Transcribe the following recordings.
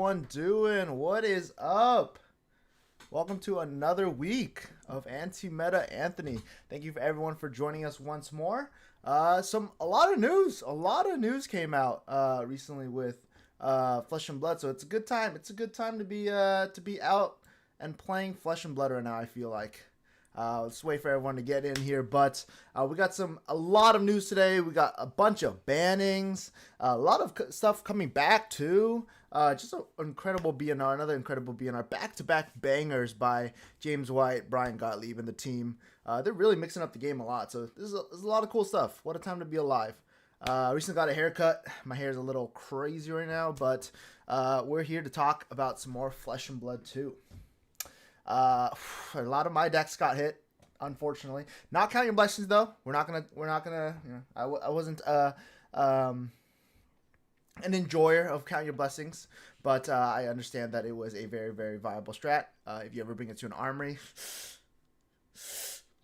everyone doing? What is up? Welcome to another week of Anti-Meta Anthony. Thank you for everyone for joining us once more. A lot of news came out recently with Flesh and Blood, so it's a good time. It's a good time to be out and playing Flesh and Blood right now, I feel like. Let's wait for everyone to get in here, but we got a lot of news today. We got a bunch of bannings, a lot of stuff coming back too. Just an incredible BNR, another incredible BNR, back-to-back bangers by James White, Brian Gottlieb, and the team. They're really mixing up the game a lot, so this is a lot of cool stuff. What a time to be alive. Recently got a haircut. My hair is a little crazy right now, but we're here to talk about some more Flesh and Blood too. A lot of my decks got hit, unfortunately. Not counting blessings though. We're not gonna. You know, I wasn't an enjoyer of count your blessings, but I understand that it was a very, very viable strat. If you ever bring it to an armory,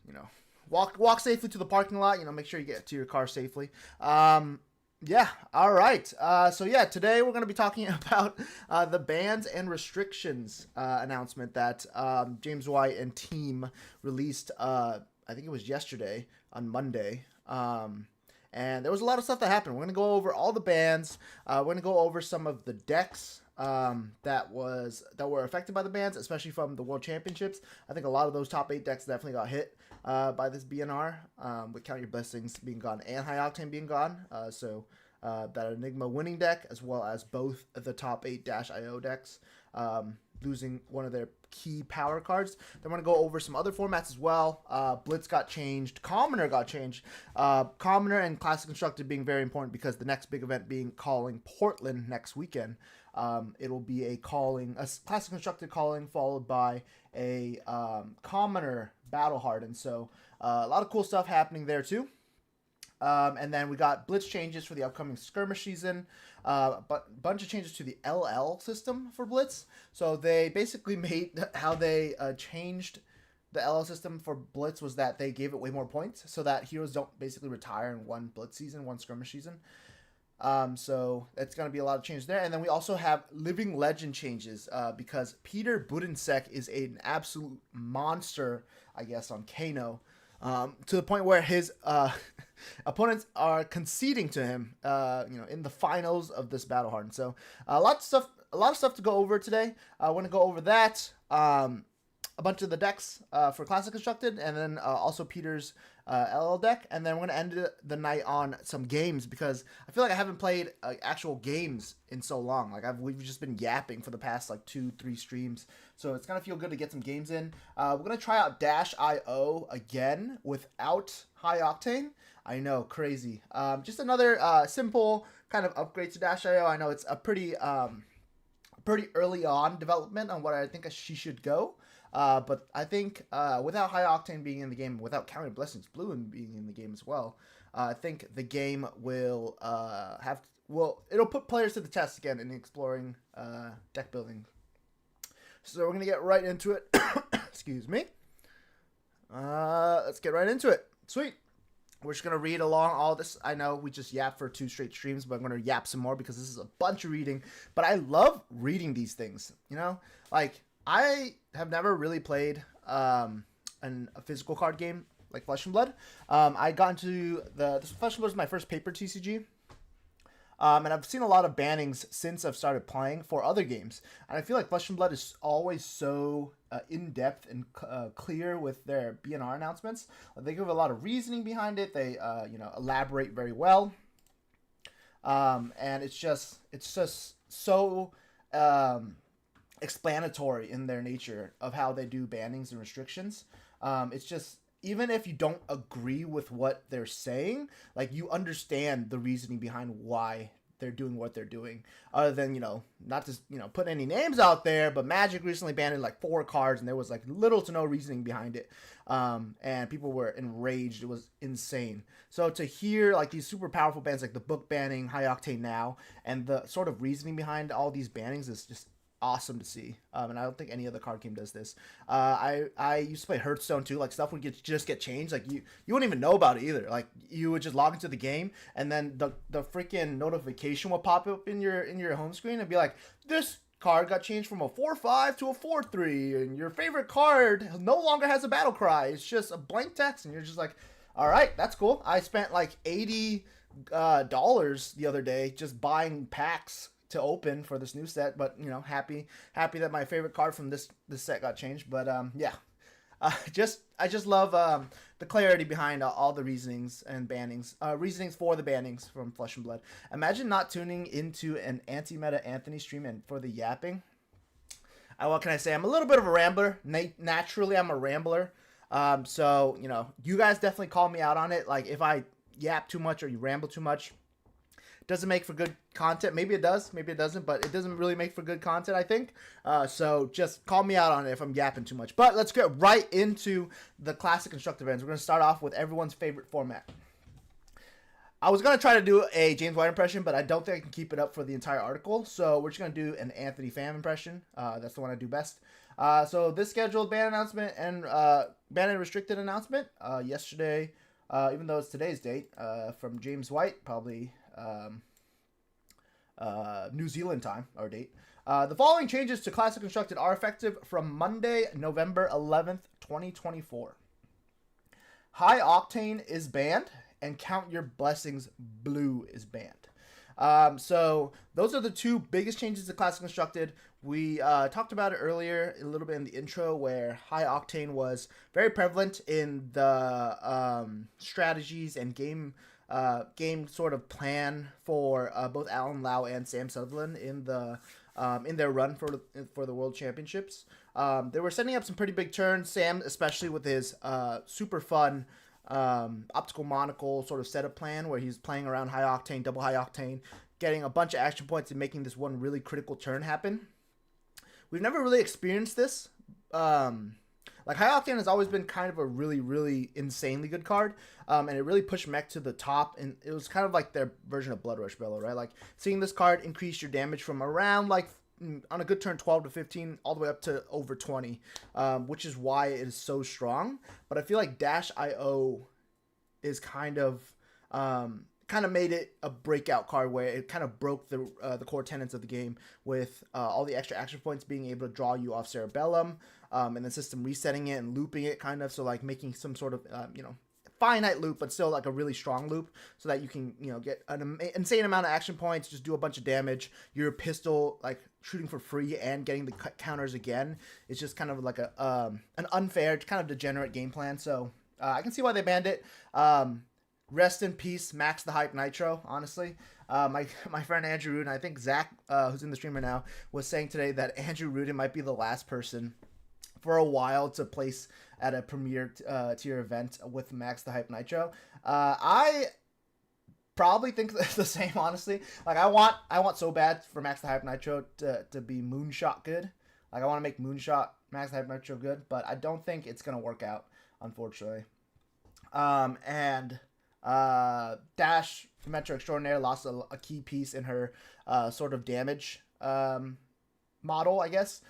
you know, walk safely to the parking lot. You know, make sure you get to your car safely. Yeah, all right. Today we're going to be talking about the bans and restrictions announcement that James White and team released, I think it was yesterday on Monday. And there was a lot of stuff that happened. We're going to go over all the bans. We're going to go over some of the decks that were affected by the bans, especially from the World Championships. I think a lot of those top 8 decks definitely got hit by this BNR, with Count Your Blessings being gone and High Octane being gone. That Enigma winning deck, as well as both the top 8 -IO decks, losing one of their key power cards. Then we're going to go over some other formats as well. Blitz got changed. Commoner got changed. Commoner and Classic Constructed being very important because the next big event being Calling Portland next weekend. It'll be a Classic Constructed calling followed by a Commoner Battle Hardened. So a lot of cool stuff happening there too. And then we got Blitz changes for the upcoming skirmish season, but a bunch of changes to the LL system for Blitz. So they basically made how they changed the LL system for Blitz was that they gave it way more points so that heroes don't basically retire in one Blitz season, one skirmish season. So that's going to be a lot of change there. And then we also have Living Legend changes because Peter Budensek is an absolute monster, I guess, on Kano. To the point where his opponents are conceding to him, in the finals of this battle hardened. So a lot of stuff to go over today. I want to go over that, a bunch of the decks for Classic Constructed, and then also Peter's LL deck, and then we're gonna end the night on some games because I feel like I haven't played actual games in so long. Like we've just been yapping for the past 2-3 streams, so it's gonna feel good to get some games in. We're gonna try out -IO again without High Octane. I know, crazy. Just another simple kind of upgrade to -IO. I know it's a pretty early on development on what I think she should go. But I think without High Octane being in the game, without Counting Blessings Blue being in the game as well, I think the game will it'll put players to the test again in exploring deck building. So we're gonna get right into it. Excuse me. Let's get right into it. Sweet. We're just going to read along all this. I know we just yapped for 2 straight streams, but I'm going to yap some more because this is a bunch of reading. But I love reading these things, Like, I have never really played a physical card game like Flesh and Blood. I got into this Flesh and Blood was my first paper TCG. And I've seen a lot of bannings since I've started playing for other games. And I feel like Flesh and Blood is always so in-depth and clear with their BNR announcements. They give a lot of reasoning behind it. They, elaborate very well. And it's just so explanatory in their nature of how they do bannings and restrictions. It's just... Even if you don't agree with what they're saying, you understand the reasoning behind why they're doing what they're doing. Other than, not to, put any names out there, but Magic recently banned 4 cards and there was little to no reasoning behind it. And people were enraged. It was insane. So to hear these super powerful bans like the book banning, High Octane now, and the sort of reasoning behind all these bannings is just awesome to see. And I don't think any other card game does this. I used to play Hearthstone too. Stuff would just get changed. You wouldn't even know about it either. You would just log into the game and then the freaking notification will pop up in your home screen and be like, this card got changed from a 4/5 to a 4/3, and your favorite card no longer has a battle cry. It's just a blank text, and you're just like, all right, that's cool. I spent like $80 the other day just buying packs to open for this new set, but you know, happy that my favorite card from this set got changed. But yeah, I just love the clarity behind all the reasonings and bannings, reasonings for the bannings from Flesh and Blood. Imagine not tuning into an anti-meta Anthony stream and for the yapping. What can I say? I'm a little bit of a rambler. Naturally, I'm a rambler. So you know, you guys definitely call me out on it. Like if I yap too much or you ramble too much, doesn't make for good content. Maybe it does, maybe it doesn't, but it doesn't really make for good content, I think. So just call me out on it if I'm yapping too much. But let's get right into the classic constructive ends. We're going to start off with everyone's favorite format. I was going to try to do a James White impression, but I don't think I can keep it up for the entire article. So we're just going to do an Anthony Pham impression. That's the one I do best. So this scheduled ban announcement and ban and restricted announcement yesterday, even though it's today's date, from James White, probably New Zealand time, our date. The following changes to Classic Constructed are effective from Monday, November 11th, 2024. High Octane is banned, and Count Your Blessings Blue is banned. So those are the two biggest changes to Classic Constructed. We talked about it earlier a little bit in the intro, where High Octane was very prevalent in the strategies and game sort of plan for both Alan Lau and Sam Sutherland in their run for the World Championships. They were setting up some pretty big turns. Sam, especially with his super fun optical monocle sort of setup plan, where he's playing around high octane, double high octane, getting a bunch of action points and making this one really critical turn happen. We've never really experienced this. Like High Octane has always been kind of a really, really insanely good card, and it really pushed mech to the top, and it was kind of like their version of Blood Rush Bellow, right? Like seeing this card increase your damage from around like on a good turn 12 to 15 all the way up to over 20, which is why it is so strong. But I feel like Dash IO is kind of made it a breakout card, where it kind of broke the core tenets of the game with all the extra action points being able to draw you off Cerebellum, and the system resetting it and looping it kind of, so like making some sort of finite loop, but still like a really strong loop, so that you can get an insane amount of action points, just do a bunch of damage. Your pistol like shooting for free and getting the counters again. It's just kind of like an unfair, kind of degenerate game plan. So I can see why they banned it. Rest in peace, Max the Hype Nitro, honestly. My friend Andrew Rudin, I think Zach, who's in the stream right now, was saying today that Andrew Rudin might be the last person for a while to place at a premier tier event with Max the Hype Nitro. I probably think the same, honestly. Like I want so bad for Max the Hype Nitro to be Moonshot good. Like I want to make Moonshot Max the Hype Nitro good, but I don't think it's gonna work out, unfortunately. Dash Metro Extraordinaire lost a key piece in her sort of damage model, I guess.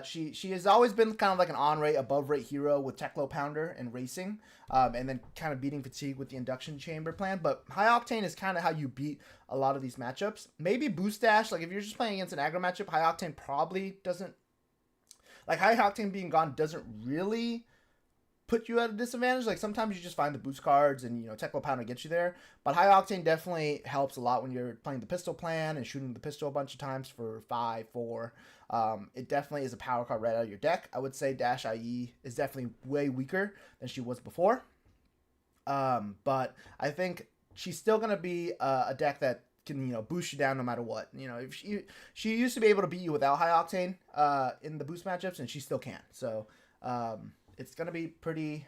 She has always been kind of like an on-rate, above-rate hero with Techlo Pounder and Racing, and then kind of beating Fatigue with the Induction Chamber plan. But High Octane is kind of how you beat a lot of these matchups. Maybe Boost Dash, like if you're just playing against an aggro matchup, High Octane probably doesn't... Like High Octane being gone doesn't really put you at a disadvantage. Like sometimes you just find the boost cards and Techlo Pounder gets you there, but High Octane definitely helps a lot when you're playing the pistol plan and shooting the pistol a bunch of times for 5-4. It definitely is a power card right out of your deck. I would say Dash IE is definitely way weaker than she was before, but I think she's still gonna be a deck that can boost you down no matter what. If she used to be able to beat you without High Octane in the boost matchups, and she still can. So it's going to be pretty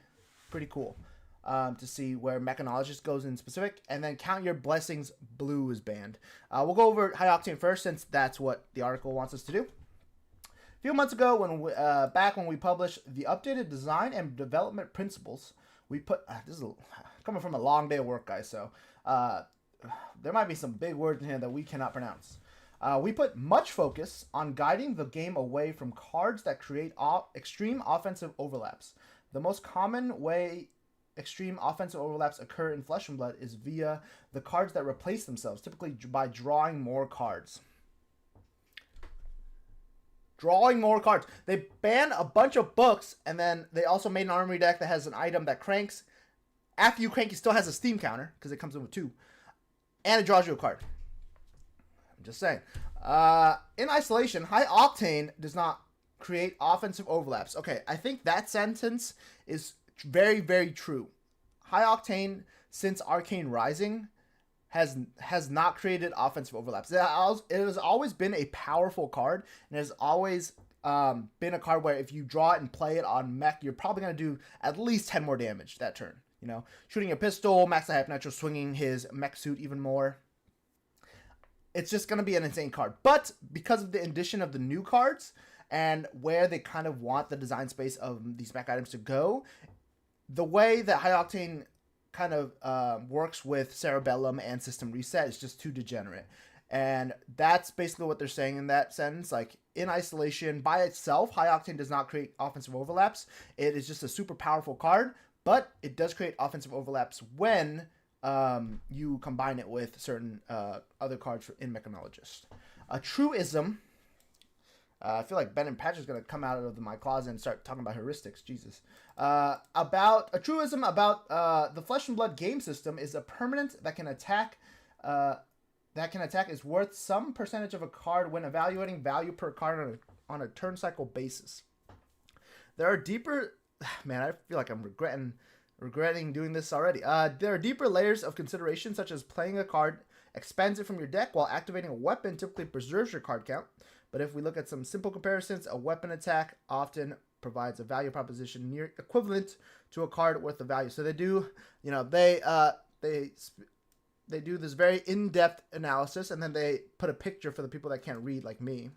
cool to see where Mechanologist goes in specific. And then Count Your Blessings Blue is banned. We'll go over High Octane first, since that's what the article wants us to do. A few months ago, back when we published the updated design and development principles, we put... this is coming from a long day of work, guys, so there might be some big words in here that we cannot pronounce. We put much focus on guiding the game away from cards that create extreme offensive overlaps. The most common way extreme offensive overlaps occur in Flesh and Blood is via the cards that replace themselves, typically by drawing more cards. drawing more cards. They banned a bunch of books, and then they also made an armory deck that has an item that cranks. After you crank, it still has a Steam counter, because it comes in with 2. And it draws you a card. I'm just saying. In isolation, high octane does not create offensive overlaps. Okay, I think that sentence is very, very true. High octane, since Arcane Rising, has not created offensive overlaps. It has always been a powerful card, and has always been a card where if you draw it and play it on mech, you're probably going to do at least 10 more damage that turn. You know, shooting a pistol, Max Hype Nitro swinging his mech suit even more. It's just going to be an insane card. But because of the addition of the new cards and where they kind of want the design space of these mech items to go, the way that High Octane kind of works with Cerebellum and System Reset is just too degenerate. And that's basically what they're saying in that sentence. Like, in isolation, by itself, High Octane does not create offensive overlaps. It is just a super powerful card, but it does create offensive overlaps when you combine it with certain other cards in Mechanologist. A truism. I feel like Ben and Patrick's going to come out of my closet and start talking about heuristics. Jesus. About a truism about the Flesh and Blood game system is a permanent that can attack is worth some percentage of a card when evaluating value per card on a turn cycle basis. There are deeper... Man, I feel like I'm regretting doing this already. There are deeper layers of consideration, such as playing a card expands it from your deck, while activating a weapon typically preserves your card count. But if we look at some simple comparisons, a weapon attack often provides a value proposition near equivalent to a card worth of value. So they do, you know, they do this very in-depth analysis, and then they put a picture for the people that can't read, like me.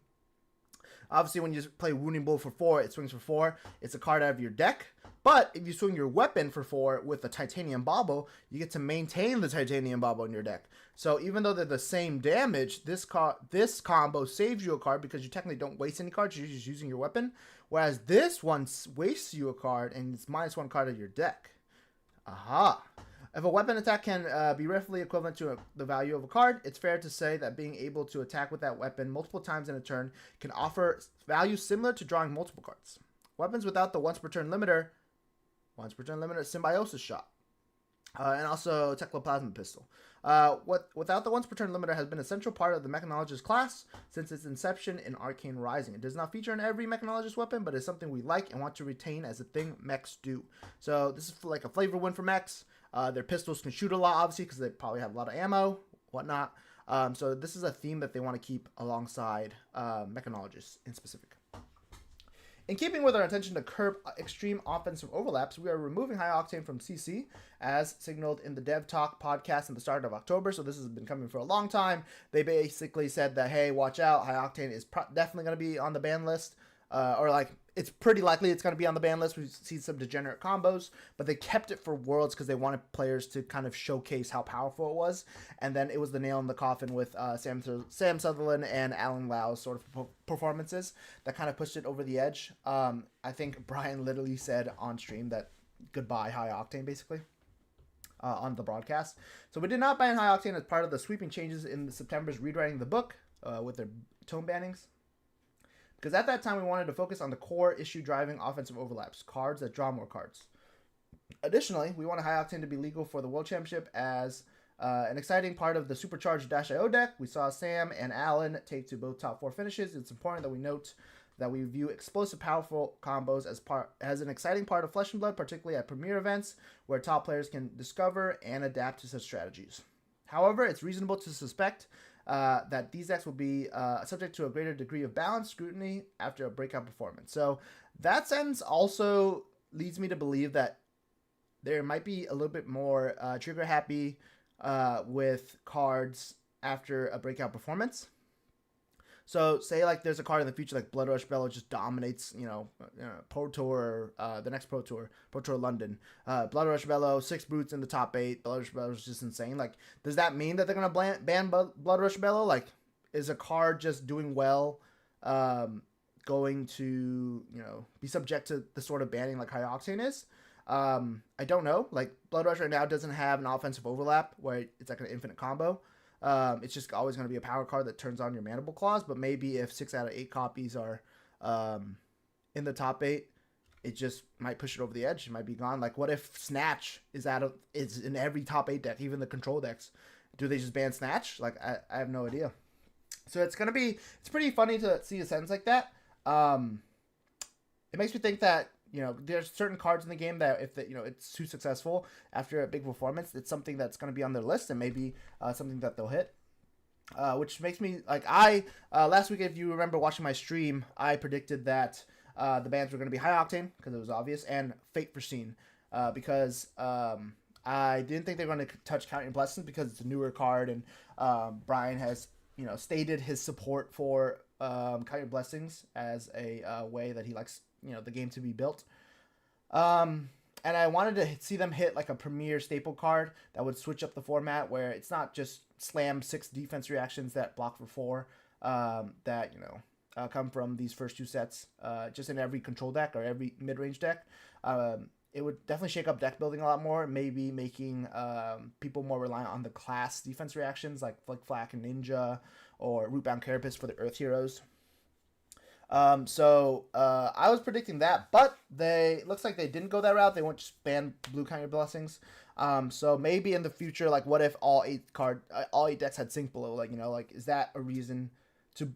Obviously, when you play Wounding Blow for 4, it swings for 4. It's a card out of your deck. But if you swing your weapon for 4 with a Titanium Bauble, you get to maintain the Titanium Bauble in your deck. So even though they're the same damage, this combo saves you a card because you technically don't waste any cards. You're just using your weapon. Whereas this one wastes you a card, and it's -1 card of your deck. Aha. If a weapon attack can be roughly equivalent to the value of a card, it's fair to say that being able to attack with that weapon multiple times in a turn can offer value similar to drawing multiple cards. Weapons without the once per turn limiter Symbiosis Shot, and also Tectoplasma Pistol. Without the once per turn limiter has been a central part of the Mechanologist class since its inception in Arcane Rising. It does not feature in every Mechanologist weapon, but is something we like and want to retain as a thing mechs do. So this is like a flavor win for mechs. Their pistols can shoot a lot, obviously, because they probably have a lot of ammo, whatnot. So this is a theme that they want to keep alongside Mechanologists in specific. In keeping with our intention to curb extreme offensive overlaps, we are removing High Octane from CC, as signaled in the Dev Talk podcast at the start of October. So this has been coming for a long time. They basically said that, hey, watch out, High Octane is definitely going to be on the ban list. Or like, it's pretty likely it's going to be on the ban list. We've seen some degenerate combos, but they kept it for Worlds because they wanted players to kind of showcase how powerful it was. And then it was the nail in the coffin with Sam Sutherland and Alan Lau's sort of performances that kind of pushed it over the edge. I think Brian literally said on stream that goodbye High Octane, basically, on the broadcast. So we did not ban High Octane as part of the sweeping changes in September's rewriting the book with their tone bannings. Because at that time, we wanted to focus on the core issue driving offensive overlaps, cards that draw more cards. Additionally, we want High Octane to be legal for the World Championship as an exciting part of the Supercharged -IO deck. We saw Sam and Alan take to both top 4 finishes. It's important that we note that we view explosive, powerful combos as an exciting part of Flesh and Blood, particularly at premier events where top players can discover and adapt to such strategies. However, it's reasonable to suspect that these decks will be subject to a greater degree of balance scrutiny after a breakout performance. So that sentence also leads me to believe that there might be a little bit more trigger happy with cards after a breakout performance. So say like there's a card in the future like Blood Rush Bellow just dominates, Pro Tour, the next Pro Tour London. Blood Rush Bellow, 6 brutes in the top 8. Blood Rush Bellow is just insane. Like, does that mean that they're gonna ban Blood Rush Bellow? Like, is a card just doing well, going to be subject to the sort of banning like High Octane is? I don't know. Like, Blood Rush right now doesn't have an offensive overlap where it's like an infinite combo. It's just always going to be a power card that turns on your Mandible Claws, but maybe if 6 out of 8 copies are in the top 8, it just might push it over the edge. It might be gone. Like, what if Snatch is in every top 8 deck, even the control decks? Do they just ban Snatch? Like, I have no idea. So it's pretty funny to see a sentence like that. It makes me think that, there's certain cards in the game that if it's too successful after a big performance, it's something that's going to be on their list and maybe something that they'll hit. Which makes me like last week, if you remember watching my stream, I predicted that the bans were going to be High Octane because it was obvious, and Fate Foreseen because I didn't think they were going to touch Count Your Blessings because it's a newer card, and Brian has stated his support for Count Your Blessings as a way that he likes the game to be built. And I wanted to see them hit like a premier staple card that would switch up the format where it's not just slam 6 defense reactions that block for 4 that come from these first 2 sets just in every control deck or every mid-range deck. It would definitely shake up deck building a lot more, maybe making people more reliant on the class defense reactions like Flick Flack and Ninja or Rootbound Carapace for the Earth Heroes. So I was predicting that, but looks like they didn't go that route. They won't just ban blue Count Your Blessings. So maybe in the future, like, what if all 8 decks had Sink Below? Like, is that a reason to,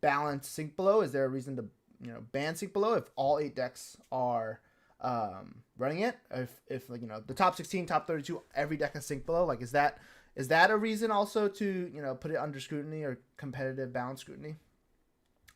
balance Sink Below? Is there a reason to, ban Sink Below if all 8 decks are, running it? If the top 16, top 32, every deck has Sink Below, like, is that a reason also to, put it under scrutiny or competitive balance scrutiny?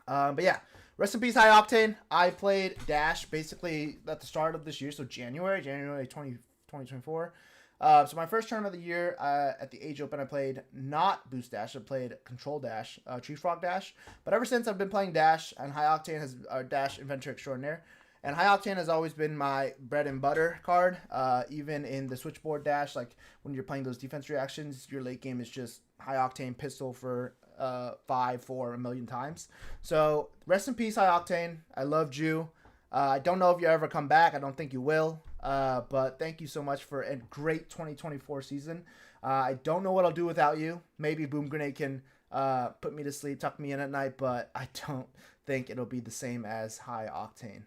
But yeah, rest in peace, High Octane. I played Dash basically at the start of this year, so January 2024. So my first tournament of the year at the Age Open, I played not Boost Dash. I played Control Dash, Tree Frog Dash. But ever since, I've been playing Dash, and High Octane has Dash Inventor Extraordinaire. And High Octane has always been my bread and butter card. Even in the Switchboard Dash, like when you're playing those defense reactions, your late game is just High Octane pistol for 5 for a million times. So rest in peace, High Octane. I loved you. I don't know if you ever come back. I don't think you will. But thank you so much for a great 2024 season. I don't know what I'll do without you. Maybe Boom Grenade can put me to sleep, tuck me in at night, but I don't think it'll be the same as High Octane.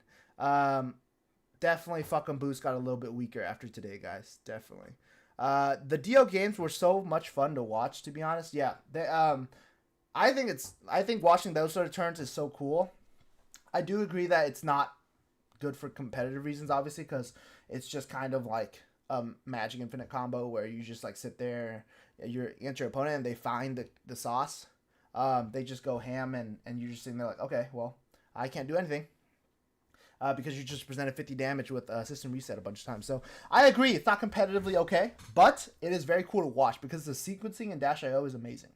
Definitely fucking Boost got a little bit weaker after today, guys. Definitely. The DO games were so much fun to watch, to be honest. Yeah. I think watching those sort of turns is so cool. I do agree that it's not good for competitive reasons, obviously, because it's just kind of like Magic Infinite combo where you just like sit there, you're against your opponent and they find the sauce. They just go ham and you're just sitting there like, okay, well, I can't do anything. Because you just presented 50 damage with System Reset a bunch of times. So I agree, it's not competitively okay, but it is very cool to watch because the sequencing in Dash.io is amazing.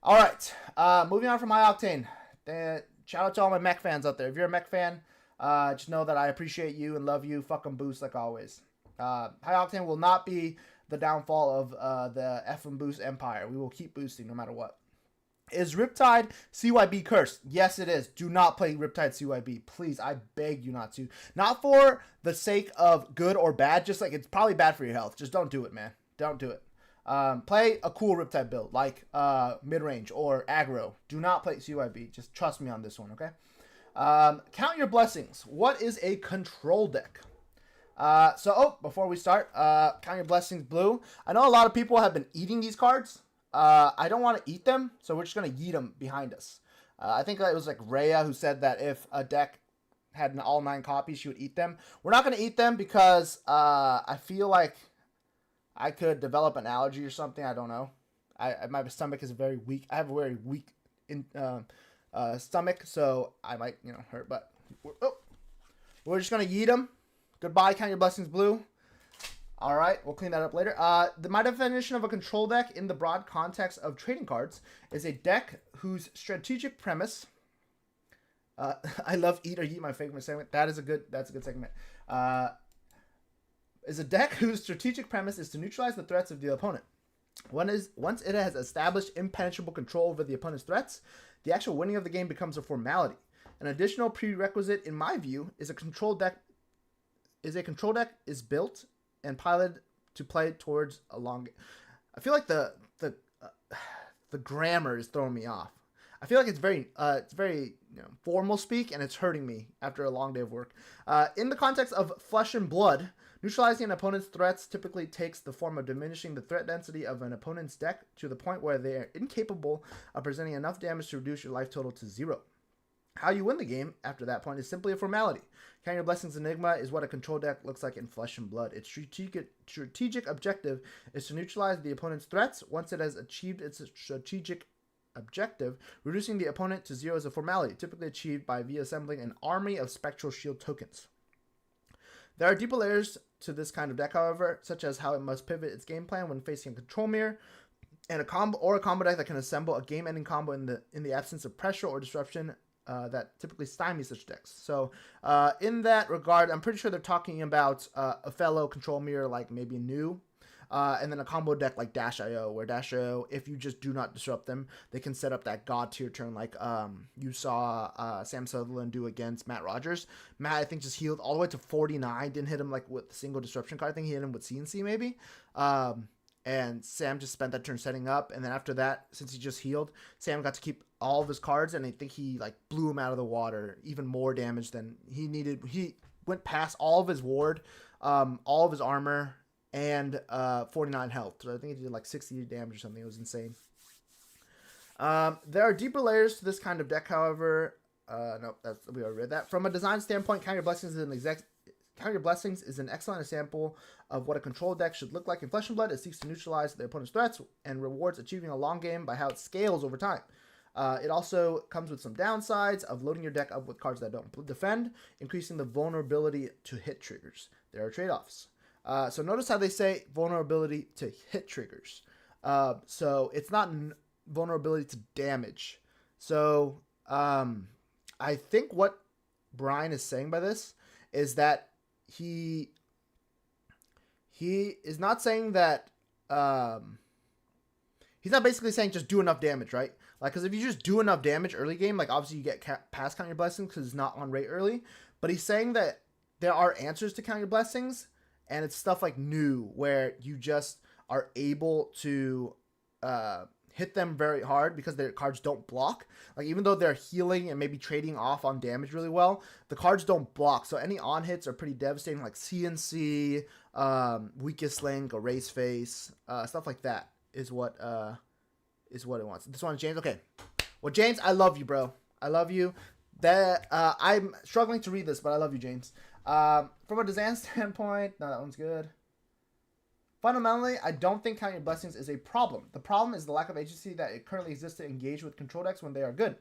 All right, moving on from High Octane. Shout out to all my mech fans out there. If you're a mech fan, just know that I appreciate you and love you. Fucking Boost like always. High Octane will not be the downfall of the F and Boost empire. We will keep boosting no matter what. Is Riptide CYB cursed? Yes, it is. Do not play Riptide CYB. Please, I beg you not to. Not for the sake of good or bad. Just like it's probably bad for your health. Just don't do it, man. Don't do it. Play a cool Riptide build like mid-range or aggro. Do not play CYB. Just trust me on this one, okay? Count Your Blessings. What is a control deck? Before we start, Count Your Blessings Blue. I know a lot of people have been eating these cards. I don't want to eat them, so we're just going to yeet them behind us. I think that it was like Rhea who said that if a deck had all 9 copies, she would eat them. We're not going to eat them because I feel like I could develop an allergy or something. I don't know. My stomach is very weak. I have a very weak stomach, so I might hurt. But we're just going to yeet them. Goodbye, Count Your Blessings Blue. All right, we'll clean that up later. My definition of a control deck in the broad context of trading cards is a deck whose strategic premise. I love Eat or Yeet, my favorite segment. That's a good segment. Is a deck whose strategic premise is to neutralize the threats of the opponent. Once it has established impenetrable control over the opponent's threats, the actual winning of the game becomes a formality. An additional prerequisite, in my view, is a control deck is built and piloted to play towards a long. I feel like the grammar is throwing me off. I feel like it's very formal speak, and it's hurting me after a long day of work. In the context of Flesh and Blood, neutralizing an opponent's threats typically takes the form of diminishing the threat density of an opponent's deck to the point where they are incapable of presenting enough damage to reduce your life total to 0. How you win the game after that point is simply a formality. Counting Your Blessings Enigma is what a control deck looks like in Flesh and Blood. Its strategic objective is to neutralize the opponent's threats. Once it has achieved its strategic objective, reducing the opponent to 0 is a formality, typically achieved by assembling an army of Spectral Shield tokens. There are deeper layers to this kind of deck, however, such as how it must pivot its game plan when facing a control mirror, and a combo deck that can assemble a game-ending combo in the absence of pressure or disruption that typically stymies such decks. So in that regard, I'm pretty sure they're talking about a fellow control mirror like maybe New, and then a combo deck like Dash.io, where Dash.io, if you just do not disrupt them, they can set up that god tier turn like you saw Sam Sutherland do against Matt Rogers. Matt, I think, just healed all the way to 49, didn't hit him like with a single disruption card. I think he hit him with CNC maybe. And Sam just spent that turn setting up, and then after that, since he just healed, Sam got to keep all of his cards, and I think he like blew him out of the water, even more damage than he needed. He went past all of his ward, all of his armor, and 49 health. So I think he did like 60 damage or something. It was insane. There are deeper layers to this kind of deck, however. Nope, we already read that. From a design standpoint, Count Your Blessings is an excellent example of what a control deck should look like in Flesh and Blood. It seeks to neutralize the opponent's threats and rewards achieving a long game by how it scales over time. It also comes with some downsides of loading your deck up with cards that don't defend, increasing the vulnerability to hit triggers. There are trade-offs. So notice how they say vulnerability to hit triggers. So it's not vulnerability to damage. So I think what Brian is saying by this is that he is not saying that he's not basically saying just do enough damage, right? Like, because if you just do enough damage early game, like obviously you get past Count Your Blessings because it's not on rate early. But he's saying that there are answers to Count Your Blessings, and it's stuff like New, where you just are able to hit them very hard because their cards don't block. Like, even though they're healing and maybe trading off on damage really well, the cards don't block. So any on hits are pretty devastating, like CNC, Weakest Link, Erase Face, stuff like that is what it wants. This one, James. Okay. Well, James, I love you, bro. I love you. That I'm struggling to read this, but I love you, James. From a design standpoint, no, that one's good. Fundamentally, I don't think Count Your Blessings is a problem. The problem is the lack of agency that it currently exists to engage with control decks when they are good.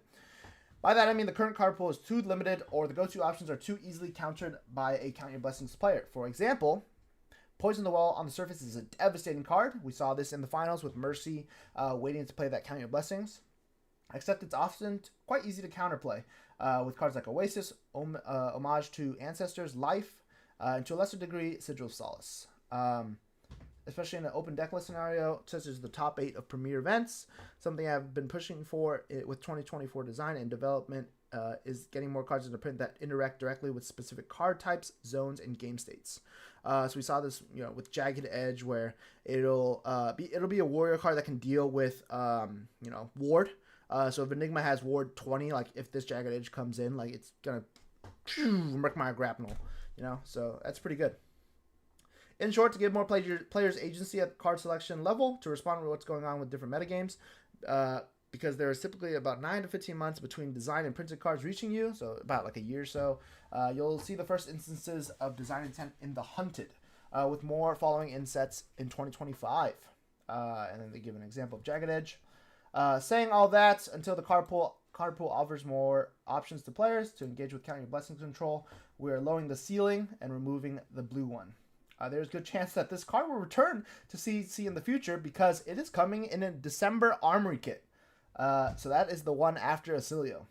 By that, I mean the current card pool is too limited, or the go-to options are too easily countered by a Count Your Blessings player. For example, Poison the Well on the surface is a devastating card. We saw this in the finals with Mercy waiting to play that Count Your Blessings. Except it's often quite easy to counterplay with cards like Oasis, Homage to Ancestors, Life, and to a lesser degree, Sigil of Solace. Especially in an open decklist scenario, such as the top 8 of Premier Events. Something I've been pushing for with 2024 design and development is getting more cards into print that interact directly with specific card types, zones, and game states. So we saw this, with Jagged Edge, where it'll be a warrior card that can deal with, ward. So if Enigma has ward 20, like if this Jagged Edge comes in, like it's gonna wreck my grapnel, So that's pretty good. In short, to give more players agency at card selection level to respond to what's going on with different metagames, because there is typically about 9 to 15 months between design and printed cards reaching you, so about like a year or so, you'll see the first instances of design intent in the Hunted, with more following in sets in 2025. And then they give an example of Jagged Edge. Saying all that, until the card pool offers more options to players to engage with Count Your Blessings control, we are lowering the ceiling and removing the blue one. There's a good chance that this card will return to CC in the future because it is coming in a December Armory kit. So that is the one after Acilio.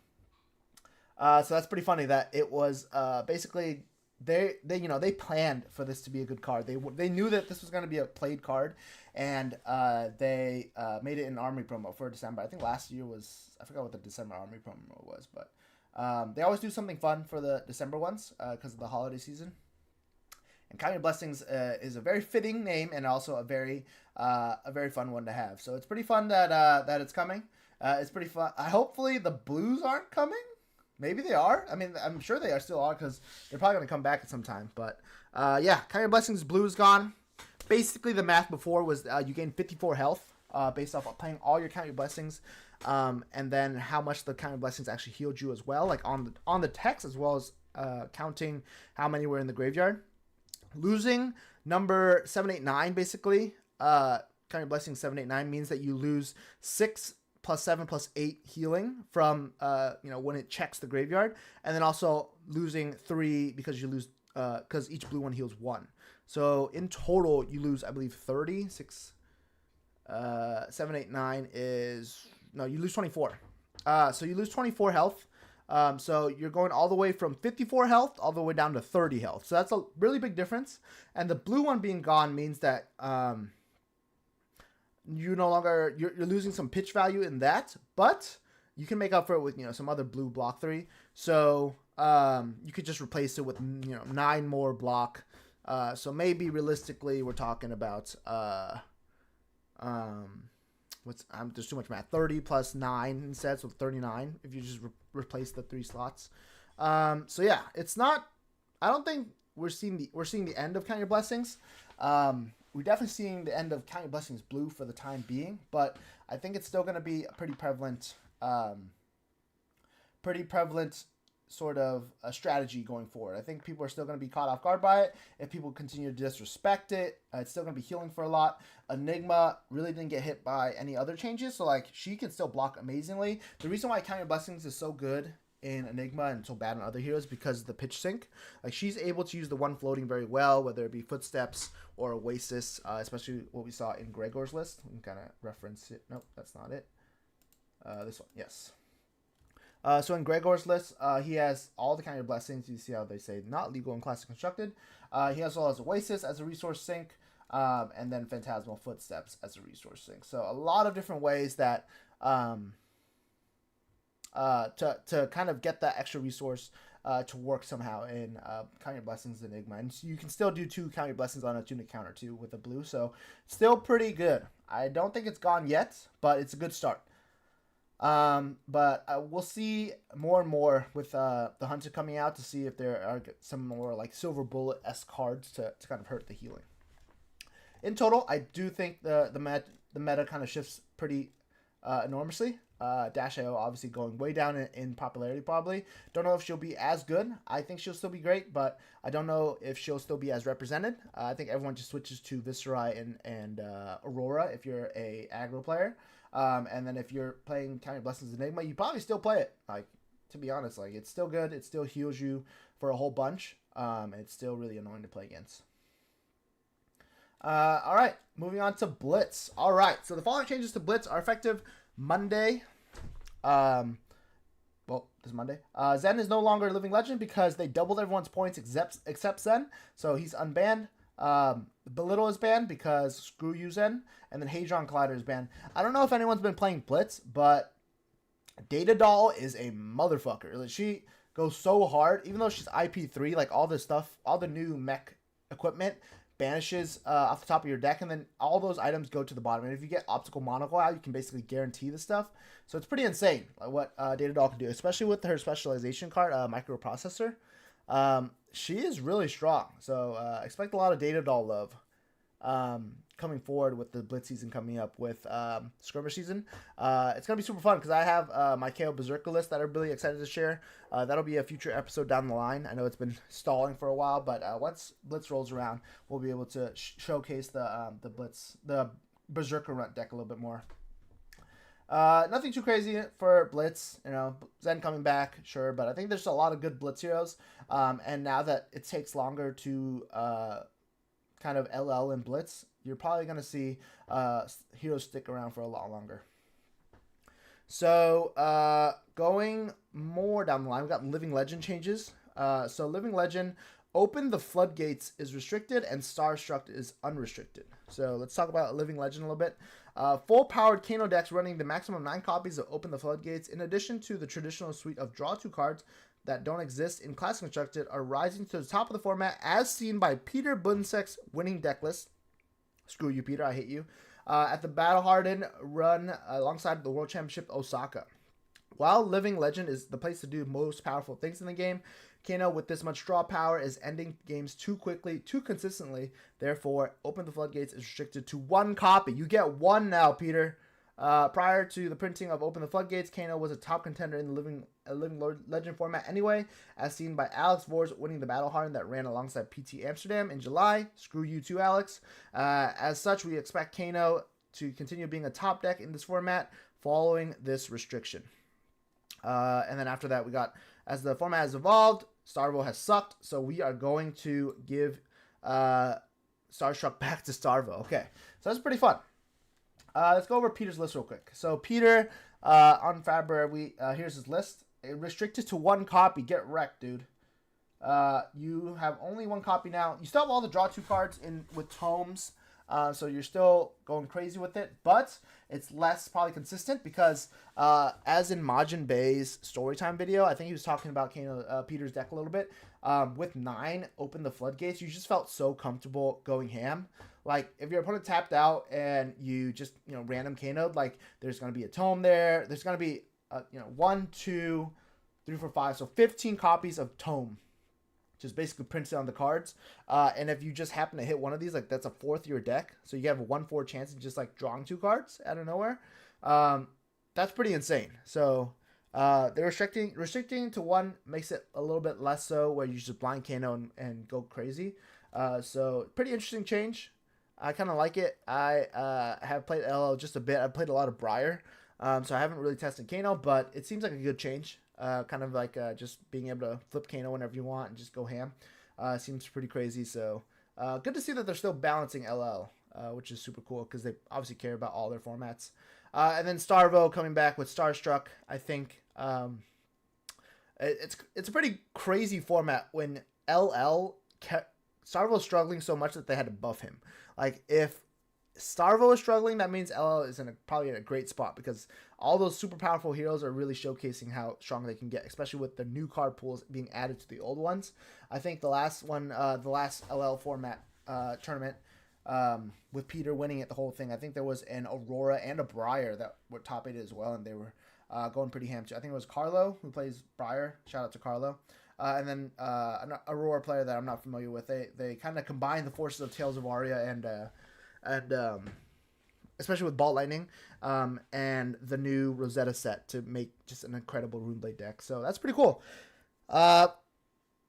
So that's pretty funny that it was basically they planned for this to be a good card. They knew that this was going to be a played card, and they made it an Armory promo for December. I think last year was, I forgot what the December Armory promo was, but they always do something fun for the December ones because of the holiday season. And Count Your Blessings is a very fitting name and also a very fun one to have. So it's pretty fun that it's coming. It's pretty fun. Hopefully the blues aren't coming. Maybe they are. I mean, I'm sure they are still are because they're probably going to come back at some time. But yeah, Count Your Blessings Blue is gone. Basically, the math before was you gain 54 health based off of playing all your Count Your Blessings, and then how much the Count Your Blessings actually healed you as well, like on the text, as well as counting how many were in the graveyard. Losing number 789, basically, Count Your Blessings 789 means that you lose 6 plus 7 plus 8 healing from when it checks the graveyard, and then also losing 3 because you lose because each blue one heals 1. So in total you lose, I believe, 30. 6 7 8 9 is, no, you lose 24. So you lose 24 health. So you're going all the way from 54 health all the way down to 30 health. So that's a really big difference. And the blue one being gone means that you no longer, you're losing some pitch value in that, but you can make up for it with some other blue block 3. So you could just replace it with 9 more block. So maybe realistically we're talking about there's too much math. 30 plus 9 instead, so 39 if you just replace the 3 slots. So yeah, it's not, I don't think we're seeing the end of Count Your Blessings. We're definitely seeing the end of Count Your Blessings Blue for the time being, but I think it's still going to be a pretty prevalent sort of a strategy going forward. I think people are still going to be caught off guard by it. If people continue to disrespect it, it's still going to be healing for a lot. Enigma really didn't get hit by any other changes, so like she can still block amazingly. The reason why Count Your Blessings is so good in Enigma and so bad on other heroes because of the pitch sync. Like she's able to use the one floating very well, whether it be Footsteps or Oasis, especially what we saw in Gregor's list. We can kind of reference it. Nope, that's not it. This one, yes. So in Gregor's list, he has all the Count Your Blessings. You see how they say not legal in Classic Constructed. He also has Oasis as a resource sink, and then Phantasmal Footsteps as a resource sink. So a lot of different ways that to kind of get that extra resource to work somehow in Count Your Blessings Enigma. And you can still do 2 Count Your Blessings on a tunic counter too with the blue. So still pretty good. I don't think it's gone yet, but it's a good start. But we'll see more and more with the Hunter coming out to see if there are some more like Silver Bullet-esque cards to kind of hurt the healing. In total, I do think the meta kind of shifts pretty enormously. Dash.io obviously going way down in popularity probably. Don't know if she'll be as good. I think she'll still be great, but I don't know if she'll still be as represented. I think everyone just switches to Viserai and Aurora if you're a aggro player. And then if you're playing Count Your Blessings Enigma, you probably still play it. Like, to be honest, like it's still good. It still heals you for a whole bunch. And it's still really annoying to play against. All right, moving on to Blitz. All right, so the following changes to Blitz are effective Monday. Well, this Monday. Zen is no longer a living legend because they doubled everyone's points except Zen. So he's unbanned. Belittle is banned because screw you, Zen. And then Hadron Collider is banned. I don't know if anyone's been playing Blitz, but Data Doll is a motherfucker. Like, she goes so hard, even though she's IP3, like all this stuff, all the new mech equipment banishes off the top of your deck, and then all those items go to the bottom. And if you get Optical Monocle out, you can basically guarantee the stuff. So it's pretty insane like what Data Doll can do, especially with her specialization card, Microprocessor. She is really strong, so expect a lot of Data Doll love coming forward with the Blitz season coming up with Skirmish season. It's going to be super fun because I have my KO Berserker list that I'm really excited to share. That'll be a future episode down the line. I know it's been stalling for a while, but once Blitz rolls around, we'll be able to showcase the Berserker Runt deck a little bit more. Nothing too crazy for Blitz, Zen coming back, sure, but I think there's a lot of good Blitz heroes, and now that it takes longer to kind of LL and Blitz, you're probably going to see heroes stick around for a lot longer. So, going more down the line, we've got Living Legend changes. So Living Legend, Open the Floodgates is restricted and Starstruck is unrestricted. So let's talk about Living Legend a little bit. Full-powered Kano decks running the maximum 9 copies of Open the Floodgates, in addition to the traditional suite of Draw 2 cards that don't exist in Classic Constructed, are rising to the top of the format as seen by Peter Bunsek's winning deck list. Screw you, Peter, I hate you. At the Battle Hardened run alongside the World Championship Osaka. while Living Legend is the place to do most powerful things in the game, Kano, with this much draw power, is ending games too quickly, too consistently. Therefore, Open the Floodgates is restricted to 1 copy. You get 1 now, Peter. Prior to the printing of Open the Floodgates, Kano was a top contender in the Living Legend format anyway, as seen by Alex Vors winning the Battle Harden that ran alongside PT Amsterdam in July. Screw you too, Alex. As such, we expect Kano to continue being a top deck in this format following this restriction. And then after that, we got, as the format has evolved, Starvo has sucked, so we are going to give Starstruck back to Starvo. Okay, so that's pretty fun. Let's go over Peter's list real quick. So Peter, on February, here's his list. Restricted to 1 copy. Get wrecked, dude. You have only 1 copy now. You still have all the draw 2 cards in with tomes. So you're still going crazy with it, but it's less probably consistent because as in Majin Bay's Storytime video, I think he was talking about Peter's deck a little bit. With 9 Open the Floodgates, you just felt so comfortable going ham. Like, if your opponent tapped out and you just, random Kano'd, like, there's going to be a tome there. There's going to be, 1, 2, 3, 4, 5. So 15 copies of tome. Just basically prints it on the cards. And if you just happen to hit one of these, like, that's a 4th your deck. So you have a 1/4 chance of just, like, drawing 2 cards out of nowhere. That's pretty insane. So they're restricting to 1 makes it a little bit less so, where you just blind Kano and go crazy. So pretty interesting change. I kind of like it. I have played LL just a bit. I've played a lot of Briar. So I haven't really tested Kano, but it seems like a good change. Kind of like just being able to flip Kano whenever you want and just go ham. Seems pretty crazy. So good to see that they're still balancing LL, which is super cool because they obviously care about all their formats. And then Starvo coming back with Starstruck. I think it's a pretty crazy format when LL kept Starvo struggling so much that they had to buff him. Like, if Starvo is struggling, that means LL is probably in a great spot because all those super powerful heroes are really showcasing how strong they can get, especially with the new card pools being added to the old ones. I think the last one, the last LL format tournament, with Peter winning it, the whole thing, I think there was an Aurora and a Briar that were top 8 as well, and they were going pretty ham too. I think it was Carlo who plays Briar. Shout out to Carlo. And then an Aurora player that I'm not familiar with. They kind of combine the forces of Tales of Aria and especially with Ball Lightning, and the new Rosetta set to make just an incredible Runeblade deck. So that's pretty cool.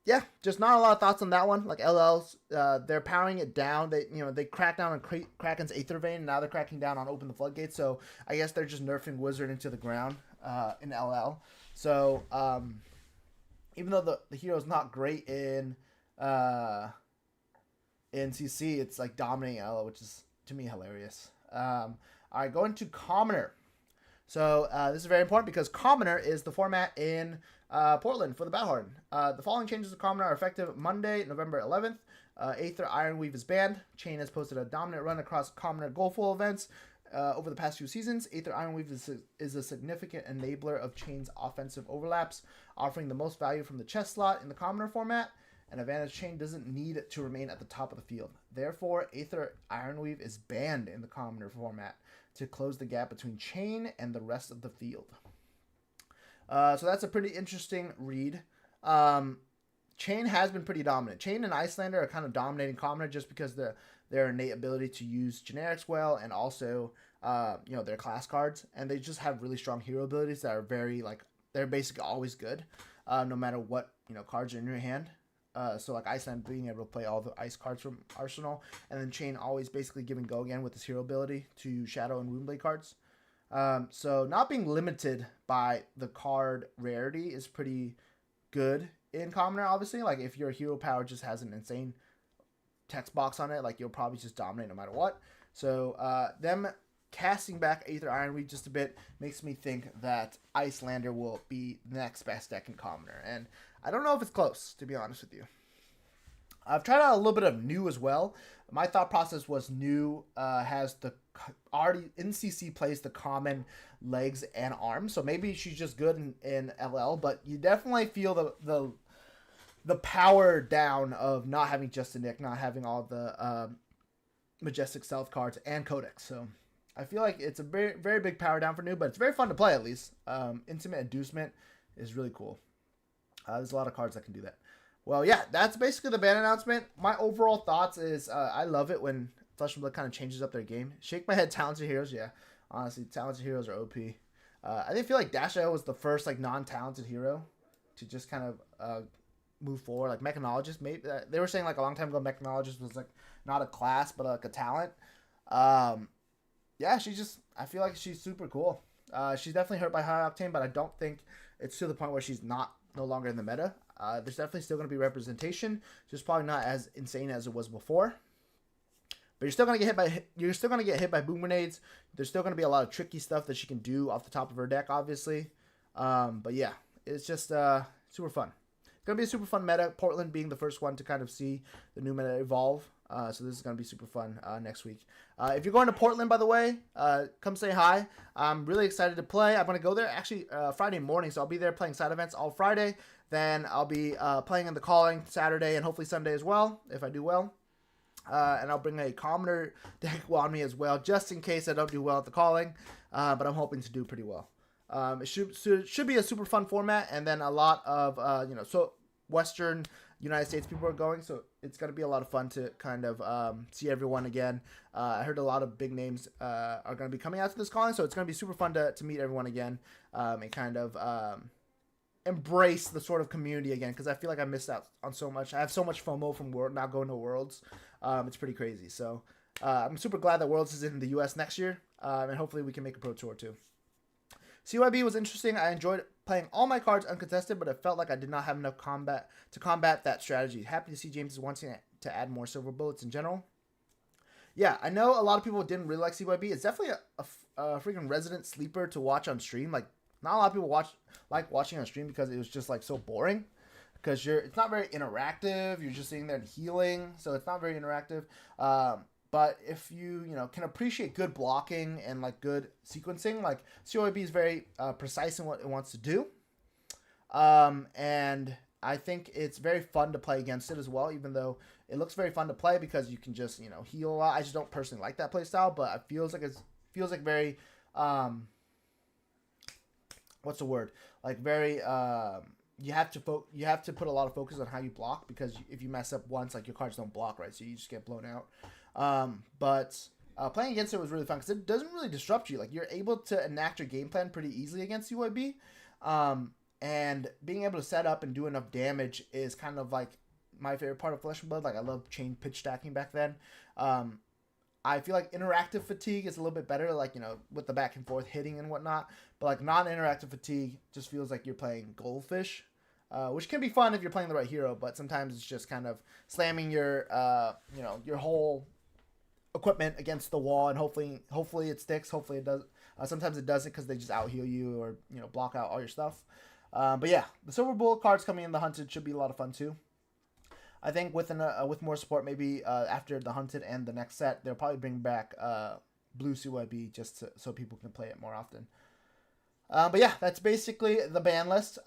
Yeah, just not a lot of thoughts on that one. Like, LL's, they're powering it down. They cracked down on Kraken's Aether Vein, and now they're cracking down on Open the Floodgates. So I guess they're just nerfing Wizard into the ground in LL. So even though the hero's not great in CC, it's like dominating LL, which is to me hilarious. All right, going to Commoner. So this is very important because Commoner is the format in Portland for the Battle Harden. The following changes to Commoner are effective Monday, November 11th. Aether Ironweave is banned. Chain has posted a dominant run across Commoner goalful events over the past few seasons. Aether Ironweave is a significant enabler of Chain's offensive overlaps, offering the most value from the chest slot in the Commoner format. An advantage Chain doesn't need to remain at the top of the field. Therefore, Aether Ironweave is banned in the Commoner format to close the gap between Chain and the rest of the field. So that's a pretty interesting read. Chain has been pretty dominant. Chain and Icelander are kind of dominating Commoner just because their innate ability to use generics well, and also their class cards, and they just have really strong hero abilities that are very, like, they're basically always good, no matter what cards are in your hand. So like Iceland being able to play all the ice cards from Arsenal, and then Chain always basically giving go again with his hero ability to Shadow and Runeblade cards. So not being limited by the card rarity is pretty good in Commoner, obviously. Like, if your hero power just has an insane text box on it, like, you'll probably just dominate no matter what. So them casting back Aether Ironweave just a bit makes me think that Icelander will be the next best deck in Commoner, and I don't know if it's close, to be honest with you. I've tried out a little bit of New as well. My thought process was New has the already in CC plays the common legs and arms, so maybe she's just good in LL, but you definitely feel the power down of not having Just a Nick, not having all the Majestic Stealth cards and Codex. So I feel like it's a very, very big power down for new, but it's very fun to play at least. Intimate Inducement is really cool. There's a lot of cards that can do that. Well, yeah, that's basically the ban announcement. My overall thoughts is I love it when Flesh and Blood kind of changes up their game. Shake my head, Talented Heroes, yeah. Honestly, Talented Heroes are OP. I didn't feel like Dash.io was the first like non-talented hero to just kind of move forward. Like Mechanologist, maybe they were saying like a long time ago, Mechanologist was like not a class but like a talent. Yeah, I feel like she's super cool. She's definitely hurt by high octane, but I don't think it's to the point where she's no longer in the meta. There's definitely still going to be representation, just probably not as insane as it was before. But you're still going to get hit by boom grenades. There's still going to be a lot of tricky stuff that she can do off the top of her deck, obviously. But yeah, it's just super fun. It's going to be a super fun meta. Portland being the first one to kind of see the new meta evolve. So this is going to be super fun next week. If you're going to Portland, by the way, come say hi. I'm really excited to play. I'm going to go there actually Friday morning, so I'll be there playing side events all Friday. Then I'll be playing in the calling Saturday and hopefully Sunday as well, if I do well. And I'll bring a commoner deck on me as well, just in case I don't do well at the calling. But I'm hoping to do pretty well. It should be a super fun format, and then a lot of so Western United States people are going, so it's going to be a lot of fun to kind of see everyone again. I heard a lot of big names are going to be coming out to this calling, so it's going to be super fun to meet everyone again and kind of embrace the sort of community again, because I feel like I missed out on so much. I have so much FOMO from not going to Worlds. It's pretty crazy. So I'm super glad that Worlds is in the US next year, and hopefully we can make a pro tour too. CYB was interesting. I enjoyed playing all my cards uncontested, but it felt like I did not have enough to combat that strategy. Happy to see James is wanting to add more silver bullets in general. Yeah, I know a lot of people didn't really like CYB. It's definitely a freaking resident sleeper to watch on stream. Like, not a lot of people like watching on stream because it was just like so boring. Because it's not very interactive. You're just sitting there and healing, so it's not very interactive. But if you can appreciate good blocking and like good sequencing, like CYB is very precise in what it wants to do. And I think it's very fun to play against it as well, even though it looks very fun to play because you can just heal a lot. I just don't personally like that play style, but it feels like very what's the word? Like very you have to put a lot of focus on how you block, because if you mess up once, like your cards don't block right, so you just get blown out. But playing against it was really fun because it doesn't really disrupt you. Like, you're able to enact your game plan pretty easily against CYB. And being able to set up and do enough damage is kind of like my favorite part of Flesh and Blood. Like, I love chain pitch stacking back then. I feel like interactive fatigue is a little bit better, like, with the back and forth hitting and whatnot. But like non-interactive fatigue just feels like you're playing Goldfish. Which can be fun if you're playing the right hero, but sometimes it's just kind of slamming your your whole equipment against the wall, and hopefully it sticks. Hopefully it does. Sometimes it doesn't because they just out heal you or block out all your stuff. But yeah, the silver bullet cards coming in the hunted should be a lot of fun too. I think with more support, maybe after the hunted and the next set, they'll probably bring back blue CYB so people can play it more often. But yeah, that's basically the ban list.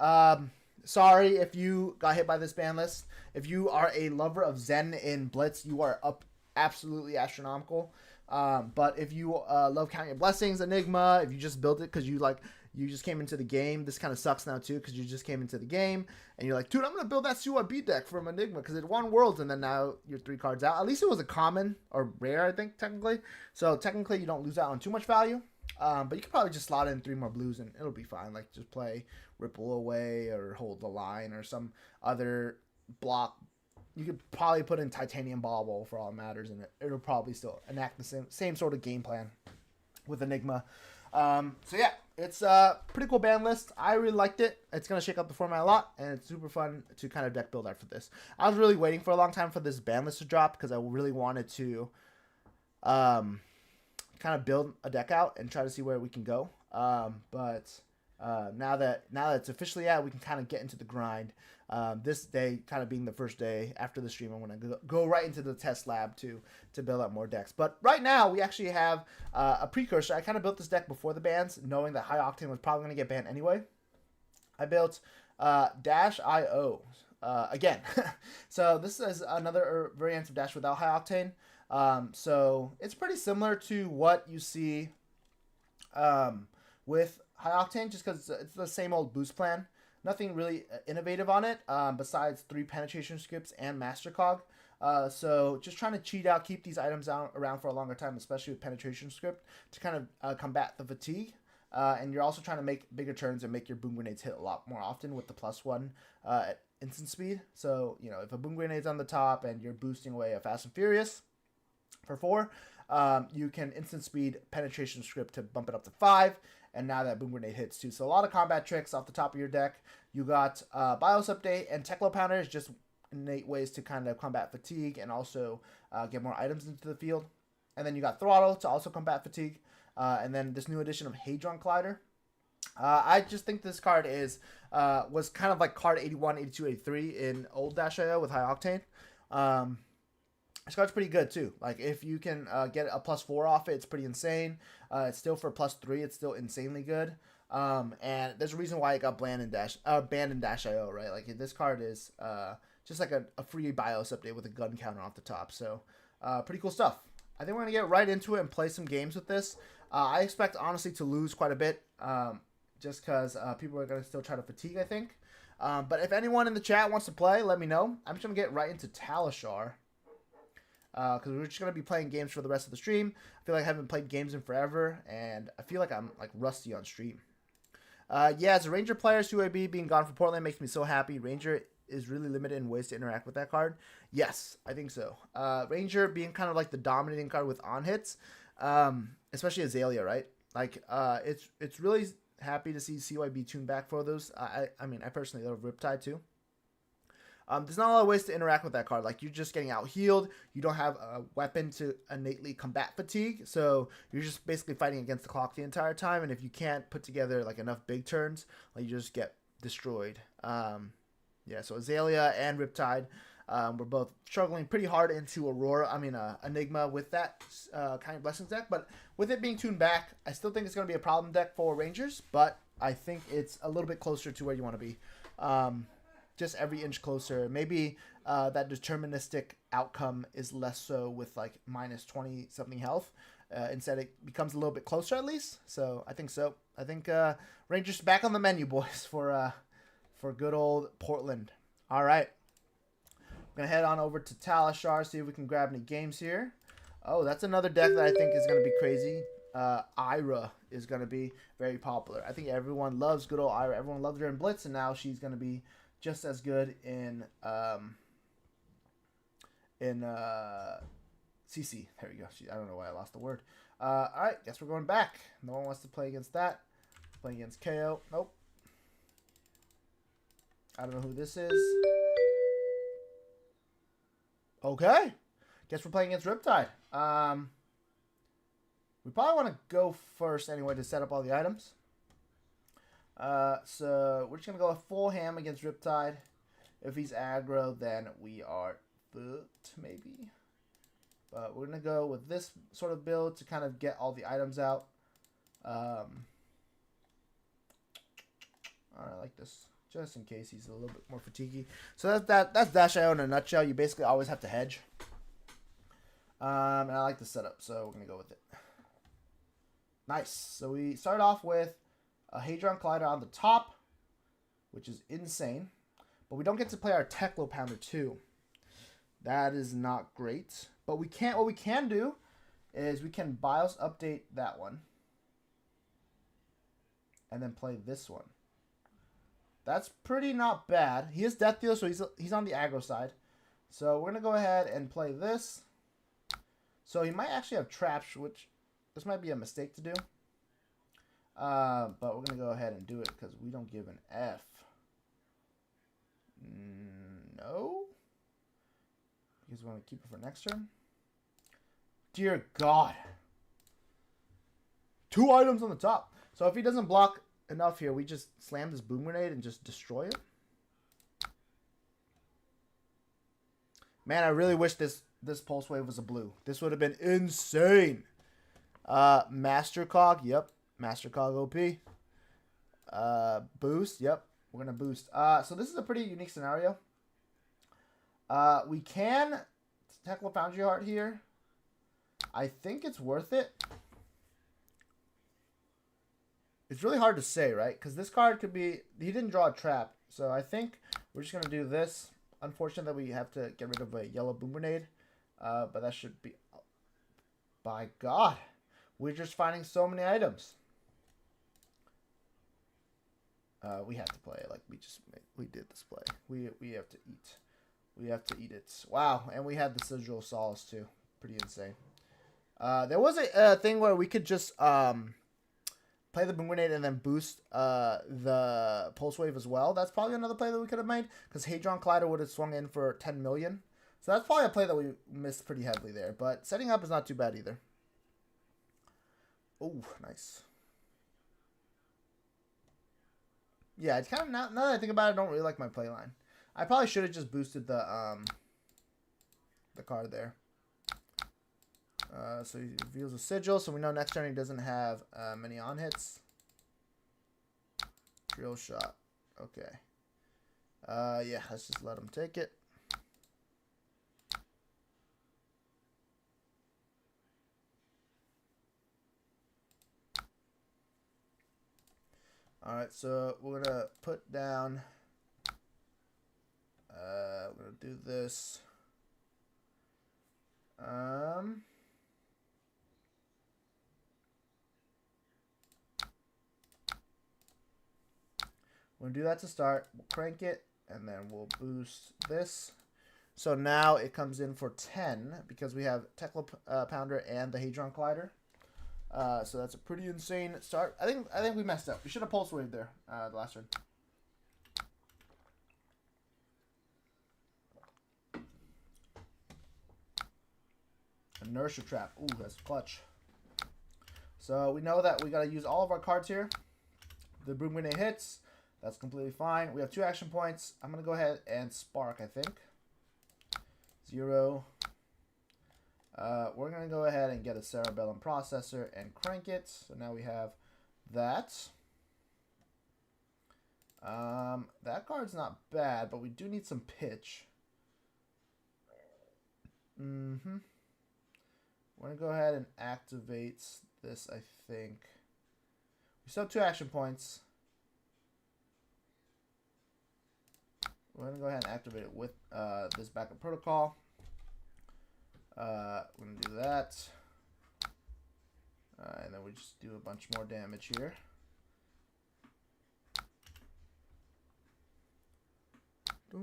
Sorry if you got hit by this ban list. If you are a lover of Zen in Blitz, you are up absolutely astronomical. But if you love Count Your Blessings, Enigma, if you just built it because you just came into the game, this kind of sucks now too, because you just came into the game and you're like, dude, I'm going to build that CYB deck from Enigma because it won Worlds, and then now you're 3 cards out. At least it was a common or rare, I think, technically. So technically you don't lose out on too much value. But you could probably just slot in 3 more blues and it'll be fine. Like, just play Ripple Away or Hold the Line or some other block. You could probably put in Titanium Bauble for all it matters, and it'll probably still enact the same sort of game plan with Enigma. So yeah, it's a pretty cool ban list. I really liked it. It's going to shake up the format a lot, and it's super fun to kind of deck build after this. I was really waiting for a long time for this ban list to drop because I really wanted to kind of build a deck out and try to see where we can go. But now that it's officially out, we can kind of get into the grind. This day kind of being the first day after the stream, I'm going to go right into the test lab to build out more decks. But right now, we actually have a precursor. I kind of built this deck before the bans, knowing that High Octane was probably going to get banned anyway. I built Dash.io again. So this is another variant of Dash without High Octane. So it's pretty similar to what you see with High Octane, just because it's the same old boost plan. Nothing really innovative on it, besides 3 penetration scripts and Master Cog. So just trying to cheat out, keep these items around for a longer time, especially with penetration script, to kind of combat the fatigue. And you're also trying to make bigger turns and make your boom grenades hit a lot more often with the +1 at instant speed. So, you know, if a boom grenade's on the top and you're boosting away a Fast and Furious for 4, you can instant speed penetration script to bump it up to 5, and now that boom grenade hits too. So a lot of combat tricks off the top of your deck. You got BIOS update and Techlo Pounder is just innate ways to kind of combat fatigue and also get more items into the field. And then you got Throttle to also combat fatigue. And then this new edition of Hadron Collider. I just think this card was kind of like card 81, 82, 83 in old -IO with High Octane. This card's pretty good too. Like if you can get a +4 off it, it's pretty insane. It's still for +3. It's still insanely good. And there's a reason why it got banned in -IO, right? Like this card is just like a free BIOS update with a gun counter off the top. So pretty cool stuff. I think we're going to get right into it and play some games with this. I expect, honestly, to lose quite a bit just because people are going to still try to fatigue, I think. But if anyone in the chat wants to play, let me know. I'm just going to get right into Talishar because we're just going to be playing games for the rest of the stream. I feel like I haven't played games in forever, and I feel like I'm like rusty on stream. Yeah, as a Ranger player, CYB being gone from Portland makes me so happy. Ranger is really limited in ways to interact with that card. Yes, I think so. Ranger being kind of like the dominating card with on hits, especially Azalea, right? Like it's really happy to see CYB tune back for those. I mean, I personally love Riptide too. There's not a lot of ways to interact with that card. Like you're just getting out healed. You don't have a weapon to innately combat fatigue, so you're just basically fighting against the clock the entire time. And if you can't put together like enough big turns, like you just get destroyed. Yeah, so Azalea and Riptide were both struggling pretty hard into Aurora. I mean, Enigma with that kind of Blessings deck. But with it being tuned back, I still think it's going to be a problem deck for Rangers. But I think it's a little bit closer to where you want to be. Just every inch closer. Maybe that deterministic outcome is less so with like minus 20-something health. Instead, it becomes a little bit closer at least. So I think so. I think Rangers back on the menu, boys, for good old Portland. All right. I'm going to head on over to Talishar, see if we can grab any games here. Oh, that's another deck that I think is going to be crazy. Ira is going to be very popular. I think everyone loves good old Ira. Everyone loved her in Blitz, and now she's going to be just as good in CC. There we go. I don't know why I lost the word. All right, guess we're going back. No one wants to play against that. Playing against KO. Nope. I don't know who this is. Okay. Guess we're playing against Riptide. We probably want to go first anyway to set up all the items. So we're just going to go a full ham against Riptide. If he's aggro, then we are fucked, maybe. But we're going to go with this sort of build to kind of get all the items out. Alright, I like this. Just in case he's a little bit more fatiguey. So that's Dash.io in a nutshell. You basically always have to hedge. And I like the setup, so we're going to go with it. Nice. So we start off with a Hadron Collider on the top, which is insane. But we don't get to play our Techlo Pounder too. That is not great. But what we can do is we can BIOS update that one. And then play this one. That's pretty not bad. He is Death Dealer, so he's on the aggro side. So we're going to go ahead and play this. So he might actually have traps, which this might be a mistake to do. But we're going to go ahead and do it because we don't give an F. No. Because we want to keep it for next turn. Dear God. 2 items on the top. So if he doesn't block enough here, we just slam this boom grenade and just destroy it. Man, I really wish this pulse wave was a blue. This would have been insane. Master Cog, yep. Master Cog OP. Boost, yep. We're gonna boost. So this is a pretty unique scenario. We can tackle a Foundry Heart here. I think it's worth it. It's really hard to say, right? Because this card could be... He didn't draw a trap. So I think we're just going to do this. Unfortunate that we have to get rid of a yellow boom grenade. But that should be... By God. We're just finding so many items. We have to play it like we did this play. We have to eat. We have to eat it. Wow. And we had the Sigil of Solace too. Pretty insane. There was a thing where we could just... play the boom grenade and then boost the pulse wave as well. That's probably another play that we could have made because Hadron Collider would have swung in for 10 million. So that's probably a play that we missed pretty heavily there. But setting up is not too bad either. Oh, nice. Yeah, it's kind of now that I think about it, I don't really like my play line. I probably should have just boosted the card there. So he reveals a Sigil, so we know next turn he doesn't have many on hits. Drill shot. Okay. Yeah, let's just let him take it. Alright, so we're going to put down... we're going to do this. We'll do that to start. We'll crank it, and then we'll boost this. So now it comes in for 10 because we have Tekla Pounder and the Hadron Collider. So that's a pretty insane start. I think we messed up. We should have pulse waved there the last turn. Inertia trap. Ooh, that's clutch. So we know that we got to use all of our cards here. The boom grenade hits. That's completely fine. We have 2 action points. I'm going to go ahead and spark, I think. 0. We're going to go ahead and get a Cerebellum processor and crank it. So now we have that. That card's not bad, but we do need some pitch. We're going to go ahead and activate this, I think. We still have 2 action points. We're going to go ahead and activate it with this backup protocol. We're going to do that. And then we just do a bunch more damage here. So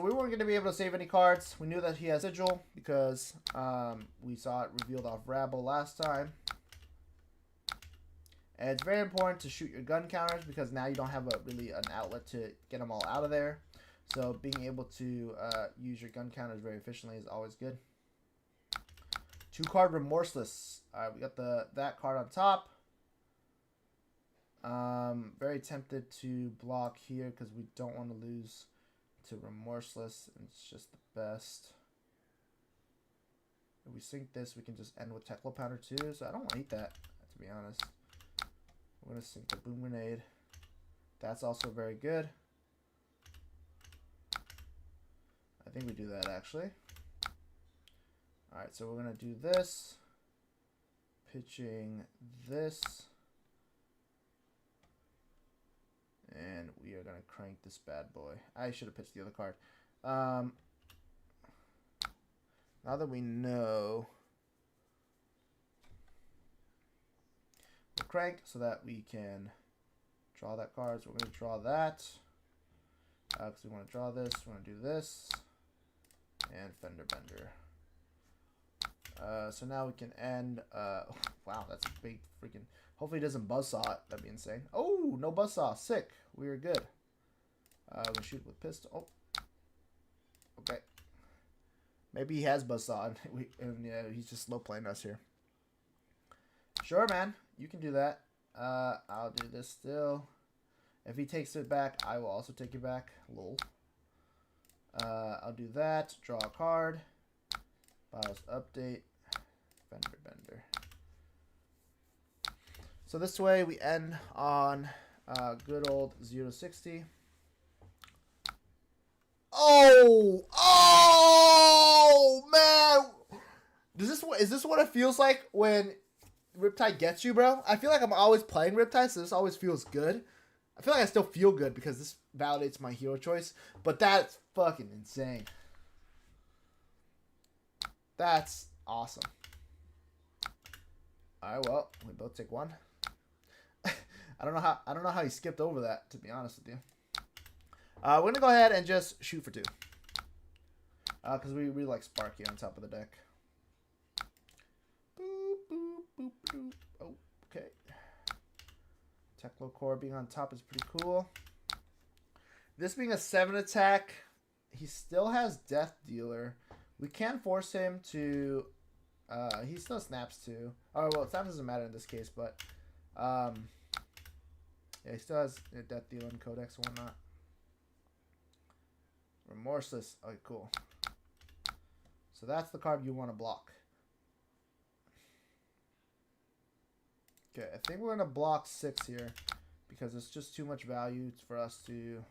we weren't going to be able to save any cards. We knew that he has Sigil because we saw it revealed off Rabble last time. And it's very important to shoot your gun counters because now you don't have really an outlet to get them all out of there. So being able to use your gun counters very efficiently is always good. 2-card Remorseless. All right, we got that card on top. Very tempted to block here because we don't want to lose to Remorseless. It's just the best. If we sink this, we can just end with Tekla Pounder too. So I don't want to eat that, to be honest. We're going to sink the boom grenade. That's also very good. I think we do that actually. Alright, so we're going to do this. Pitching this. And we are going to crank this bad boy. I should have pitched the other card. Now that we know... crank so that we can draw that card. So we're going to draw that because we want to draw this. We want to do this and Fender Bender. So now we can end. Wow, that's a big freaking. Hopefully he doesn't buzzsaw it. That'd be insane. Oh, no buzzsaw. Sick. We are good. We'll shoot with pistol. Oh, okay. Maybe he has buzzsaw and yeah, he's just slow playing us here. Sure, man. You can do that. I'll do this still. If he takes it back, I will also take it back. Lol. I'll do that. Draw a card. BIOS update. Fender Bender. So this way we end on good old 0 to 60. Oh, oh, man. Is this what it feels like when Riptide gets you, bro? I feel like I'm always playing Riptide, so this always feels good. I feel like I still feel good because this validates my hero choice, but that's fucking insane. That's awesome. All right, well, we both take one. I don't know how he skipped over that, to be honest with you. We're gonna go ahead and just shoot for 2. Because we really like Sparky on top of the deck. Boop, boop, boop, boop. Oh, okay. Techlo Core being on top is pretty cool. This being a 7 attack, he still has Death Dealer. We can force him to... he still snaps too. Oh, well, snap doesn't matter in this case, but... yeah, he still has Death Dealer and Codex and whatnot. Remorseless. Okay, cool. So that's the card you want to block. Okay, I think we're going to block 6 here because it's just too much value for us to...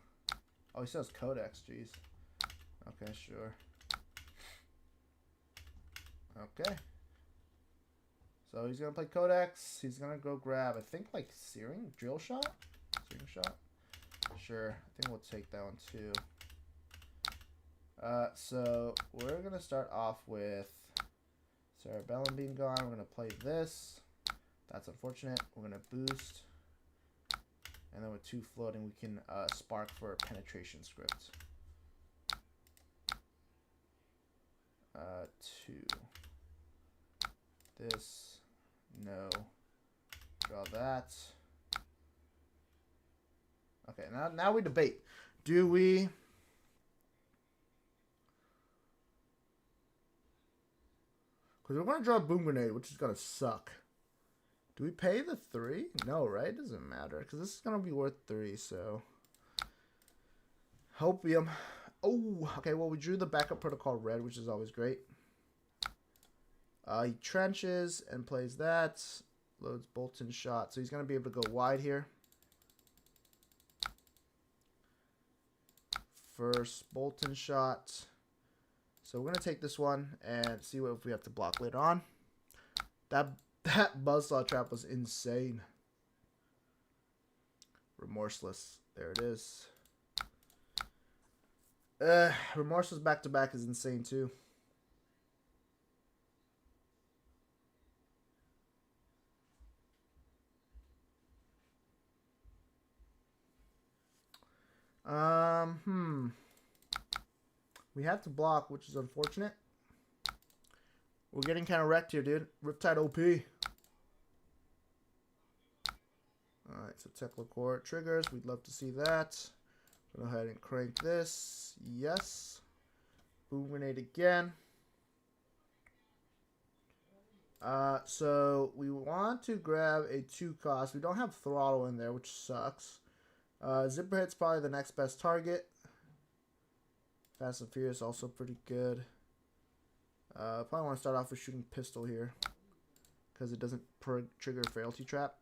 Oh, he says Codex, jeez. Okay, sure. Okay. So he's going to play Codex. He's going to go grab, I think, like Searing? Drill Shot? Searing Shot? Sure. I think we'll take that one too. So we're going to start off with Cerebellum being gone. We're going to play this. That's unfortunate. We're going to boost. And then with 2 floating, we can spark for penetration script. 2. This. No. Draw that. Okay, now we debate. Do we... Because we're going to draw a Boom Grenade, which is going to suck. Do we pay the 3? No, right? It doesn't matter. Because this is going to be worth 3, so... Hopium. Oh, okay, well, we drew the backup protocol red, which is always great. He trenches and plays that. Loads Bolton Shot. So he's going to be able to go wide here. First Bolton Shot. So we're going to take this one and see what if we have to block later on. That Buzzsaw Trap was insane. Remorseless. There it is. Remorseless back-to-back is insane too. We have to block, which is unfortunate. We're getting kind of wrecked here, dude. Riptide OP. Alright, so Techlo Core triggers. We'd love to see that. Go ahead and crank this. Yes. Boom Grenade again. So we want to grab a 2 cost. We don't have Throttle in there, which sucks. Zipper Hit's probably the next best target. Fast and Furious also pretty good. Probably want to start off with shooting Pistol here because it doesn't trigger Frailty Trap.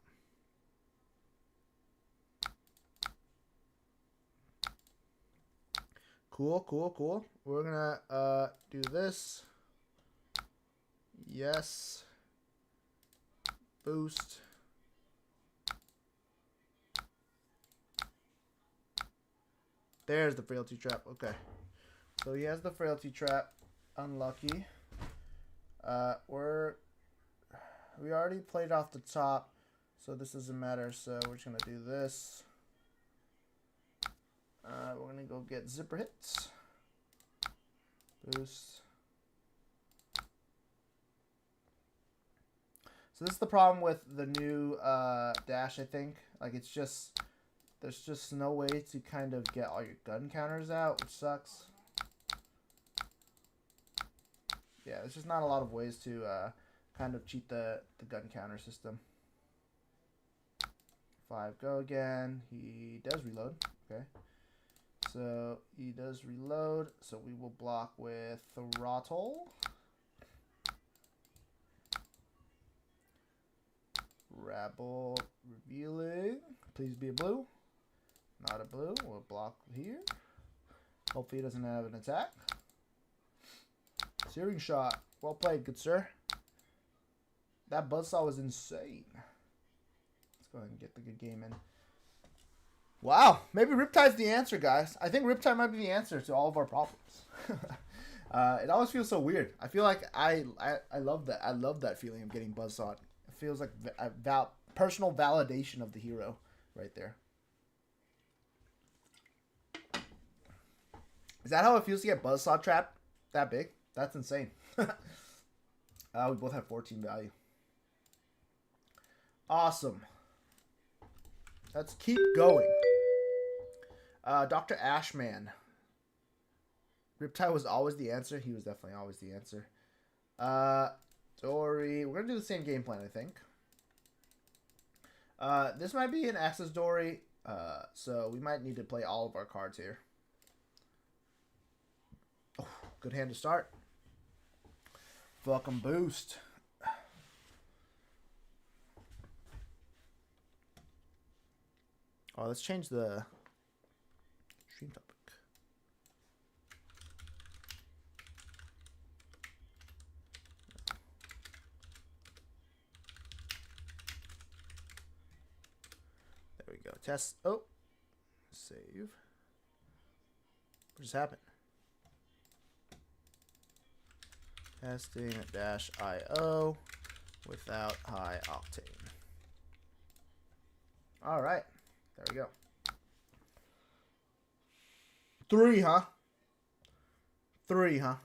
Cool, cool, cool. We're gonna do this. Yes. Boost. There's the Frailty Trap. Okay. So he has the Frailty Trap. Unlucky. We already played off the top, so this doesn't matter. So we're just gonna do this. We're gonna go get Zipper Hits. Boost. So this is the problem with the new dash, I think. Like it's just there's just no way to kind of get all your gun counters out, which sucks. Yeah, there's just not a lot of ways to kind of cheat the gun counter system. 5, go again. He does reload. Okay. So he does reload. So we will block with Throttle. Rabble revealing. Please be a blue. Not a blue. We'll block here. Hopefully he doesn't have an attack. Searing shot. Well played, good sir. That buzzsaw was insane. Let's go ahead and get the good game in. Wow, maybe Riptide's the answer, guys. I think Riptide might be the answer to all of our problems. It always feels so weird. I feel like I love that. I love that feeling of getting buzzsawed. It feels like a personal validation of the hero right there. Is that how it feels to get buzzsaw trapped that big? That's insane. We both have 14 value. Awesome. Let's keep going. Dr. Ashman. Riptide was always the answer. He was definitely always the answer. Dory. We're going to do the same game plan, I think. This might be an Access Dory. So we might need to play all of our cards here. Oh, good hand to start. Fucking boost. Oh, let's change the stream topic. There we go. Test. Oh, save. What just happened? Testing-IO without high octane. All right. There we go. 3, huh? 3, huh?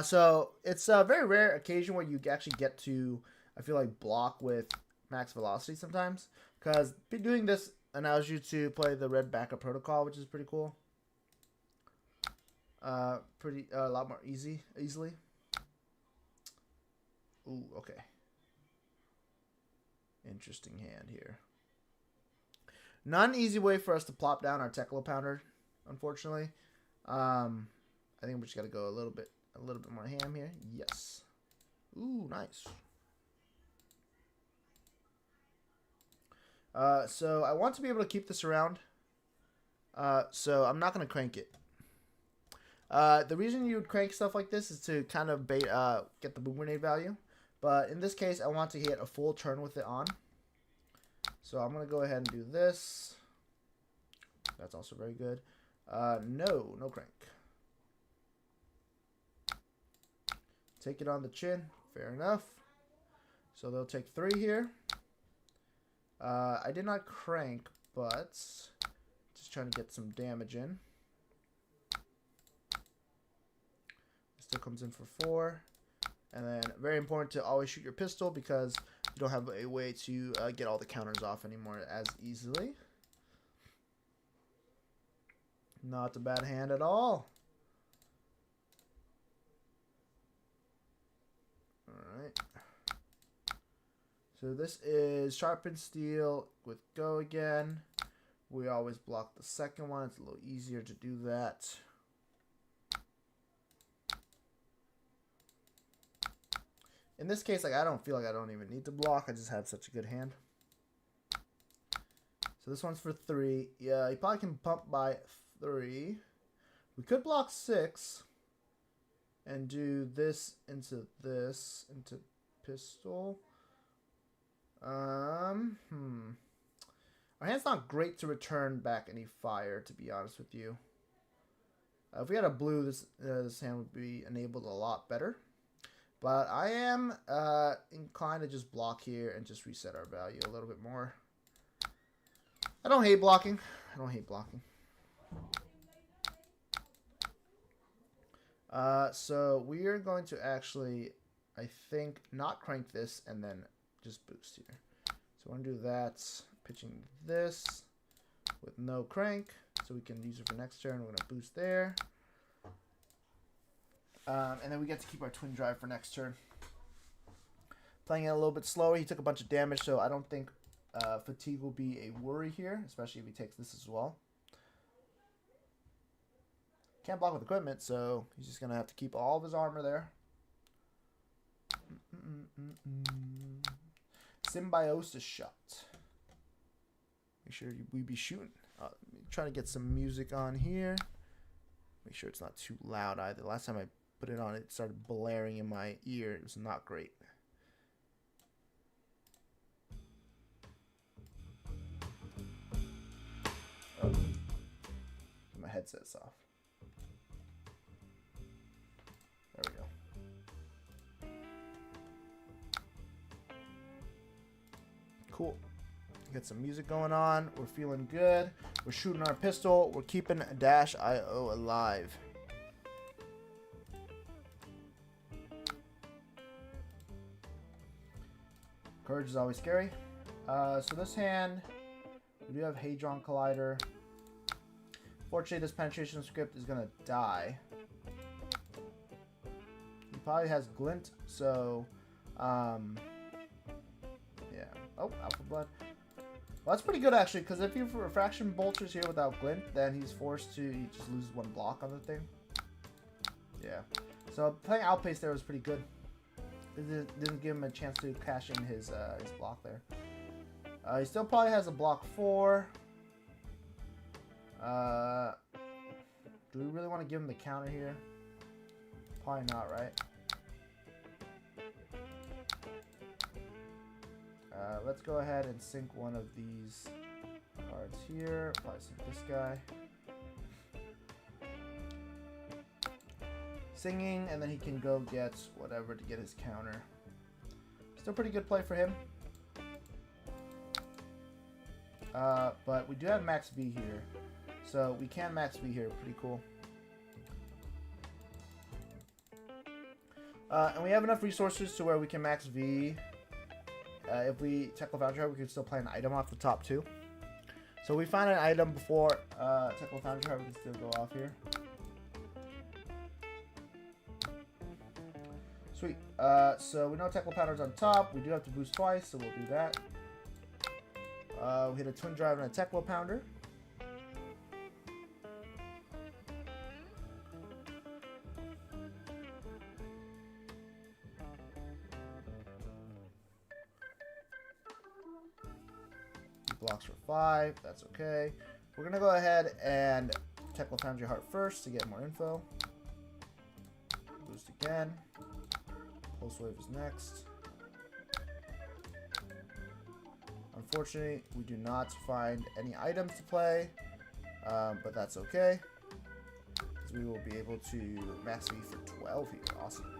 So it's a very rare occasion where you actually get to, I feel like, block with max velocity sometimes. Because doing this allows you to play the red backup protocol, which is pretty cool. A lot more easily. Ooh, okay. Interesting hand here. Not an easy way for us to plop down our Teklo Pounder, unfortunately. I think we just got to go a little bit more ham here. Yes. Ooh, nice. So I want to be able to keep this around. So I'm not going to crank it. The reason you would crank stuff like this is to kind of get the boom grenade value. But in this case, I want to hit a full turn with it on. So I'm going to go ahead and do this. That's also very good. No crank. Take it on the chin. Fair enough. So they'll take 3 here. I did not crank, but just trying to get some damage in. Still comes in for 4. And then very important to always shoot your pistol because you don't have a way to get all the counters off anymore as easily. Not a bad hand at all. Alright. So this is Sharpened Steel with Go again. We always block the second one. It's a little easier to do that. In this case, like I don't feel like I don't even need to block. I just have such a good hand. So this one's for 3. Yeah, he probably can pump by 3. We could block 6 and do this into pistol. Our hand's not great to return back any fire, to be honest with you. If we had a blue, this hand would be enabled a lot better. But I am inclined to just block here and just reset our value a little bit more. I don't hate blocking. So we are going to actually, I think, not crank this and then just boost here. So we're going to do that, pitching this with no crank. So we can use it for next turn. We're going to boost there. And then we get to keep our twin drive for next turn. Playing it a little bit slower. He took a bunch of damage, so I don't think fatigue will be a worry here, especially if he takes this as well. Can't block with equipment, so he's just going to have to keep all of his armor there. Symbiosis shot. Make sure we be shooting. Trying to get some music on here. Make sure it's not too loud either. Last time I put it on, it started blaring in my ear. It was not great. Oh. My headset's off. There we go. Cool. Get some music going on. We're feeling good. We're shooting our pistol. We're keeping -IO alive. Courage is always scary. So this hand, we do have Hadron Collider. Fortunately, this penetration script is gonna die. He probably has glint, so yeah. Oh, Alpha Blood. Well, that's pretty good actually, because if you refraction bolters here without glint, then he's forced to just lose one block on the thing. Yeah. So playing Outpace there was pretty good. It didn't give him a chance to cash in his block there. He still probably has a block 4. Do we really want to give him the counter here? Probably not, right? Let's go ahead and sink one of these cards here. Probably sink this guy. Singing, and then he can go get whatever to get his counter. Still pretty good play for him. But we do have max V here. So we can max V here. Pretty cool. And we have enough resources to where we can max V. If we tackle Foundry Heart, we can still play an item off the top too. So we find an item before tackle Foundry Heart, we can still go off here. Sweet. So we know Tackle Powder's on top. We do have to boost twice, so we'll do that. We hit a Twin Drive and a Teclo Pounder. Blocks for 5. That's okay. We're going to go ahead and Teclo Foundry Heart first to get more info. Boost again. Pulse Wave is next. Unfortunately, we do not find any items to play, but that's okay, because we will be able to max V for 12 here. Awesome.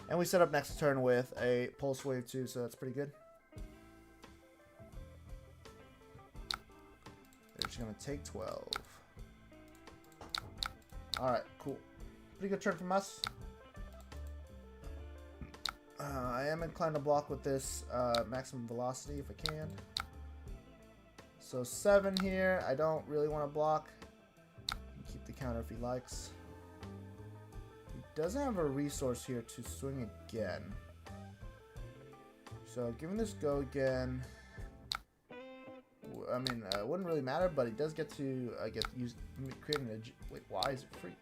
And we set up next turn with a Pulse Wave too, so that's pretty good. They're just going to take 12. Alright, cool. Pretty good turn from us. I am inclined to block with this maximum velocity if I can. So 7 here. I don't really want to block. Keep the counter if he likes. He doesn't have a resource here to swing again. So giving this go again. I mean, it wouldn't really matter, but he does get to creating a. Wait, why is it free?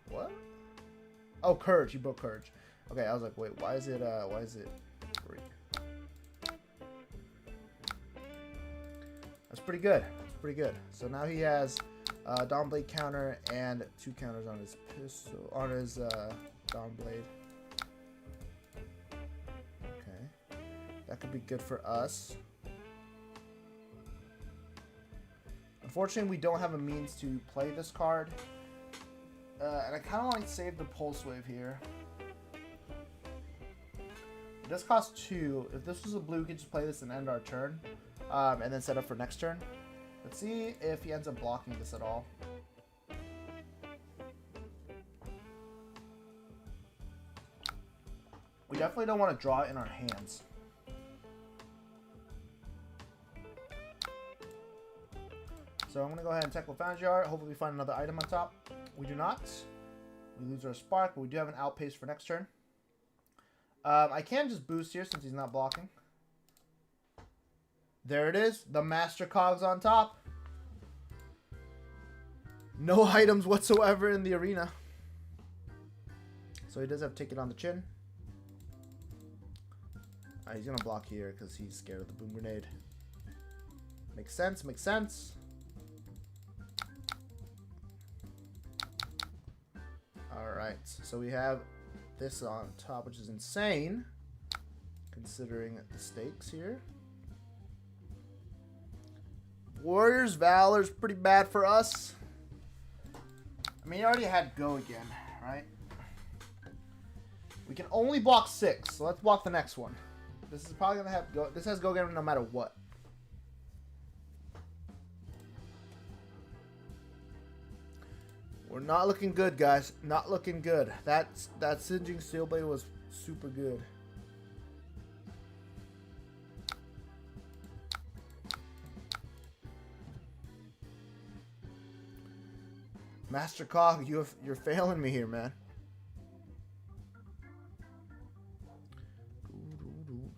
What? Oh, Courage. He broke Courage. Okay, I was like, wait, why is it free? That's pretty good. That's pretty good. So now he has Dawn Blade counter and 2 counters on his pistol, on his Dawn Blade. Okay, that could be good for us. Unfortunately, we don't have a means to play this card, and I kind of want to save the Pulse Wave here. It does cost 2. If this was a blue, we could just play this and end our turn, and then set up for next turn. Let's see if he ends up blocking this at all. We definitely don't want to draw it in our hands. So I'm going to go ahead and tackle Foundry Art. Hopefully we find another item on top. We do not. We lose our Spark, but we do have an Outpace for next turn. I can just boost here since he's not blocking. There it is. The Master Cogs on top. No items whatsoever in the arena. So he does have Ticket on the chin. He's going to block here because he's scared of the Boom Grenade. Makes sense, makes sense. Alright, so we have this on top, which is insane, considering the stakes here. Warriors Valor's pretty bad for us. I mean, you already had go again, right? We can only block 6, so let's block the next one. This is probably gonna have go. This has go again no matter what. We're not looking good, guys. Not looking good. That Singeing Steelblade was super good. Master Cog, you're failing me here, man.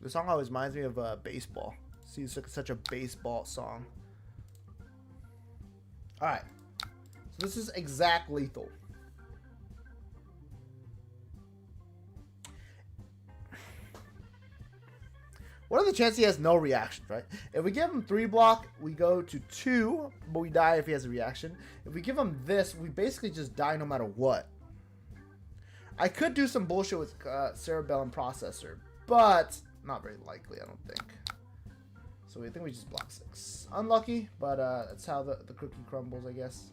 The song always reminds me of baseball. See, it's like such a baseball song. All right. So this is exact lethal. What are the chances he has no reactions, right? If we give him 3 block, we go to 2, but we die if he has a reaction. If we give him this, we basically just die no matter what. I could do some bullshit with Cerebellum Processor, but not very likely, I don't think. So I think we just block 6. Unlucky, but that's how the cookie crumbles, I guess.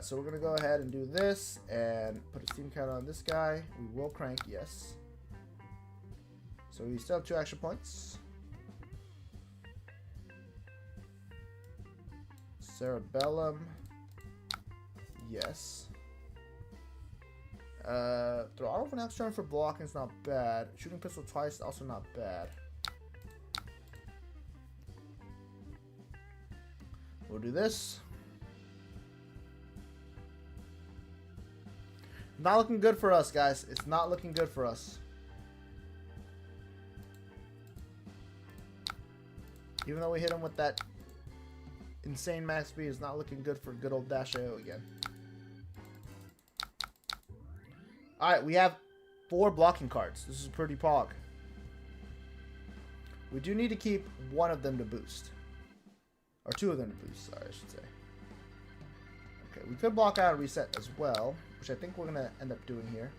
So we're going to go ahead and do this and put a steam counter on this guy. We will crank, yes. So we still have 2 extra points. Cerebellum. Yes. Throttle for next turn for blocking is not bad. Shooting pistol twice, also not bad. We'll do this. Not looking good for us, guys. It's not looking good for us. Even though we hit him with that insane max speed, it's not looking good for good old Dash AO again. Alright, we have 4 blocking cards. This is pretty pog. We do need to keep one of them to boost. Or 2 of them to boost, sorry, I should say. Okay, we could block out and reset as well, which I think we're going to end up doing here.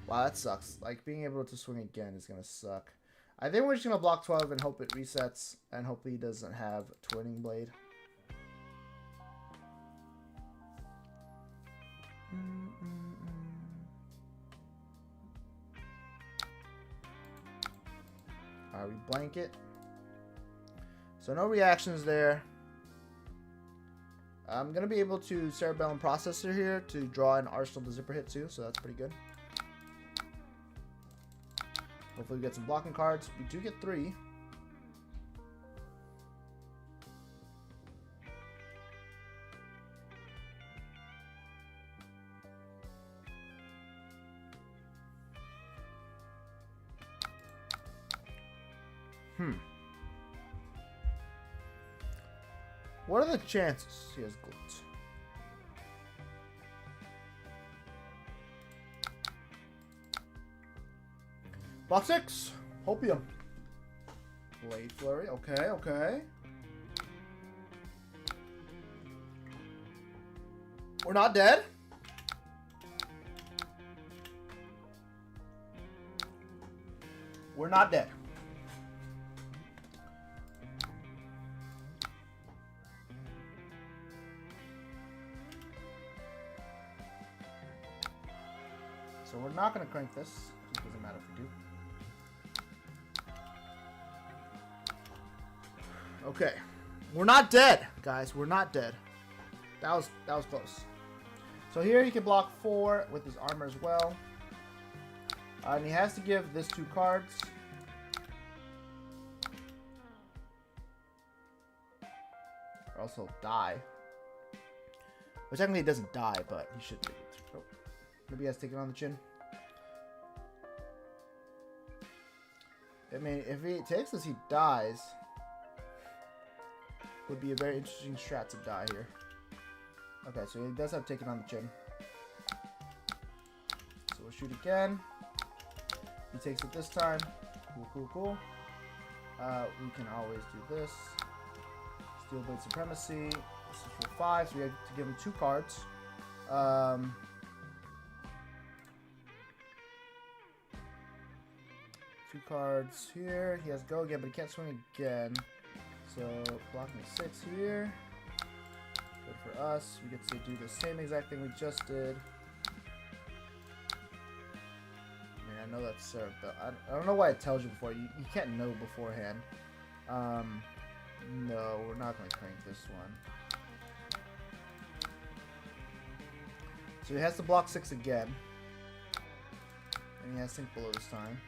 Wow, that sucks. Like, being able to swing again is going to suck. I think we're just going to block 12 and hope it resets, and hopefully he doesn't have Twinning Blade. Alright, we blanket. So no reactions there. I'm going to be able to Cerebellum Processor here to draw an Arsenal to zipper hit too, so that's pretty good. Hopefully we get some blocking cards. We do get 3. What are the chances he has glutes? Block 6. Hopium. Blade Flurry. Okay, okay. We're not dead. We're not dead. So we're not going to crank this. It doesn't matter if we do. Okay. We're not dead, guys. We're not dead. That was close. So here he can block 4 with his armor as well. And he has to give this 2 cards. Or else he'll die. Which technically he doesn't die, but he should be able to. Oh. Maybe he has taken on the chin. I mean, if he takes this, he dies. Would be a very interesting strat to die here. Okay, so he does have taken on the chin. So we're We'll shoot again. He takes it this time. Cool, cool, cool. We can always do this. Steel Blade Supremacy. This is for 5, so we have to give him 2 cards. 2 cards here. He has go again, but he can't swing again. So blocking 6 here. Good for us. We get to do the same exact thing we just did. I know that's Cerebell. I don't know why it tells you before. You can't know beforehand. No, we're not going to crank this one. So he has to block 6 again. And he has Sink Below this time.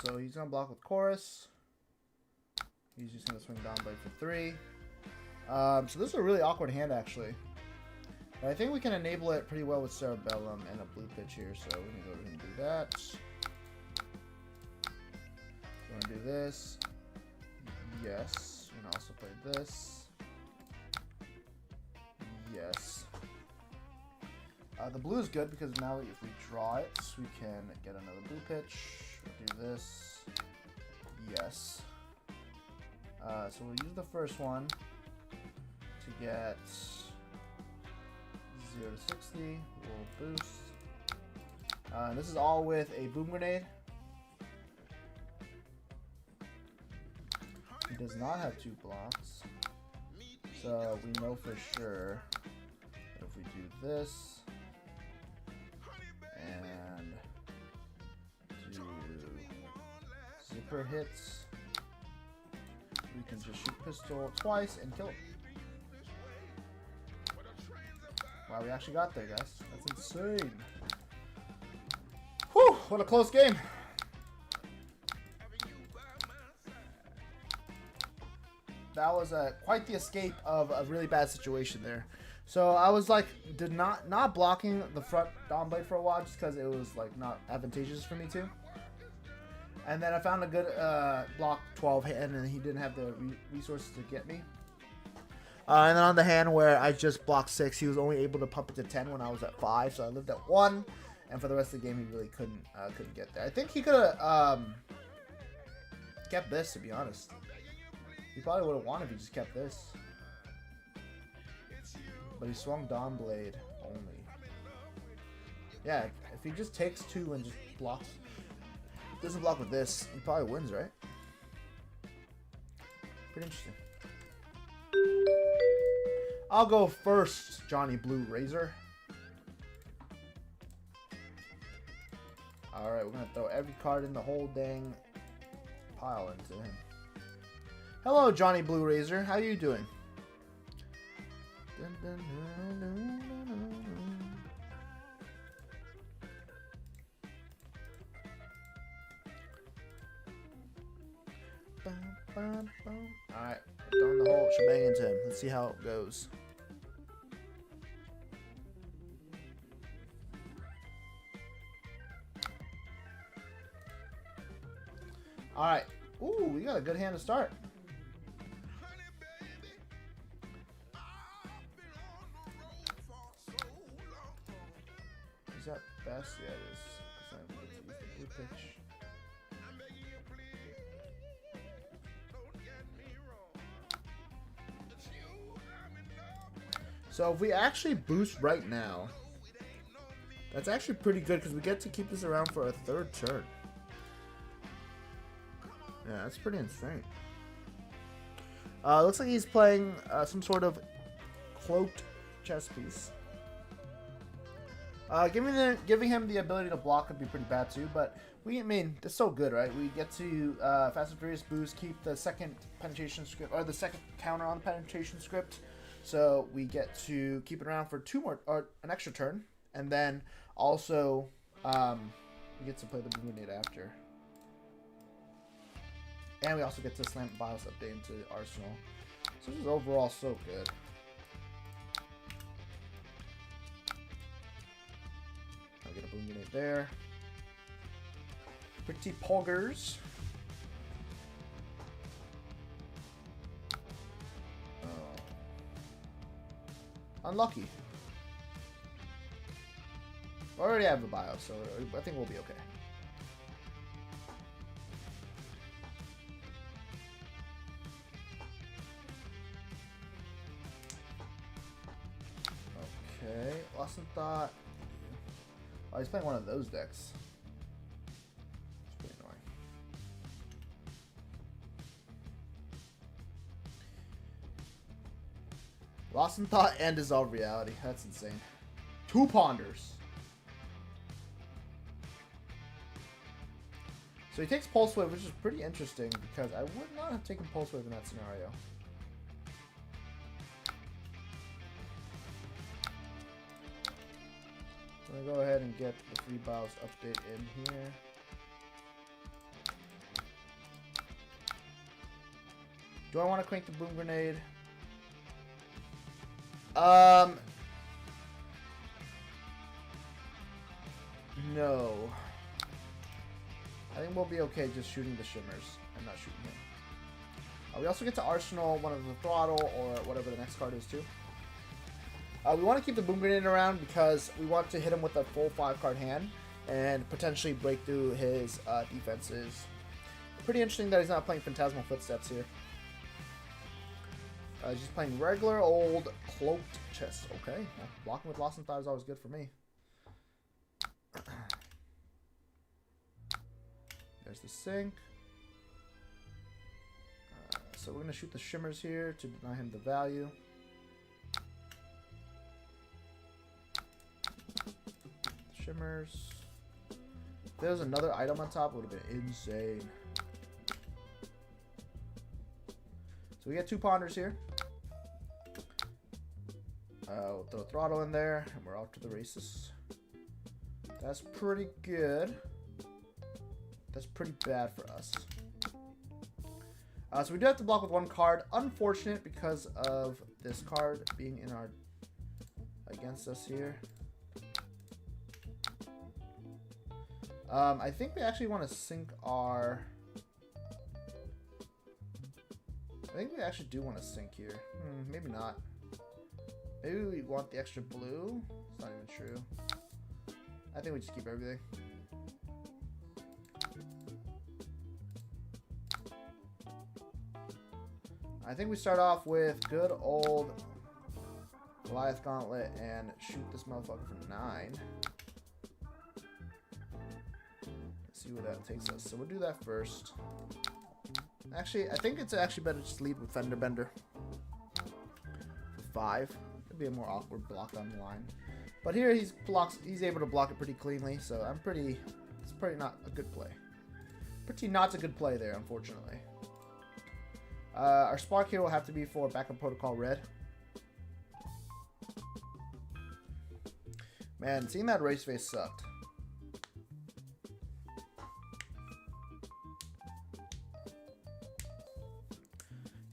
So he's going to block with Chorus. He's just going to swing down blade for 3. So this is a really awkward hand, actually. But I think we can enable it pretty well with Cerebellum and a blue pitch here. So we're going to go ahead and do that. We're going to do this. Yes. We're going to also play this. Yes. The blue is good because now if we draw it, we can get another blue pitch. We'll do this. Yes. So we'll use the first one to get 0 to 60. We'll boost. This is all with a Boom Grenade. He does not have 2 blocks. So we know for sure that if we do this and do zipper hits, we can just shoot pistol twice and kill him. Wow, we actually got there, guys. That's insane. Whew, what a close game. That was quite the escape of a really bad situation there. So I was like, not blocking the front Dawn Blade for a while just because it was like not advantageous for me to. And then I found a good block 12 hand, and he didn't have the resources to get me. And then on the hand where I just blocked 6, he was only able to pump it to 10 when I was at 5, so I lived at 1. And for the rest of the game, he really couldn't get there. I think he could have kept this, to be honest. He probably would have won if he just kept this. But he swung Dawn Blade only. Yeah, if he just takes 2 and just blocks, doesn't block with this, he probably wins, right? Pretty interesting. I'll go first, Johnny Blue Razor. Alright, we're going to throw every card in the whole dang pile into him. Hello, Johnny Blue Razor. How you doing? Dun, dun, dun, dun, dun, dun. Alright, throwing the whole shebang into him. Let's see how it goes. Alright. Ooh, we got a good hand to start. Is that best? Yeah, it is. Because I'm going to use the blue pitch. So if we actually boost right now, that's actually pretty good because we get to keep this around for a 3rd turn. Yeah, that's pretty insane. Looks like he's playing some sort of cloaked chess piece. Giving him the ability to block could be pretty bad too, but I mean, it's so good, right? We get to Fast and Furious boost, keep the second penetration script, or the second counter on the penetration script. So we get to keep it around for 2 more, or an extra turn, and then also we get to play the Boom Grenade after. And we also get to slam BIOS update into Arsenal. So this is overall so good. I'll get a Boom Grenade there. Pretty poggers. unlucky. I already have the bio, so I think we'll be okay. Okay, Lost in Thought. Oh, he's playing one of those decks. It's pretty annoying. Lost in Thought and Dissolve Reality. That's insane. 2 Ponders. So he takes Pulse Wave, which is pretty interesting because I would not have taken Pulse Wave in that scenario. I'm going to go ahead and get the free BIOS update in here. Do I want to crank the Boom Grenade? No. I think we'll be okay just shooting the Shimmers and not shooting him. We also get to Arsenal one of the Throttle or whatever the next card is too. We want to keep the Boom Grenade around because we want to hit him with a full 5-card hand and potentially break through his defenses. Pretty interesting that he's not playing Phantasmal Footsteps here. He's just playing regular old Cloaked Chest. Okay, yeah, blocking with Lost in Thought is always good for me. There's the sink. So we're going to shoot the Shimmers here to deny him the value. Shimmers. If there was another item on top, it would have been insane. So we get 2 Ponders here. We'll throw Throttle in there, and we're off to the races. That's pretty good. That's pretty bad for us. So we do have to block with 1 card. Unfortunate because of this card being in our against us here. I think we actually want to sink our... I think we actually do want to sink here. Maybe not. Maybe we want the extra blue. It's not even true. I think we just keep everything. I think we start off with good old Goliath Gauntlet and shoot this motherfucker for 9. Let's see where that takes us. So we'll do that first. Actually, I think it's actually better to just lead with Fender Bender for 5. It'd be a more awkward block on the line. But here he's able to block it pretty cleanly, so it's pretty not a good play. Pretty not a good play there, unfortunately. Our Spark here will have to be for Backup Protocol Red. Man, seeing that race face sucked.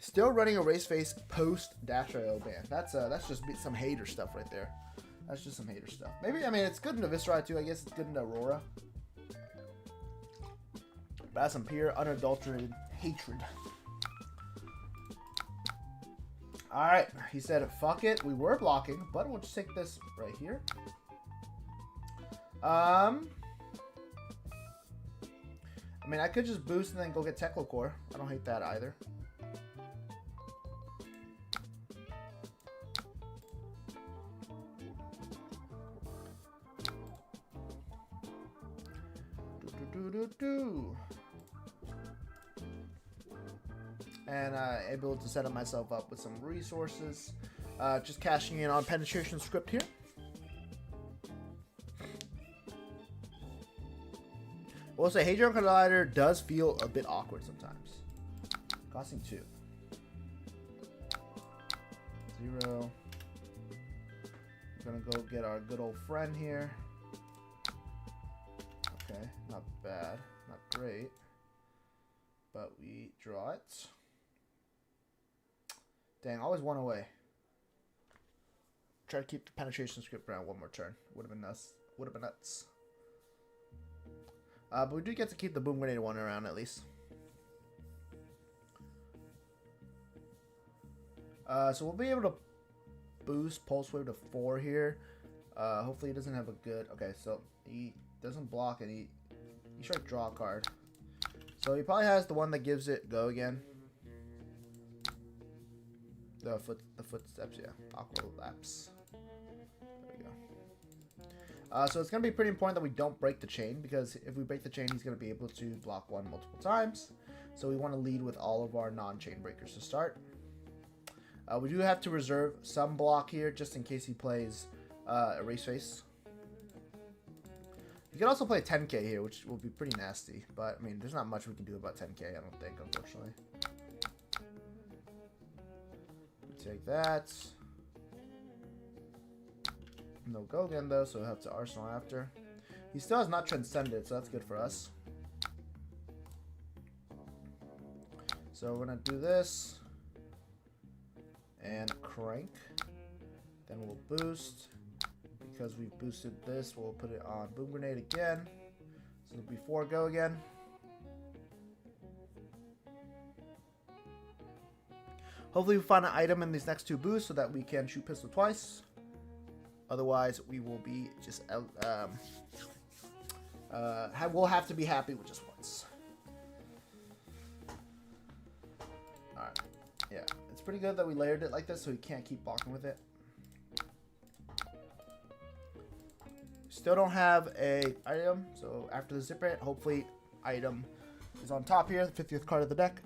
Still running a race face post -IO ban. That's just some hater stuff right there. That's just some hater stuff. Maybe, I mean, it's good in the Viserai too. I guess it's good in the Aurora. But that's some pure, unadulterated hatred. Alright, he said, fuck it. We were blocking, but we'll just take this right here. I mean, I could just boost and then go get Teklo-Core. I don't hate that either. And able to set myself up with some resources. Just cashing in on penetration script here. We'll say Hadron Collider does feel a bit awkward sometimes. Costing 2. 0. We're gonna go get our good old friend here. Okay, not bad, not great. But we draw it. Dang, always 1 away. Try to keep the penetration script around 1 more turn. Would have been nuts. Would have been nuts. But we do get to keep the Boom Grenade 1 around at least. So we'll be able to boost Pulse Wave to 4 here. Hopefully he doesn't have a good... Okay, so he doesn't block and he should draw a card. So he probably has the one that gives it Go again. The footsteps, yeah. Aqua Lapse. There we go. So it's going to be pretty important that we don't break the chain, because if we break the chain, he's going to be able to block 1 multiple times. So we want to lead with all of our non-chain breakers to start. We do have to reserve some block here, just in case he plays Erase Face. You can also play 10k here, which will be pretty nasty. But, I mean, there's not much we can do about 10k, I don't think, unfortunately. Take that. No Go again, though, so we'll have to Arsenal after. He still has not Transcended, so that's good for us. So we're going to do this. And crank. Then we'll boost. Because we've boosted this, we'll put it on Boom Grenade again. So it'll be 4 Go again. Hopefully we find an item in these next 2 boosts so that we can shoot pistol twice. Otherwise, we will be just we'll have to be happy with just once. Alright. Yeah. It's pretty good that we layered it like this so he can't keep blocking with it. Still don't have a item, so after the zip it, hopefully item is on top here, the 50th card of the deck.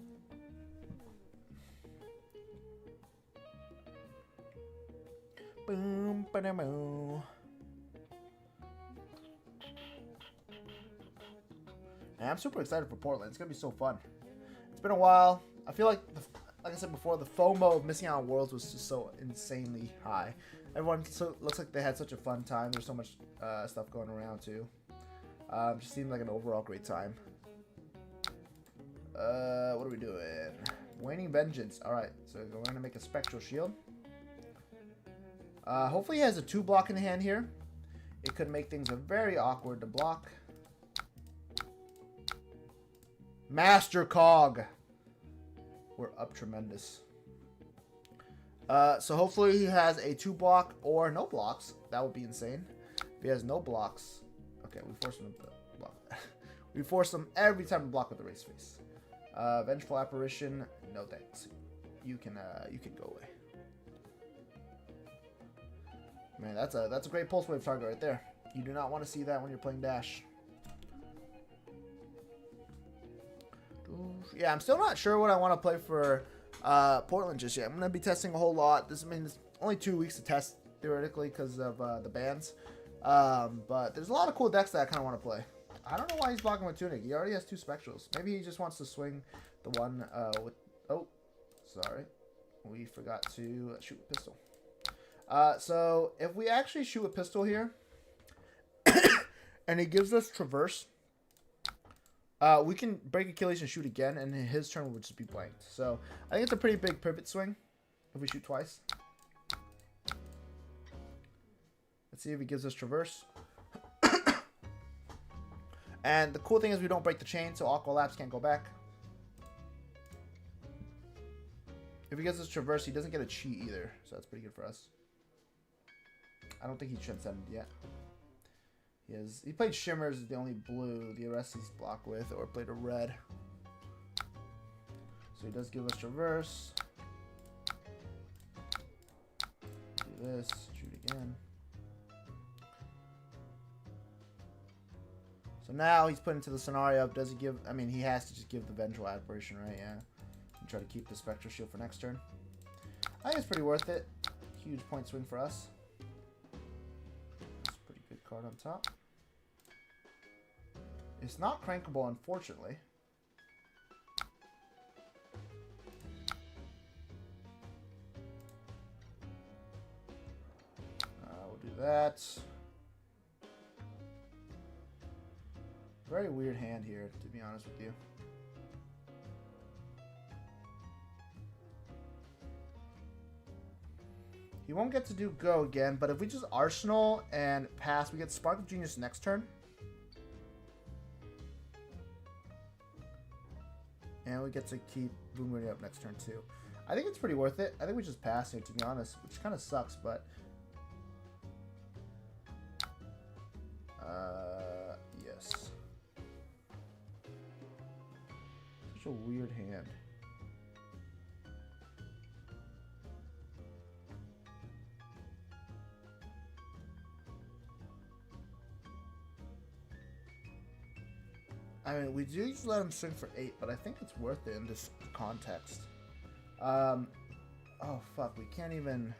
Boom, ba-da-moo. And I'm super excited for Portland. It's gonna be so fun. It's been a while. I feel like, like I said before, the FOMO of missing out on Worlds was just so insanely high. Everyone looks like they had such a fun time. There's so much stuff going around too. Just seemed like an overall great time. What are we doing? Waning Vengeance. Alright, so we're going to make a Spectral Shield. Hopefully he has a 2 block in hand here. It could make things very awkward to block. Master Cog. We're up tremendous. So hopefully he has a 2 block or no blocks. That would be insane. If he has no blocks, okay, we force him to block. We force him every time to block with the Erase Face. Vengeful Apparition, no thanks. You can go away. Man, that's a great Pulse Wave target right there. You do not want to see that when you're playing Dash. Yeah, I'm still not sure what I want to play for Portland just yet. I'm going to be testing a whole lot. This means only 2 weeks to test, theoretically, because of the bans. But there's a lot of cool decks that I kind of want to play. I don't know why he's blocking with Tunic. He already has 2 Spectrals. Maybe he just wants to swing the one with... Oh, sorry. We forgot to shoot a pistol. So if we actually shoot a pistol here, and he gives us Traverse, we can break Achilles and shoot again, and his turn would just be blanked. So I think it's a pretty big pivot swing if we shoot twice. Let's see if he gives us Traverse. And the cool thing is we don't break the chain, so Aqua Lapse can't go back. If he gives us Traverse, he doesn't get a cheat either, so that's pretty good for us. I don't think he's Transcended yet. He played Shimmers is the only blue the rest he's blocked with, or played a red. So he does give us Traverse. Do this, shoot again. So now he's put into the scenario of does he give, I mean he has to just give the Vengeful Apparition, right? Yeah. And try to keep the Spectral Shield for next turn. I think it's pretty worth it. Huge point swing for us. That's a pretty good card on top. It's not crankable, unfortunately. We'll do that. Very weird hand here, to be honest with you. He won't get to do Go again, but if we just Arsenal and pass, we get Spark of Genius next turn. And we get to keep Boom Grenade up next turn too. I think it's pretty worth it. I think we just pass here, to be honest, which kind of sucks, but yes. Such a weird hand. I mean, we do just let him swing for 8, but I think it's worth it in this context. Oh fuck, I can't even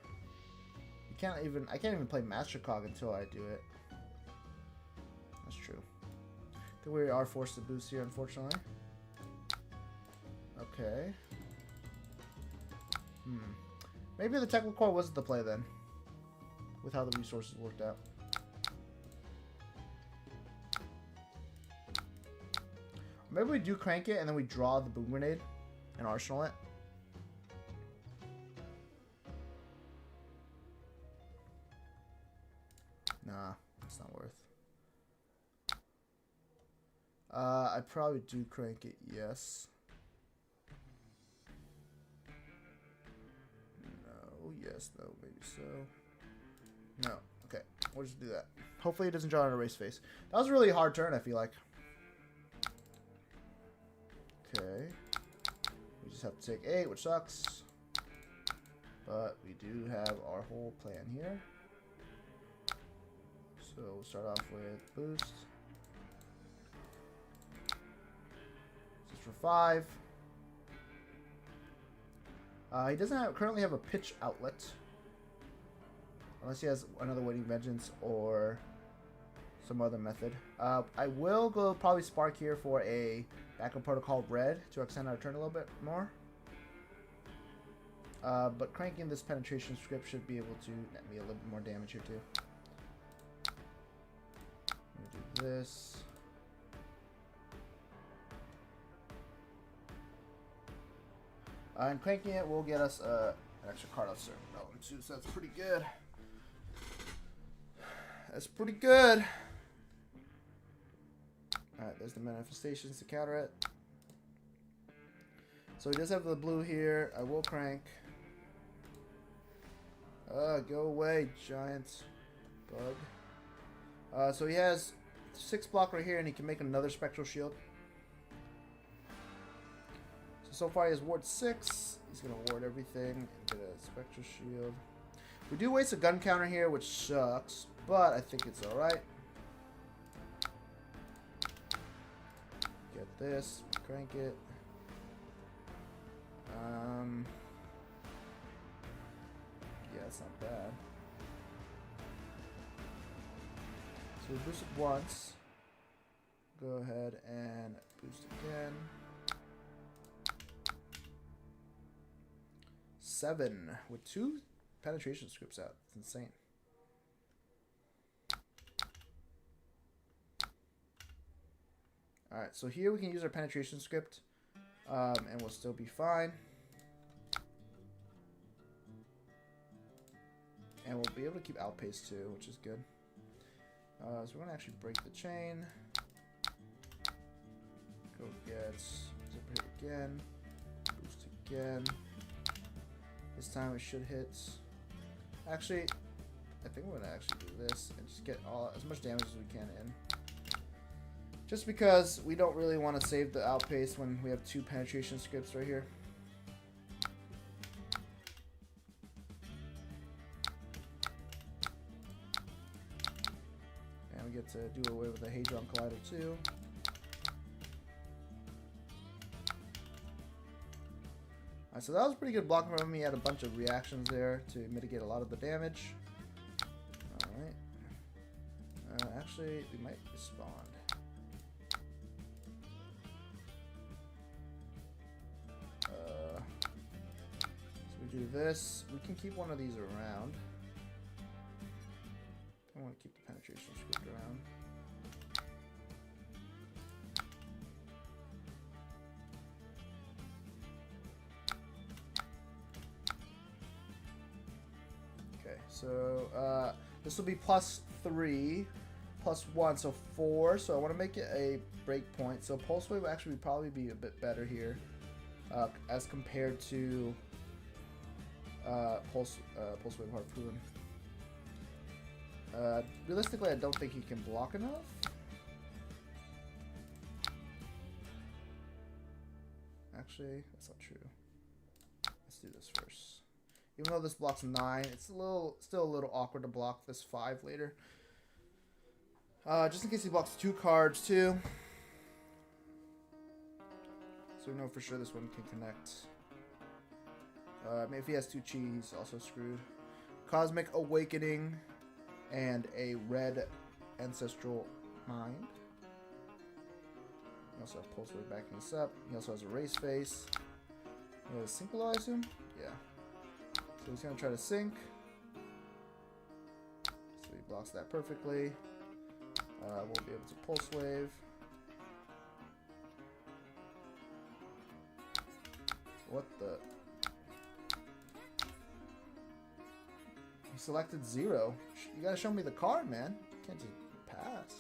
play Master Cog until I do it. That's true. I think we are forced to boost here, unfortunately. Okay. Maybe the technical core wasn't the play then, with how the resources worked out. Maybe we do crank it and then we draw the boom grenade and arsenal it. Nah, it's not worth. I probably do crank it, yes. No, yes, no, maybe so. No, okay, we'll just do that. Hopefully it doesn't draw an erase face. That was a really hard turn, I feel like. Okay, we just have to take 8, which sucks. But we do have our whole plan here. So we'll start off with boost. This is for 5. He doesn't currently have a pitch outlet. Unless he has another Waiting Vengeance or some other method. I will go probably Spark here for a Backup Protocol red to extend our turn a little bit more. But cranking this penetration script should be able to net me a little bit more damage here too. I'm gonna do this. And cranking it will get us an extra card off certain relevant too, so that's pretty good. That's pretty good. Alright, there's the manifestations to counter it. So he does have the blue here. I will crank. Go away, giant bug. So he has 6 block right here, and he can make another Spectral Shield. So far he has ward 6. He's going to ward everything and get a Spectral Shield. We do waste a gun counter here, which sucks, but I think it's alright. Get this, crank it. Yeah, it's not bad. So we boost it once. Go ahead and boost again. 7 with 2 penetration scripts out. It's insane. Alright, so here we can use our penetration script, and we'll still be fine. And we'll be able to keep outpace too, which is good. So we're going to actually break the chain. Go get zipper hit again. Boost again. This time we should hit. Actually, I think we're going to actually do this and just get as much damage as we can in. Just because we don't really want to save the outpace when we have 2 penetration scripts right here. And we get to do away with the Hadron Collider too. Alright, so that was pretty good blocking from me. He had a bunch of reactions there to mitigate a lot of the damage. Alright. Actually, we might respond. Do this. We can keep one of these around. I want to keep the penetration script around. Okay, so this will be +3, +1, so 4. So I want to make it a break point. So pulse wave will actually probably be a bit better here, as compared to Pulse Wave Harpoon. Realistically, I don't think he can block enough. Actually, that's not true. Let's do this first. Even though this blocks 9, it's still a little awkward to block this 5 later. Just in case he blocks 2 cards too. So we know for sure this one can connect. Maybe if he has 2 chi, he's also screwed. Cosmic Awakening and a red Ancestral Mind. He also has Pulse Wave backing this up. He also has a Race Face. He has Synchro, I assume? Yeah. So he's going to try to sync. So he blocks that perfectly. We'll be able to Pulse Wave. What the? He selected 0. You gotta show me the card, man. You can't just pass.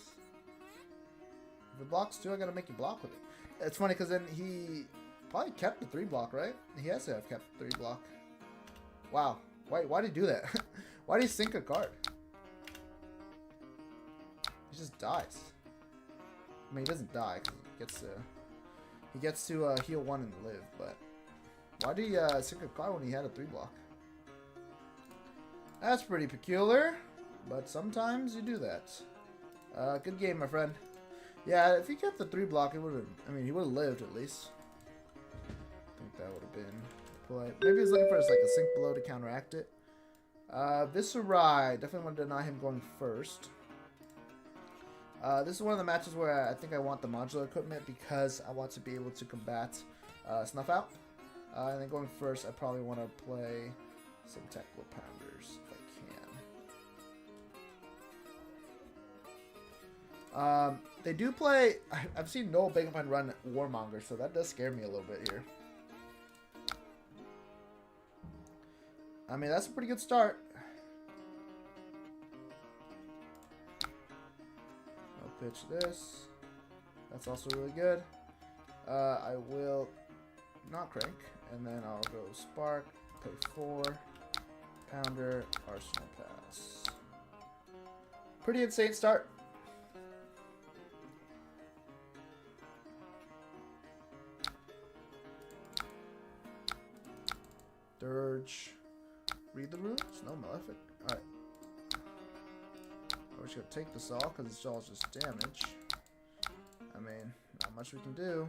If it blocks 2, I gotta make you block with it. It's funny because then he probably kept the 3 block, right? He has to have kept the 3 block. Wow. Why did he do that? Why did he sink a card? He just dies. I mean, he doesn't die because he gets to heal 1 and live. But why did he sink a card when he had a 3 block? That's pretty peculiar, but sometimes you do that. Good game, my friend. Yeah, if he kept the 3 block, it would have. I mean, he would have lived at least. I think that would have been polite. Maybe he's looking for like a sink below to counteract it. Viserai, definitely want to deny him going first. This is one of the matches where I think I want the modular equipment because I want to be able to combat Snuff Out. And then going first, I probably want to play some Technical Pounders if I can. They do play. I've seen Noel Baconpine run Warmonger, so that does scare me a little bit here. I mean, that's a pretty good start. I'll pitch this. That's also really good. I will not crank, and then I'll go Spark, pay 4, Pounder, Arsenal Pass. Pretty insane start. Dirge. Read the runes? No Malefic. Alright. We're just gonna take this all because it's all just damage. I mean, not much we can do.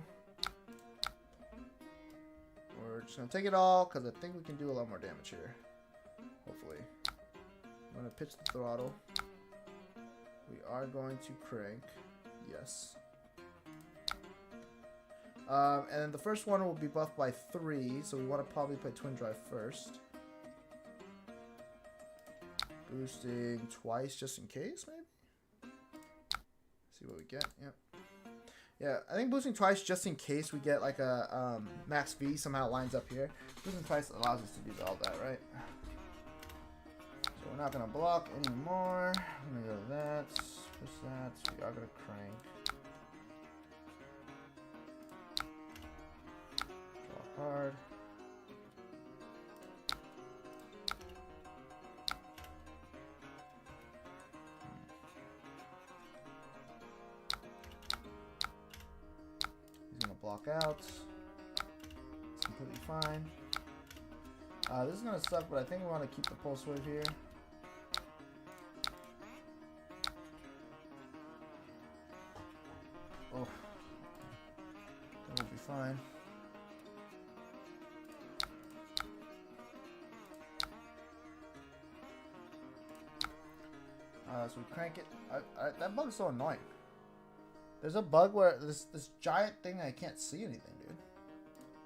We're just gonna take it all because I think we can do a lot more damage here. Hopefully. I'm gonna pitch the throttle. We are going to crank. Yes. And then the first one will be buffed by 3, so we want to probably play Twin Drive first. Boosting twice just in case, maybe? See what we get. Yep. Yeah, I think boosting twice just in case we get like a max V somehow lines up here. Boosting twice allows us to do all that, right? So we're not going to block anymore. I'm going to go to that. Push that. We are going to crank. Hard. He's gonna block out. It's completely fine. This is gonna suck, but I think we want to keep the pulse wave here. Oh, that will be fine. So we crank it. That bug's so annoying. There's a bug where this giant thing I can't see anything, dude.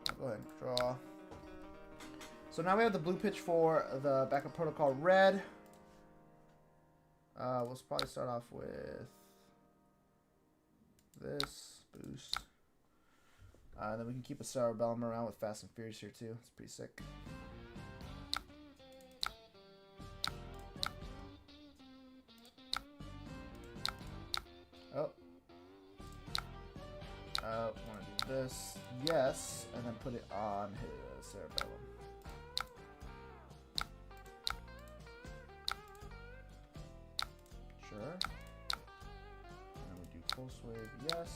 I'll go ahead and draw. So now we have the blue pitch for the backup protocol red. We'll probably start off with this boost. Then we can keep a Cerebellum around with Fast and Furious here too. It's pretty sick. Oh. Want to do this. Yes. And then put it on his Cerebellum. Sure. And then we do pulse wave, yes.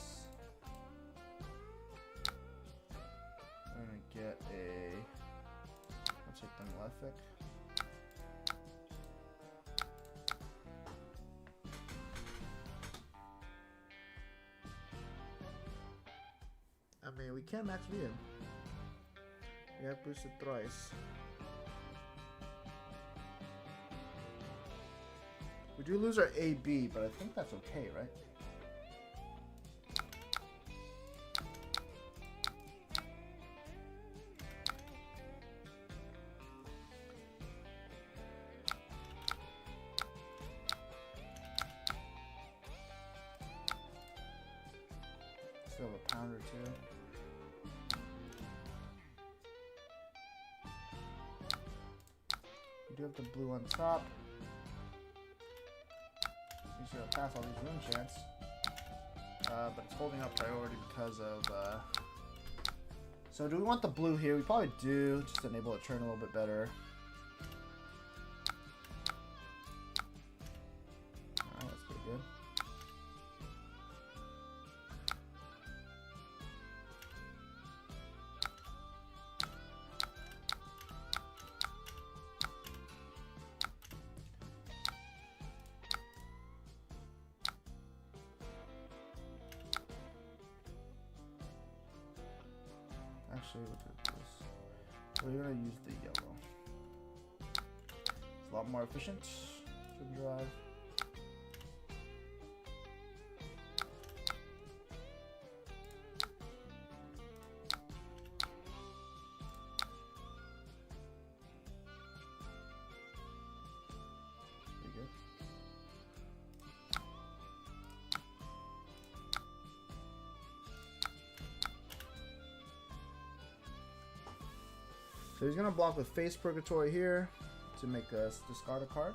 We're gonna get a, let's hit the malefic. I mean, we can max V him. We have boosted thrice. We do lose our AB, but I think that's okay, right? Still have a pound or two. We do have the blue on top. We should have passed all these room chants. But it's holding up priority because of... So do we want the blue here? We probably do, just to enable it to turn a little bit better. Alright, that's pretty good. Actually, look at this. We're gonna use the yellow. It's a lot more efficient to drive. Pretty good. So he's gonna block with Face Purgatory here to make us discard a card,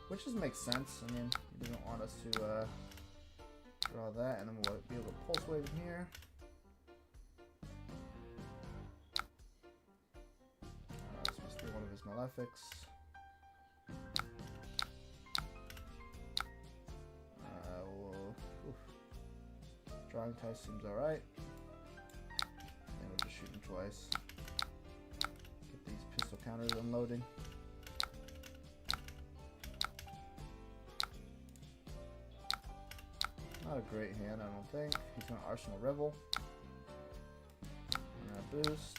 which just makes sense. I mean, he doesn't want us to draw that, and then we'll be able to Pulse Wave in here. So we'll steal one of his Malefics. Drawing tie seems alright. And we'll just shoot him twice. These pistol counters unloading. Not a great hand, I don't think. He's going to Arsenal Revel. And a boost.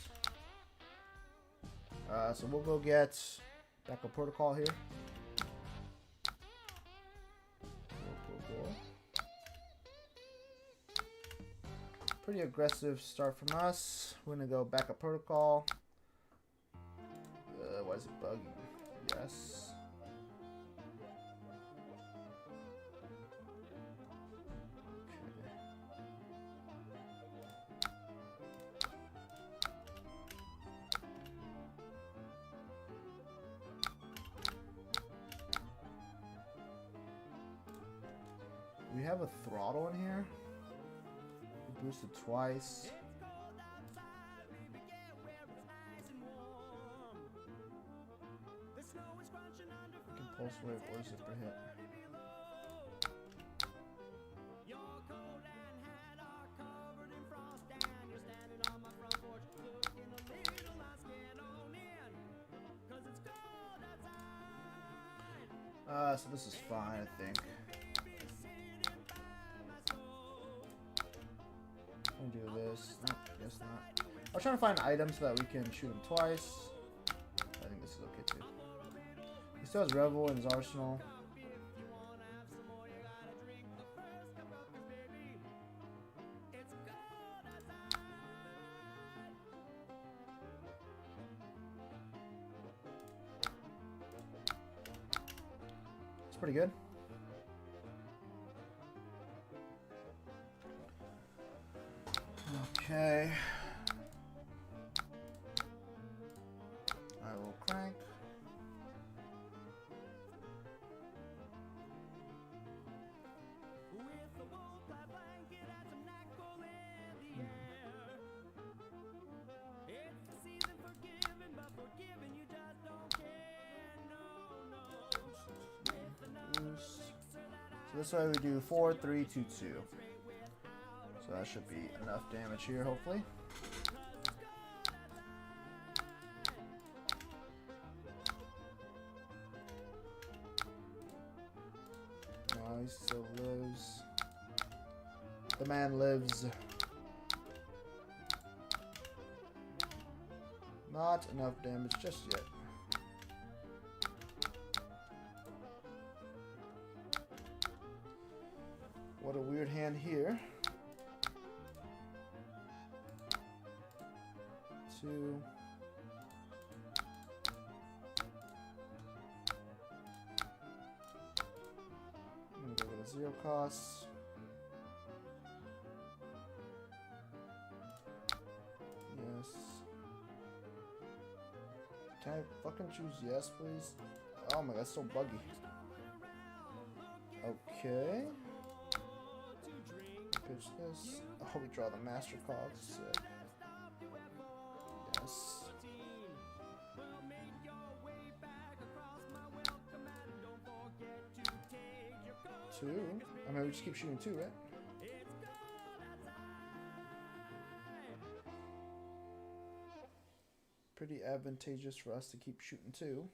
So we'll go get Backup Protocol here. Cool. Pretty aggressive start from us. We're going to go Backup Protocol. Why is it bugging? Yes. Okay. We have a throttle in here. We boosted twice. Pulse Wave or Zipper hit. So this is fine, I think. Let me do this. No, guess not. I was trying to find items so that we can shoot him twice. I think this is okay too. He still has Revel in his arsenal. It's pretty good. Okay. I will crank. this way we do 4, 3, 2, 2. So that should be enough damage here, hopefully. Oh, he still lives. The man lives. Not enough damage just yet. What a weird hand here. 2. I'm gonna go with a 0 cost. Yes. Can I fucking choose yes, please? Oh my god, it's so buggy. Okay. Pitch this. Oh, we draw the master card. Sick. Yes. 2. I mean, we just keep shooting 2, right? Pretty advantageous for us to keep shooting 2.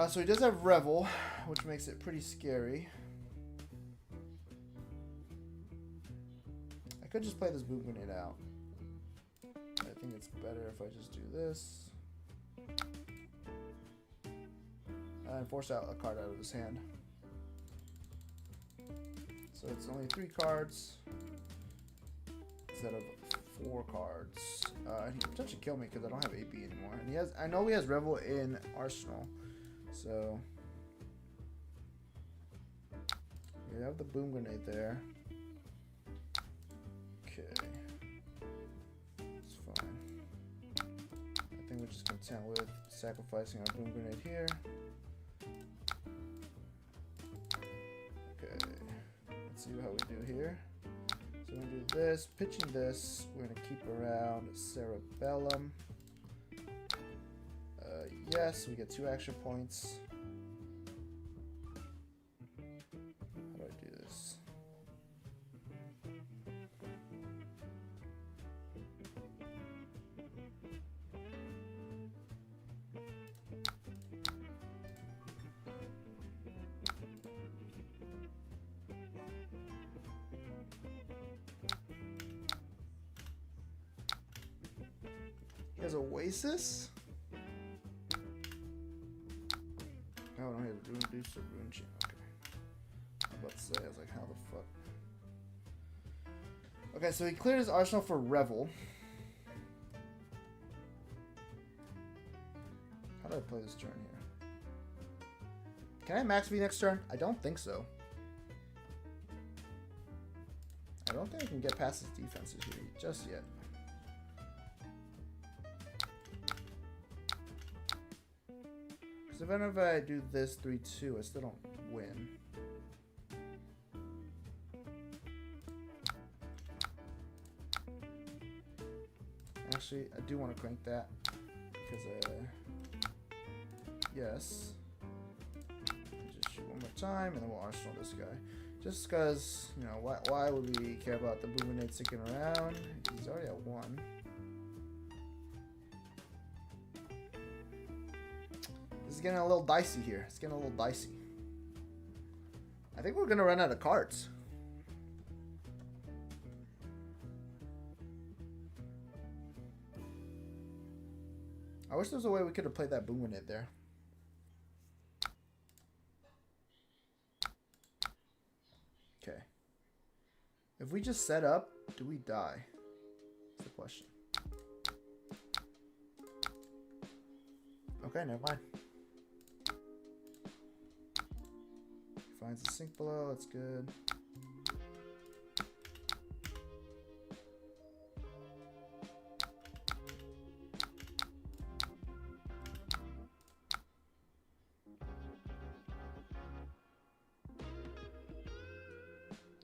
So he does have Revel, which makes it pretty scary. I could just play this boom grenade out. I think it's better if I just do this. And force out a card out of his hand. So it's only 3 cards instead of 4 cards. He can potentially kill me because I don't have AP anymore. And he has, I know he has Revel in Arsenal. So we have the boom grenade there. Okay. It's fine. I think we're just content with sacrificing our boom grenade here. Okay. Let's see how we do here. So we're gonna do this, pitching this. We're gonna keep around Cerebellum. Yes, we get 2 action points. How do I do this? He has Oasis? Oh, no, he has Rune Boost or Rune Chain. Okay. I was about to say, I was like, how the fuck? Okay, so he cleared his arsenal for Revel. How do I play this turn here? Can I max V next turn? I don't think so. I don't think I can get past his defenses here just yet. Because even if I do this 3-2, I still don't win. Actually, I do want to crank that. Because, yes. Just shoot one more time, and then we'll arsenal this guy. Just because, you know, why would we care about the boom grenade sticking around? He's already at 1. This is getting a little dicey here. It's getting a little dicey. I think we're going to run out of cards. I wish there was a way we could have played that boom grenade there. Okay. If we just set up, do we die? That's the question. Okay, never mind. Finds the sink below, that's good.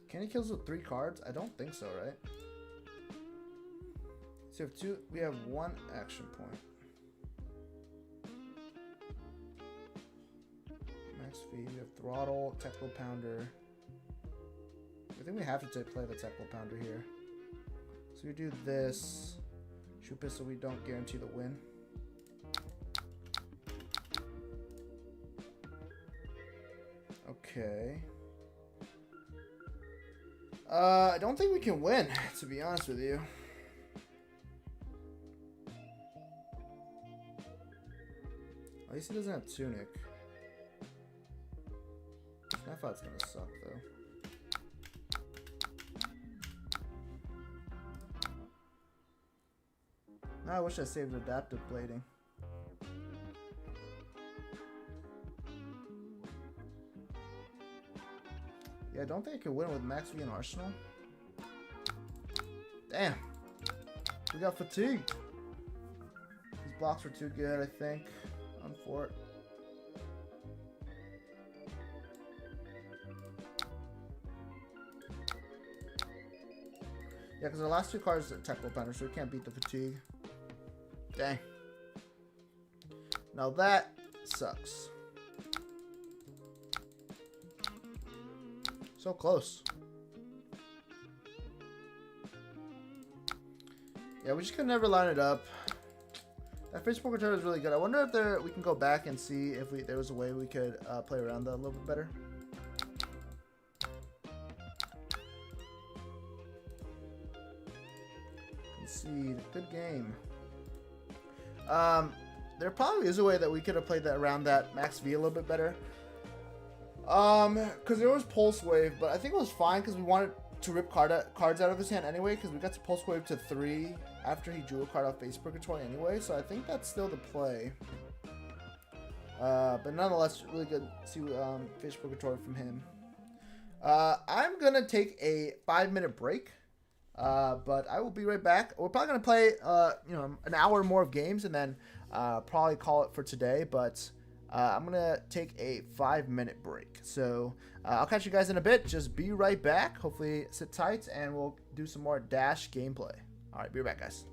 Can he kill us with 3 cards? I don't think so, right? So we have 1 action point. Max speed. We have throttle, technical pounder. I think we have to play the technical pounder here. So we do this. Shoot pistol, we don't guarantee the win. Okay. I don't think we can win, to be honest with you. At least he doesn't have tunic. Snapshot's gonna suck though. Now I wish I saved adaptive blading. Yeah, I don't think I can win with Max V and Arsenal. Damn. We got fatigued. These blocks were too good, I think. On fort. Yeah, because our last two cards are technical pounder, so we can't beat the fatigue. Dang. Now that sucks. So close. Yeah, we just could never line it up. That face poker turn is really good. I wonder if we can go back and see if there was a way we could play around that a little bit better. Concede. Good game. There probably is a way that we could have played that around that Max V a little bit better. Because there was Pulse Wave, but I think it was fine because we wanted to rip cards out of his hand anyway, because we got to Pulse Wave to 3 after he drew a card off Face Purgatory anyway, so I think that's still the play. But nonetheless, really good to see Face Purgatory from him. I'm going to take a 5-minute break, but I will be right back. We're probably going to play an hour more of games and then probably call it for today, but I'm going to take a 5-minute break. So I'll catch you guys in a bit. Just be right back. Hopefully sit tight and we'll do some more Dash gameplay. All right, be right back, guys.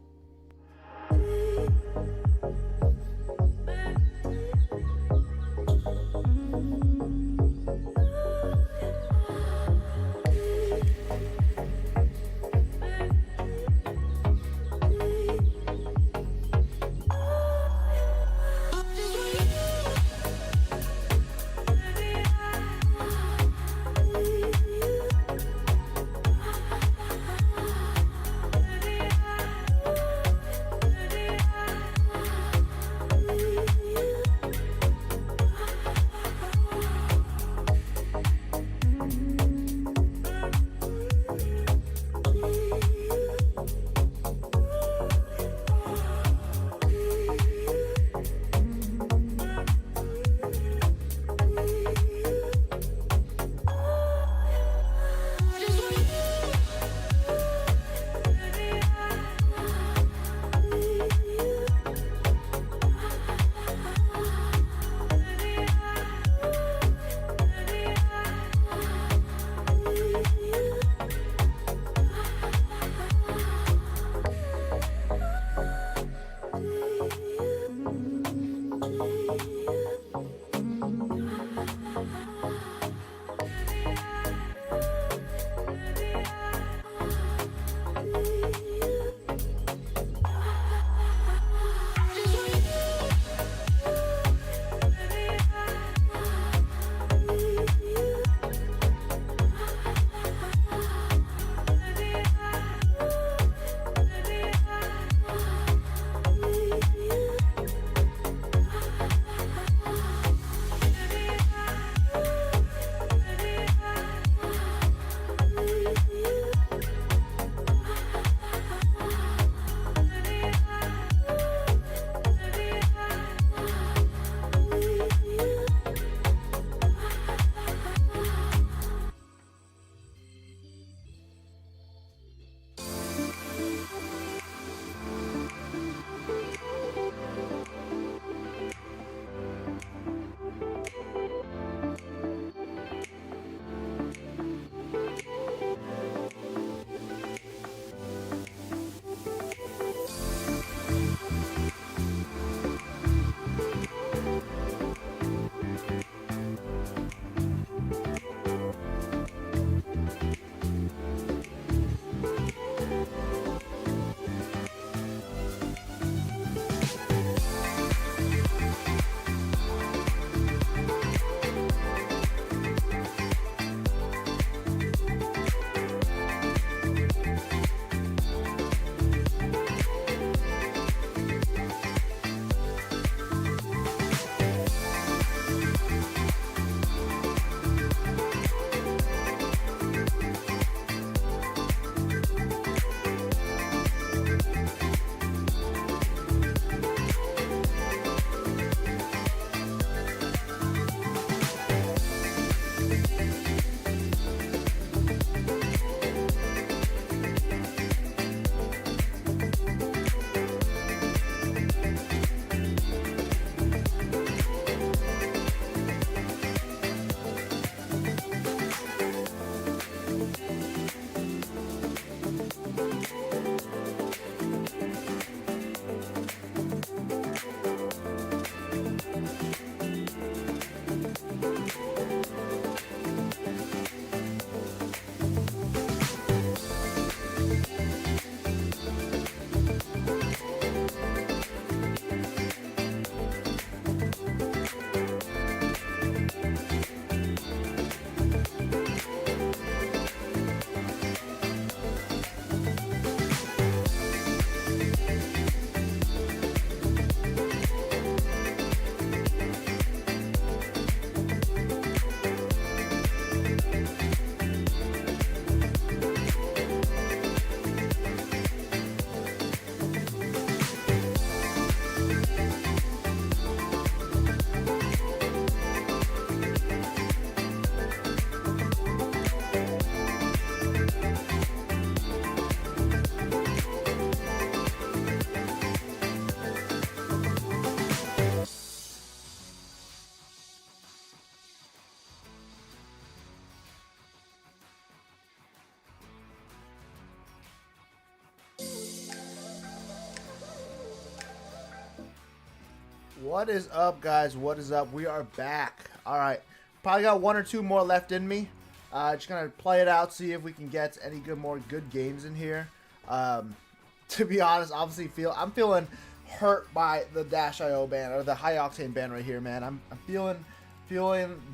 What is up, guys? What is up? We are back. All right, probably got one or two more left in me. Just gonna play it out, see if we can get any more good games in here. To be honest, obviously I'm feeling hurt by the -io ban or the high octane ban right here, man. I'm feeling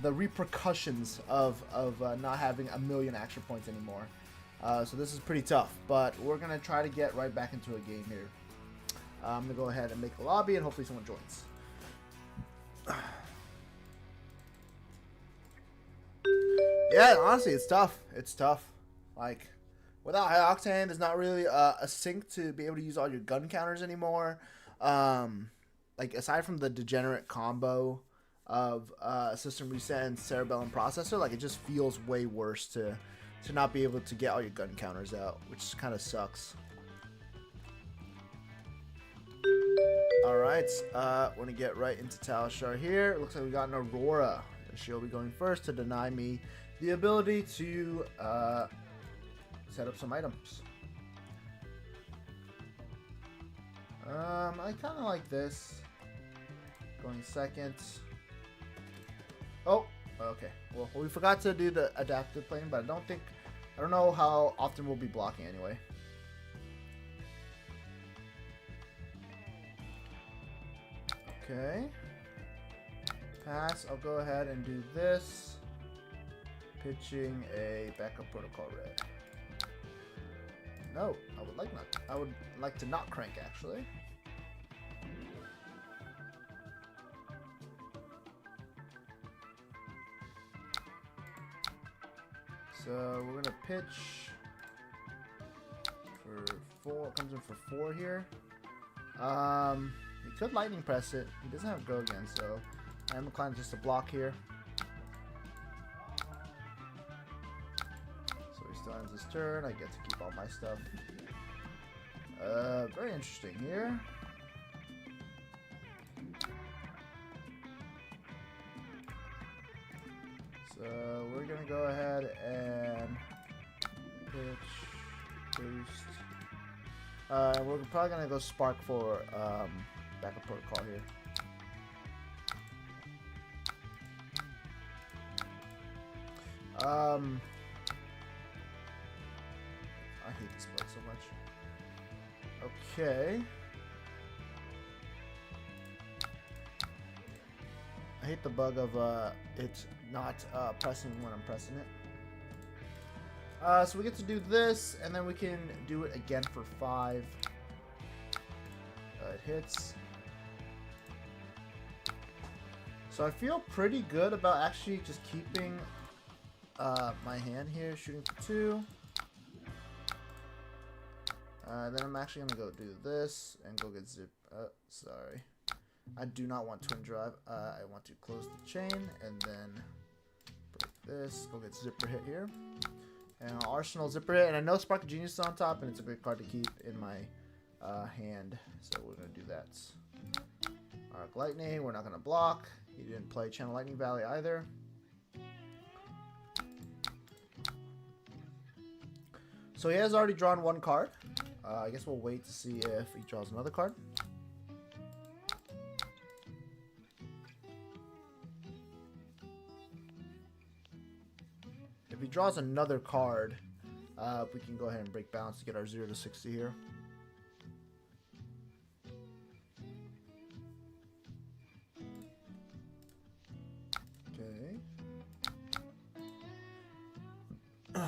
the repercussions of not having a million action points anymore. So this is pretty tough, but we're gonna try to get right back into a game here. I'm gonna go ahead and make a lobby and hopefully someone joins. Yeah, honestly, it's tough. It's tough. Like, without high octane, there's not really a sync to be able to use all your gun counters anymore. Like, aside from the degenerate combo of system reset and cerebellum processor, like, it just feels way worse to not be able to get all your gun counters out, which kind of sucks. Alright, we're going to get right into Talishar here. It looks like we got an Aurora. She'll be going first to deny me the ability to set up some items. I kind of like this. Going second. Oh, okay. Well, we forgot to do the adaptive plane, but I don't know how often we'll be blocking anyway. Okay. Pass. I'll go ahead and do this. Pitching a backup protocol red. No, I would like not. I would like to not crank actually. So we're gonna pitch for 4. Comes in for 4 here. He could lightning press it. He doesn't have go again, so I'm inclined just to block here. So he still ends his turn. I get to keep all my stuff. Very interesting here. So we're gonna go ahead and pitch, boost. We're probably gonna go spark for backup protocol here. I hate this bug so much. Okay. I hate the bug of it not pressing when I'm pressing it. So we get to do this, and then we can do it again for 5. It hits. So I feel pretty good about actually just keeping my hand here, shooting for 2. Then I'm actually gonna go do this and go get zip. Sorry, I do not want twin drive. I want to close the chain and then break this. Go get zipper hit here. And Arsenal zipper hit, and I know Spark of Genius is on top, and it's a great card to keep in my hand, so we're going to do that. Arc Lightning, we're not going to block. He didn't play Channel Lightning Valley either. So he has already drawn 1 card. I guess we'll wait to see if he draws another card. If he draws another card, we can go ahead and break balance to get our 0 to 60 here. Okay.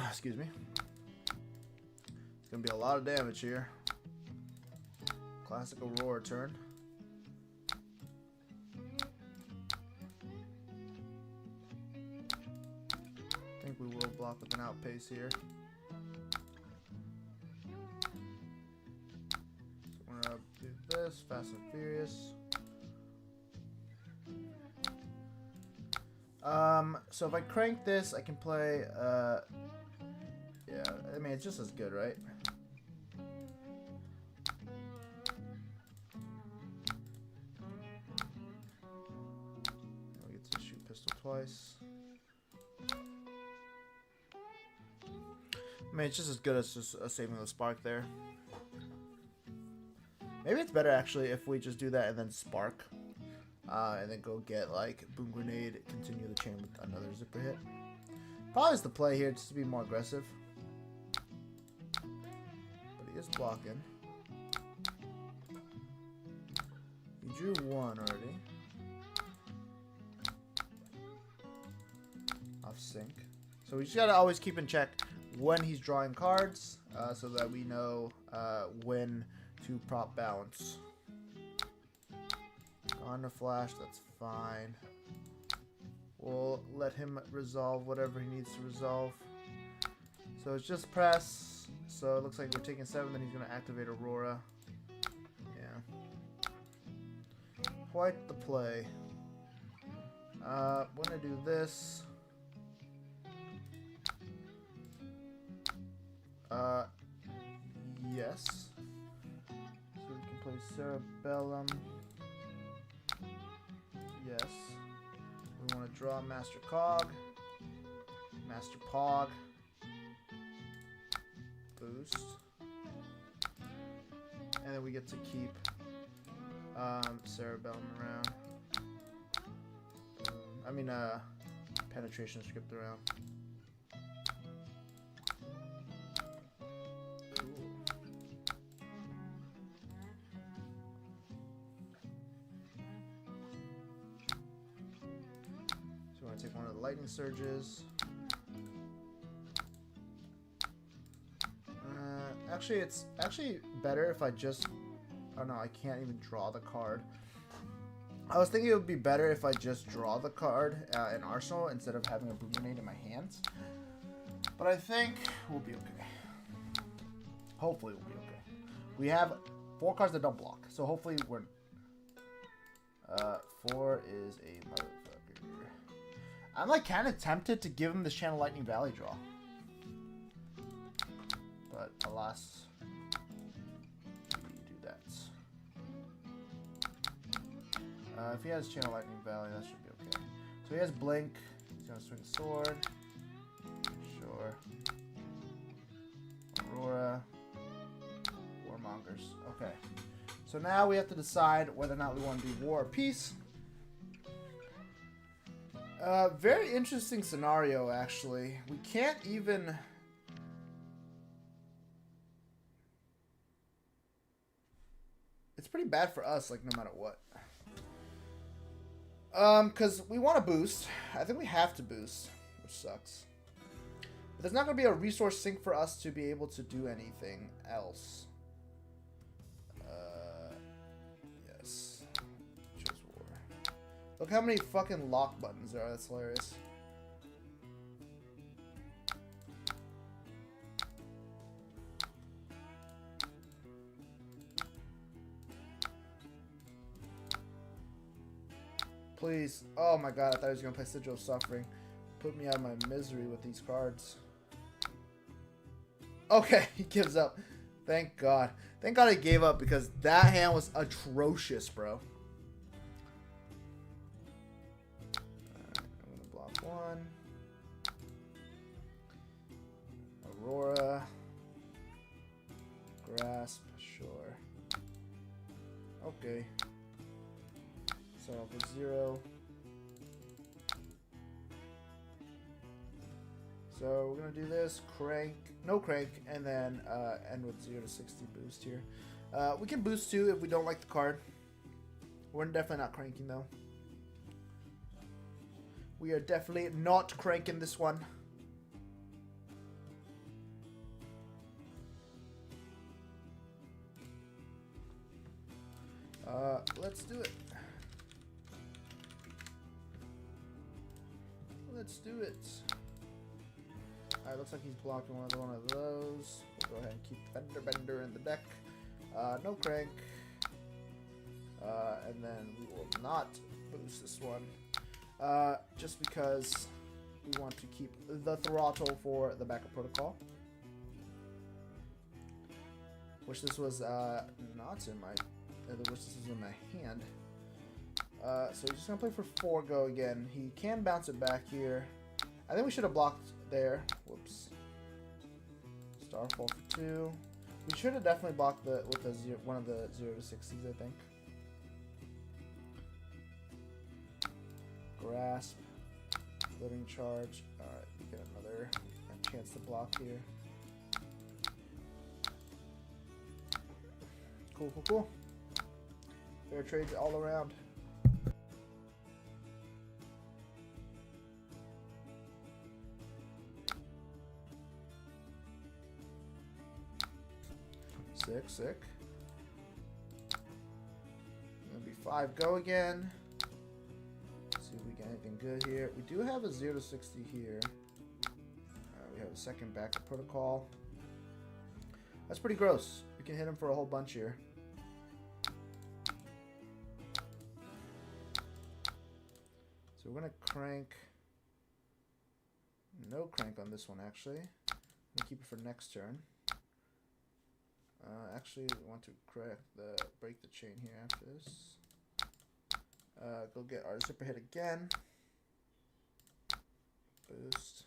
Excuse me. It's going to be a lot of damage here. Classic Aurora turn. I think we will block with an outpace here. So we're gonna do this, Fast and Furious. So if I crank this, I can play, yeah, I mean, it's just as good, right? We get to shoot pistol twice. I mean, it's just as good as just saving the spark there. Maybe it's better, actually, if we just do that and then spark. and then go get like boom grenade, continue the chain with another zipper hit. Probably is the play here just to be more aggressive. But he is blocking. He drew one already. Off sync. So we just gotta always keep in check when he's drawing cards, so that we know when to prop balance. On the flash, that's fine. We'll let him resolve whatever he needs to resolve. So it's just press. So it looks like we're taking 7, then he's going to activate Aurora. Yeah. Quite the play. We're going to do this. Yes. So we can play Cerebellum. Yes. We want to draw Master Cog. Master Pog. Boost. And then we get to keep Cerebellum around. Penetration script around. Take one of the lightning surges. Actually, it's actually better if I just... Oh no, I can't even draw the card. I was thinking it would be better if I just draw the card in Arsenal instead of having a boom grenade in my hands. But I think we'll be okay. Hopefully we'll be okay. We have 4 cards that don't block, so hopefully we're... 4 is a motherfucker. I'm like kind of tempted to give him this Channel Lightning Valley draw. But alas, we do that. If he has Channel Lightning Valley, that should be okay. So he has Blink. He's going to swing a sword. Sure. Aurora. Warmongers. Okay. So now we have to decide whether or not we want to do War or Peace. Very interesting scenario, actually. We can't even... It's pretty bad for us, like, no matter what. Because we want to boost. I think we have to boost, which sucks. But there's not going to be a resource sink for us to be able to do anything else. Yes. Choose war. Look how many fucking lock buttons there are. That's hilarious. Please. Oh my god, I thought he was going to play Sigil of Suffering. Put me out of my misery with these cards. Okay, he gives up. Thank god. Thank god he gave up because that hand was atrocious, bro. Alright, I'm going to block one. Aurora. Grasp, sure. Okay. Start off with 0. So we're gonna do this, crank, no crank, and then end with 0 to 60 boost here. We can boost too if we don't like the card. We're definitely not cranking though. We are definitely not cranking this one. Let's do it. Let's do it. Alright, looks like he's blocking one of those. We'll go ahead and keep Bender in the deck. No crank. And then we will not boost this one. Just because we want to keep the throttle for the backup protocol. Wish this was not in my... wish this was in my hand. So he's just going to play for 4 go again. He can bounce it back here. I think we should have blocked there. Whoops. Starfall for 2. We should have definitely blocked with one of the 0 to 60s, I think. grasp, glittering charge. All right, we get another chance to block here. Cool, cool, cool. Fair trades all around. Sick. Gonna be 5 go again. Let's see if we get anything good here. We do have a 0 to 60 here. We have a second backup protocol. That's pretty gross. We can hit him for a whole bunch here. So we're gonna crank. No crank on this one actually. I'm gonna keep it for next turn. Actually, we want to break the chain here after this. Go get our zipper hit again. Boost.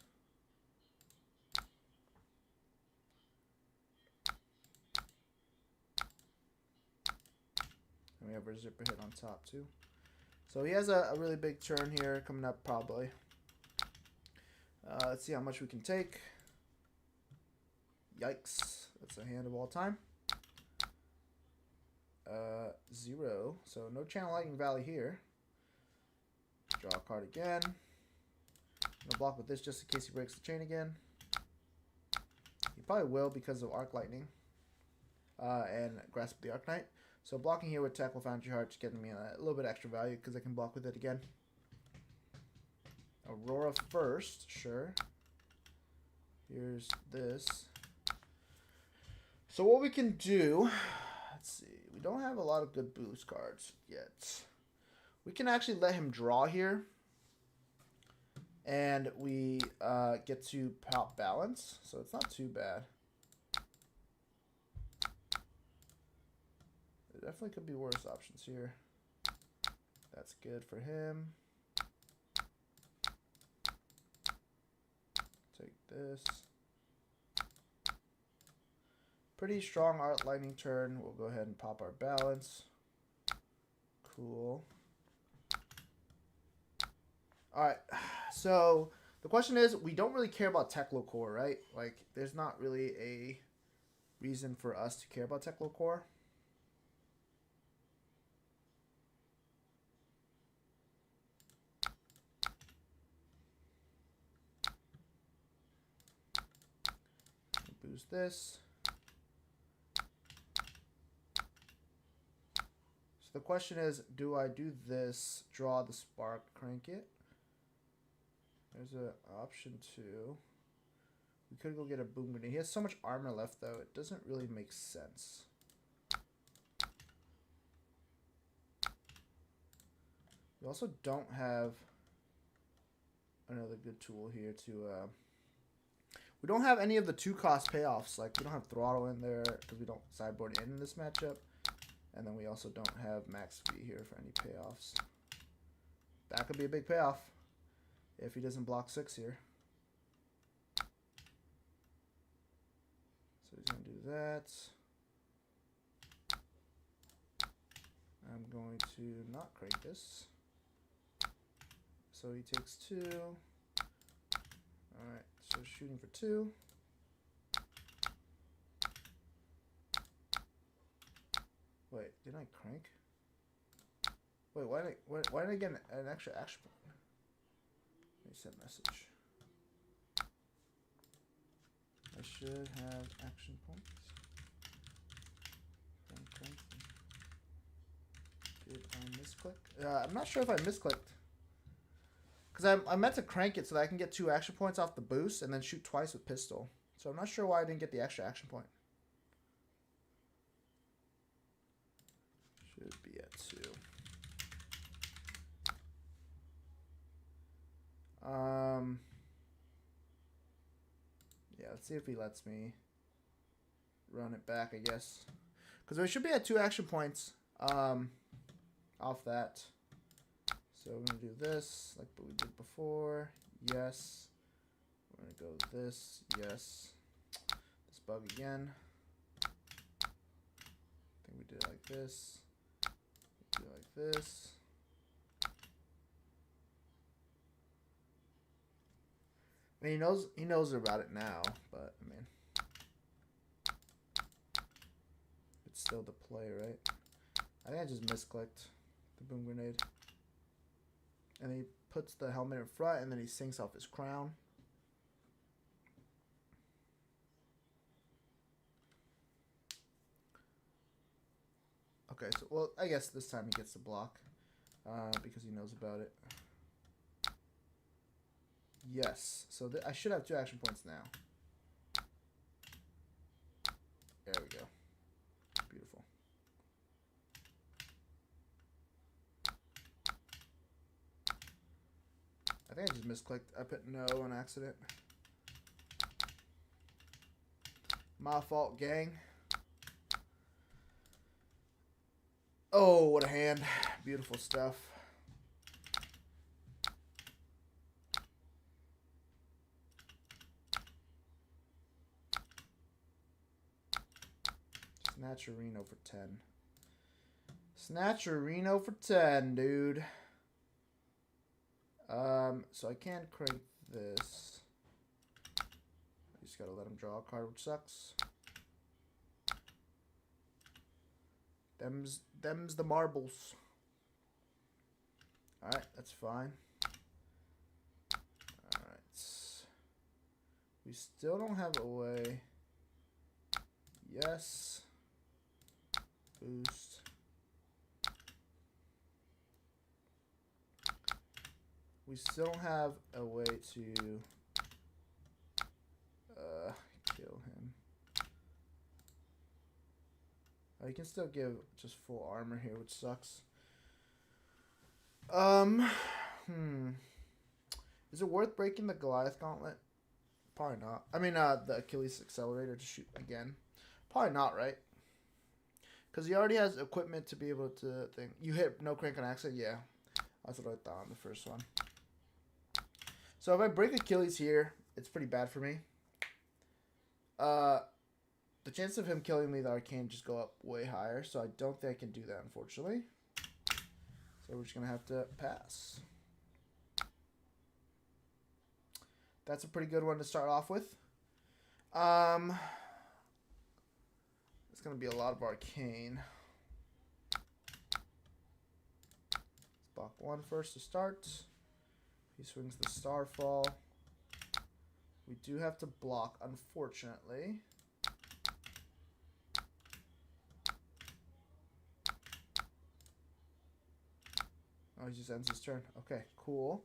And we have our zipper hit on top too. So he has a really big turn here coming up probably. Let's see how much we can take. Yikes. That's a hand of all time. 0. So no Channel Lightning Valley here. Draw a card again. I'm gonna block with this just in case he breaks the chain again. He probably will because of Arc Lightning. And Grasp the Arcanite. So blocking here with Tackle Foundry Heart's getting me a little bit extra value because I can block with it again. Aurora first, sure. Here's this. So what we can do, let's see. We don't have a lot of good boost cards yet. We can actually let him draw here. And we get to pop balance. So it's not too bad. There definitely could be worse options here. That's good for him. Take this. Pretty strong Art Lightning turn. We'll go ahead and pop our balance. Cool. Alright, so the question is, we don't really care about Teklo Core, right? Like, there's not really a reason for us to care about Teklo Core. Boost this. So the question is, do I do this, draw the spark, crank it? There's an option too. We could go get a boom grenade. He has so much armor left though, it doesn't really make sense. We also don't have another good tool here to we don't have any of the 2-cost payoffs. Like, we don't have throttle in there because we don't sideboard in this matchup. And then we also don't have max V here for any payoffs. That could be a big payoff if he doesn't block 6 here. So he's going to do that. I'm going to not crank this. So he takes 2. Alright, so shooting for 2. Wait, didn't I crank? Wait, why did I get an extra action point? Let me send message. I should have action points. Did I misclick? I'm not sure if I misclicked. Because I meant to crank it so that I can get 2 action points off the boost and then shoot twice with pistol. So I'm not sure why I didn't get the extra action point. Should be at 2. Yeah, let's see if he lets me run it back, I guess. Because we should be at 2 action points off that. So we're going to do this like what we did before. Yes. We're going to go this. Yes. This bug again. I think we did it like this. We do it like this. I mean, he knows about it now, but I mean, it's still the play, right? I think I just misclicked the boom grenade. And he puts the helmet in front, and then he sinks off his crown. Okay, so, well, I guess this time he gets the block because he knows about it. Yes, so I should have 2 action points now. There we go. Beautiful. I think I just misclicked. I put no on accident. My fault, gang. Oh, what a hand. Beautiful stuff. Snatcherino for 10. Snatcherino for 10, dude. So I can't crank this. I just gotta let him draw a card, which sucks. Them's the marbles. Alright, that's fine. Alright. We still don't have a way. Yes. Boost. We still don't have a way to kill him. Oh, you can still give just full armor here, which sucks. Is it worth breaking the Goliath gauntlet? Probably not. I mean, the Achilles accelerator to shoot again. Probably not, right? Because he already has equipment to be able to think. You hit no crank on accident? Yeah. That's what I thought on the first one. So if I break Achilles here, it's pretty bad for me. The chance of him killing me, the arcane, just go up way higher. So I don't think I can do that, unfortunately. So we're just going to have to pass. That's a pretty good one to start off with. It's going to be a lot of arcane. Let's block 1 first to start. He swings the Starfall. We do have to block, unfortunately. Oh, he just ends his turn. Okay, cool.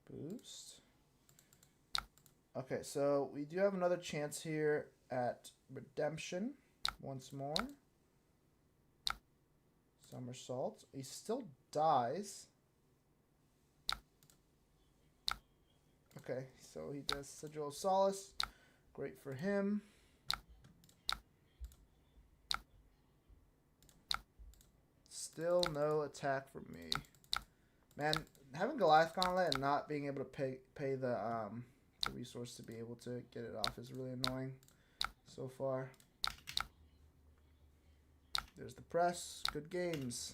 Boost. Okay, so we do have another chance here at redemption. Once more. Somersault. He still dies. Okay, so he does Sigil of Solace. Great for him. Still no attack from me. Man, having Goliath Gauntlet and not being able to pay the resource to be able to get it off is really annoying so far. There's the press. Good games.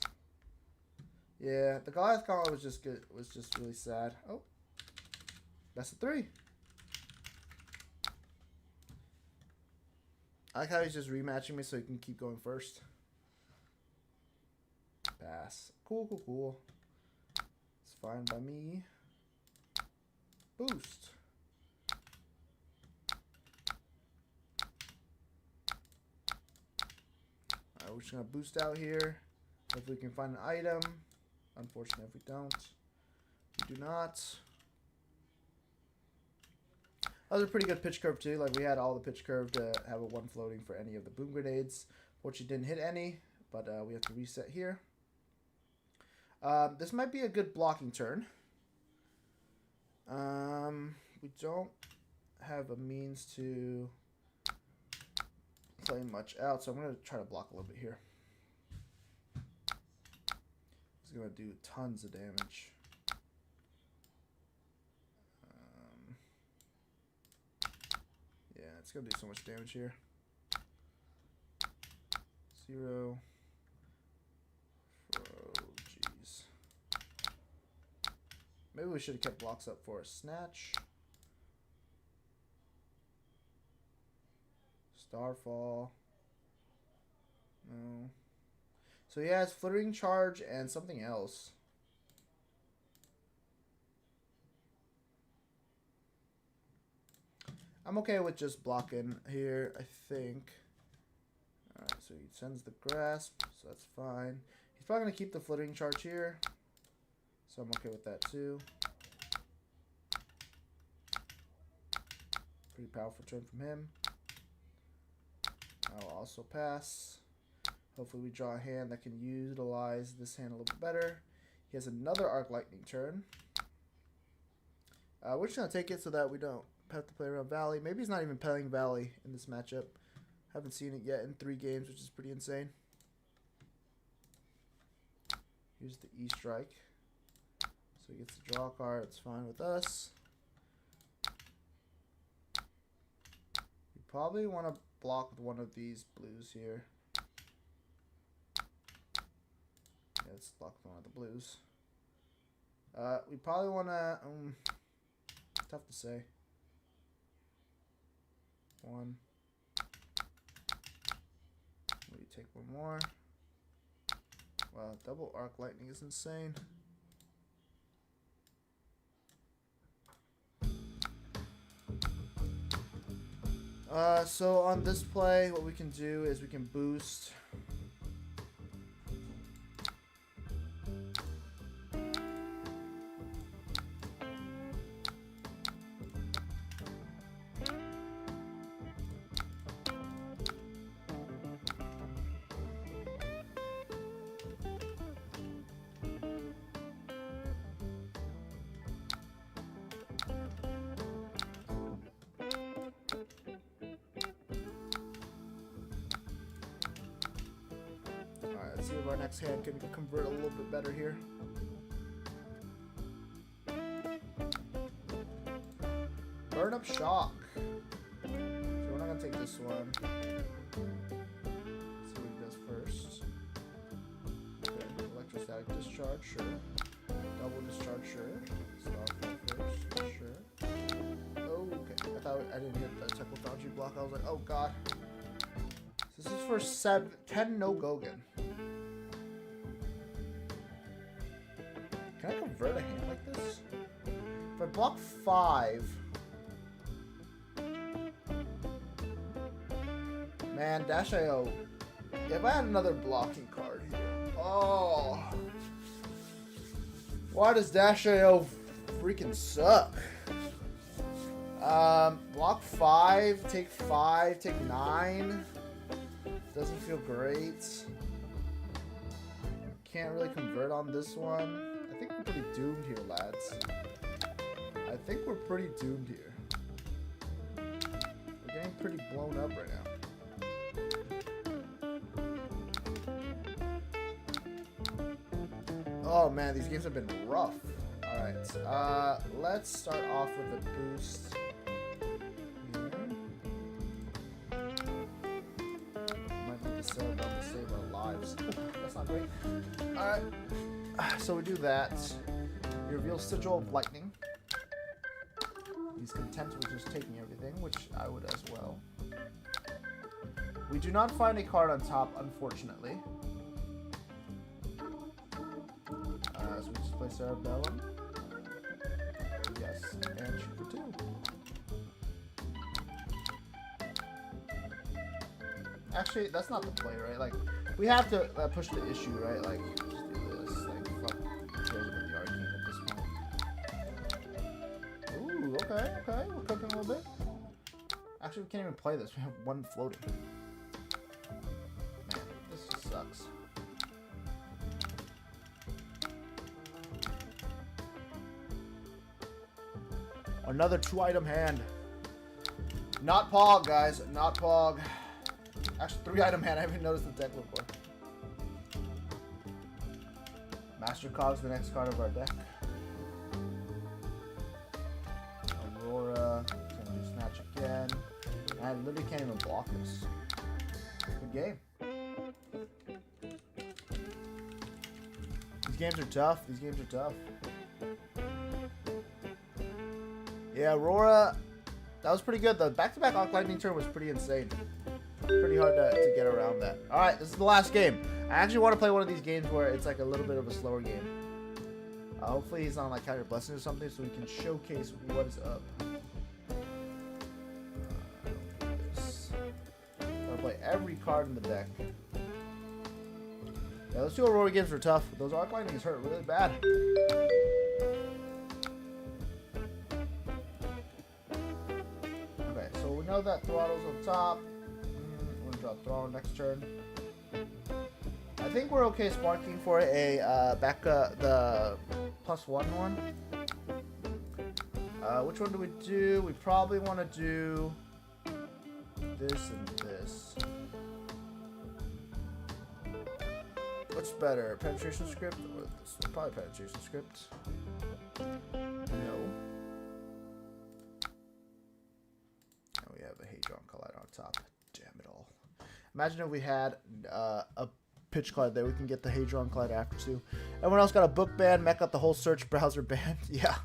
Yeah, the Goliath Gauntlet was just good. Was just really sad. Oh, that's a 3. I like how he's just rematching me so he can keep going first. Pass. Cool, cool, cool. It's fine by me. Boost. Alright, we're just going to boost out here. If we can find an item. Unfortunately, if we don't. We do not. That was a pretty good pitch curve, too. Like, we had all the pitch curve to have a 1 floating for any of the boom grenades. Fortunately, didn't hit any. But we have to reset here. This might be a good blocking turn. We don't have a means to play much out, so I'm going to try to block a little bit here. It's going to do tons of damage. Yeah, it's going to do so much damage here. 0. Oh, jeez. Maybe we should have kept blocks up for a snatch. Starfall. No. So he has flittering charge and something else. I'm okay with just blocking here, I think. Alright, so he sends the grasp, so that's fine. He's probably going to keep the flittering charge here. So I'm okay with that too. Pretty powerful turn from him. I'll also pass. Hopefully we draw a hand that can utilize this hand a little bit better. He has another Arc Lightning turn. We're just going to take it so that we don't have to play around Valley. Maybe he's not even playing Valley in this matchup. Haven't seen it yet in 3 games, which is pretty insane. Here's the E-Strike. So he gets to draw a card. It's fine with us. You probably want to block with one of these blues here. Yeah, let's block with one of the blues. We probably want to... tough to say. One. We take one more. Wow, double Arc Lightning is insane. So on this play, what we can do is we can boost. Let's see if our next hand can convert a little bit better here. Burn up shock. So we're not gonna take this one. Let's see what he does first. Okay, electrostatic discharge, sure. Double discharge, sure. Starfall first, sure. Okay, I thought I didn't hit the Technical Foundry block. I was like, oh god. So this is for 10 no Gogan. Can I convert a hand like this? If I block 5... Man, Dash IO. If I had another blocking card here... Oh! Why does Dash IO freaking suck? Block 5, take 9. Doesn't feel great. Can't really convert on this one. I think we're pretty doomed here, lads. I think we're pretty doomed here. We're getting pretty blown up right now. Oh man, these games have been rough. Alright, let's start off with a boost. Might need to sell them to save our lives. That's not great. Alright. So we do that. He reveals Sigil of Lightning. He's content with just taking everything, which I would as well. We do not find a card on top, unfortunately. So we just play Cerebellum. Yes, and shoot for 2. Actually, that's not the play, right? Like, we have to push the issue, right? Like, just do this. Like, fuck. Who cares about the Arcane at this point? Ooh, okay. We're cooking a little bit. Actually, we can't even play this. We have 1 floating. Man, this just sucks. Another 2-item hand. Not Pog, guys. Not Pog. Actually, 3-item hand. I haven't noticed the deck before. Master Cog's the next card of our deck. Aurora. Gonna do Snatch again. I literally can't even block this. Good game. These games are tough. Yeah, Aurora, that was pretty good. The back-to-back Arc Lightning turn was pretty insane. Pretty hard to get around that. All right, this is the last game. I actually want to play one of these games where it's like a little bit of a slower game. Hopefully he's on like Counter Blessing or something so we can showcase what is up. I'll play every card in the deck. Yeah, those two Aurora games were tough. Those Arc Lightnings hurt really bad. Okay, so we know that Throttle's on top. We're gonna draw Throttle next turn. I think we're okay sparking for a the +1 one. Which one do we do? We probably want to do this and this. What's better, penetration script or this? Probably penetration script. No. And we have a Hadron Collider on top. Damn it all. Imagine if we had a pitch card there. We can get the Hadron Collider after too. Everyone else got a book ban. Mac got the whole search browser banned. Yeah.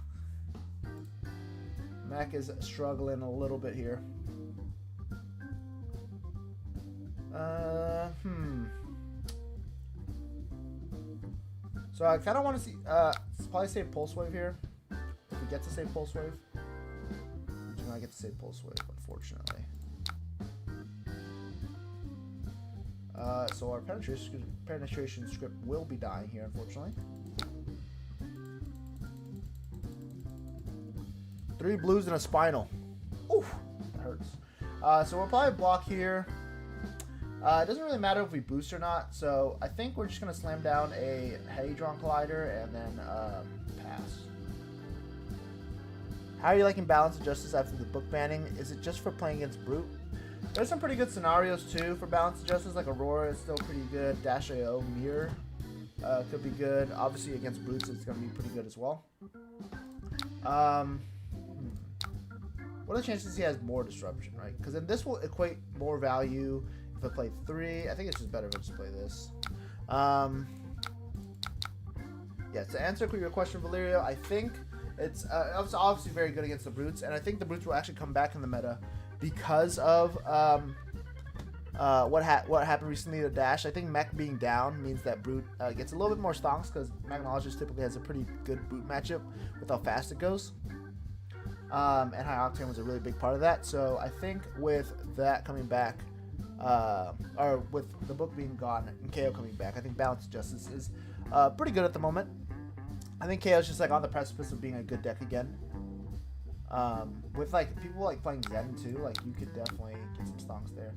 Mac is struggling a little bit here. So I kind of want to see, probably save Pulse Wave here. If we get to save Pulse Wave. We do not get to save Pulse Wave, unfortunately. So our penetration script will be dying here, unfortunately. 3 blues and a spinal. Oof, that hurts. So we'll probably block here. It doesn't really matter if we boost or not, so I think we're just going to slam down a Hadron Collider and then pass. How are you liking Balance of Justice after the book banning? Is it just for playing against Brute? There's some pretty good scenarios too for Balance of Justice, like Aurora is still pretty good. Dash AO, Mirror could be good. Obviously against Brutes it's going to be pretty good as well. What are the chances he has more disruption, right? Because then this will equate more value. If I play 3, I think it's just better if I just play this. Yeah, to answer your question, Valerio, I think it's obviously very good against the Brutes, and I think the Brutes will actually come back in the meta because of what happened recently to Dash. I think Mech being down means that Brute gets a little bit more stonks because Magnologist typically has a pretty good Brute matchup with how fast it goes. And High Octane was a really big part of that. So I think with that coming back, or with the book being gone and KO coming back, I think Balance of Justice is pretty good at the moment. I think KO is just like on the precipice of being a good deck again. With like people like playing Zen too, like you could definitely get some stonks there.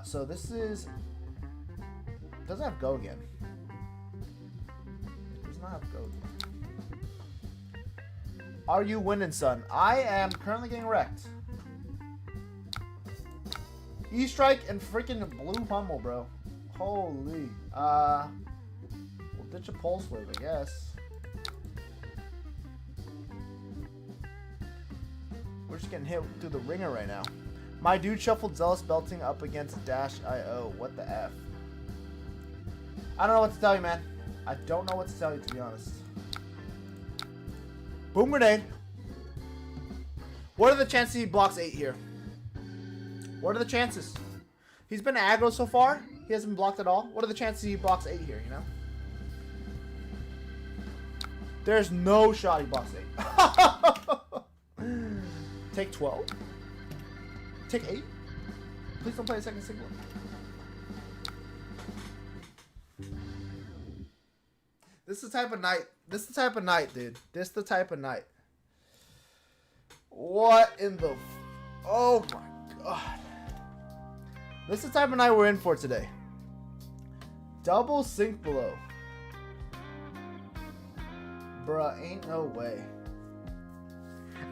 So this is doesn't have Go again. Does not have Go again. Are you winning, son? I am currently getting wrecked. E-Strike and freaking Blue Pummel, bro. Holy. We'll ditch a Pulse Wave, I guess. We're just getting hit through the ringer right now. My dude shuffled Zealous Belting up against Dash IO. What the F? I don't know what to tell you, man. I don't know what to tell you, to be honest. Boom Grenade. What are the chances he blocks 8 here? What are the chances? He's been aggro so far. He hasn't been blocked at all. What are the chances he blocks 8 here, you know? There's no shot he blocks 8. Take 12. Take 8. Please don't play a second single. This is the type of night. This is the type of night, dude. This is the type of night. What in the... Oh my god. This is the type of night we're in for today. Double Sink Below. Bruh, ain't no way.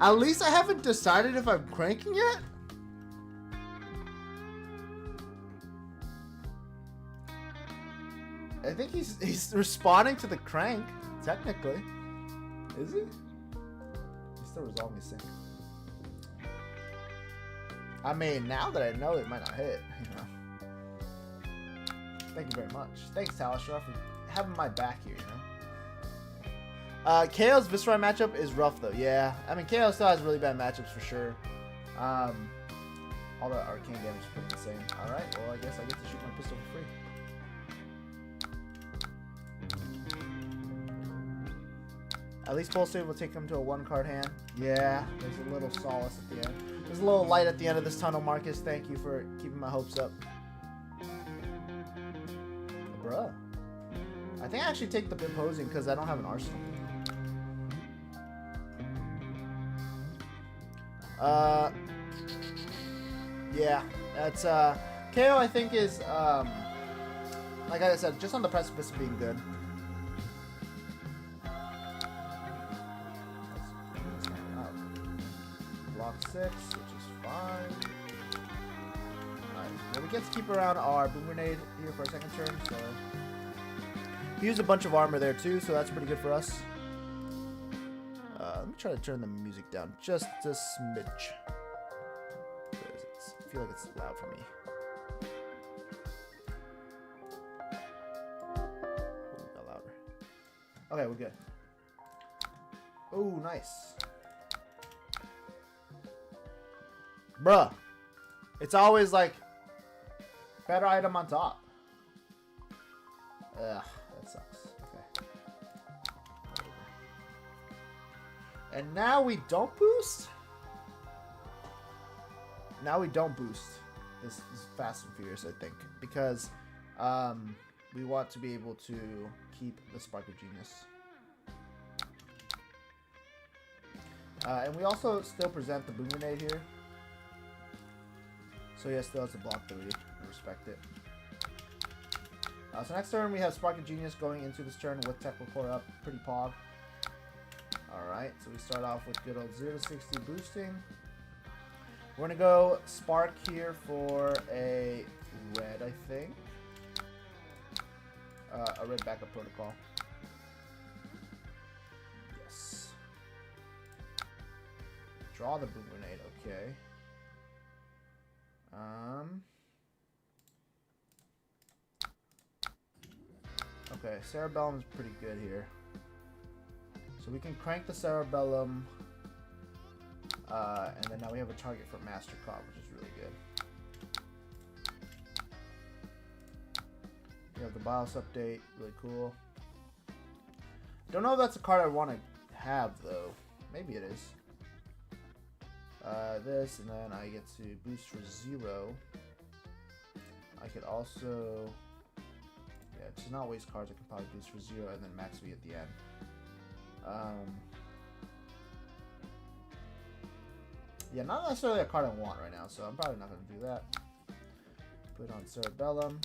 At least I haven't decided if I'm cranking yet. I think he's responding to the crank, technically. Is he? He's still resolving his sync. I mean, now that I know it might not hit, you know. Thank you very much. Thanks, Talisha, for having my back here, you know. KO's Viserai matchup is rough though. Yeah, I mean KO still has really bad matchups for sure. All the arcane damage is pretty insane. All right, well I guess I get to shoot my pistol for free. At least Pulse Save will take him to a 1-card hand. Yeah, there's a little solace at the end. There's a little light at the end of this tunnel, Marcus. Thank you for keeping my hopes up. Bruh. I think I actually take the imposing because I don't have an arsenal. Yeah, that's KO I think is like I said, just on the precipice of being good. Block 6, which is fine. Alright, well we get to keep around our boom grenade here for a second turn, so he used a bunch of armor there too, so that's pretty good for us. Let me try to turn the music down just a smidge. I feel like it's loud for me. Ooh, got louder. Okay, we're good. Oh, nice. Bruh. It's always like better item on top. Ugh, that sucks. Okay. And now we don't boost? Now we don't boost. This is Fast and Furious, I think. Because we want to be able to keep the Spark of Genius. And we also still present the boom grenade here. So yeah, still has the block 30. I respect it. So next turn we have Spark of Genius going into this turn with Tech Core up. Pretty pog. Alright, so we start off with good old 0 to 60 boosting. We're going to go Spark here for a red, I think. A red backup protocol. Yes. Draw the boom grenade, okay. Okay, Cerebellum's pretty good here. So we can crank the Cerebellum. And then now we have a target for Master Cog, which is really good. We have the BIOS update, really cool. Don't know if that's a card I want to have, though. Maybe it is. This, and then I get to boost for 0. I could also... Yeah, to not waste cards, I can probably boost for 0 and then max V at the end. Yeah, not necessarily a card I want right now, so I'm probably not going to do that. Put on Cerebellum.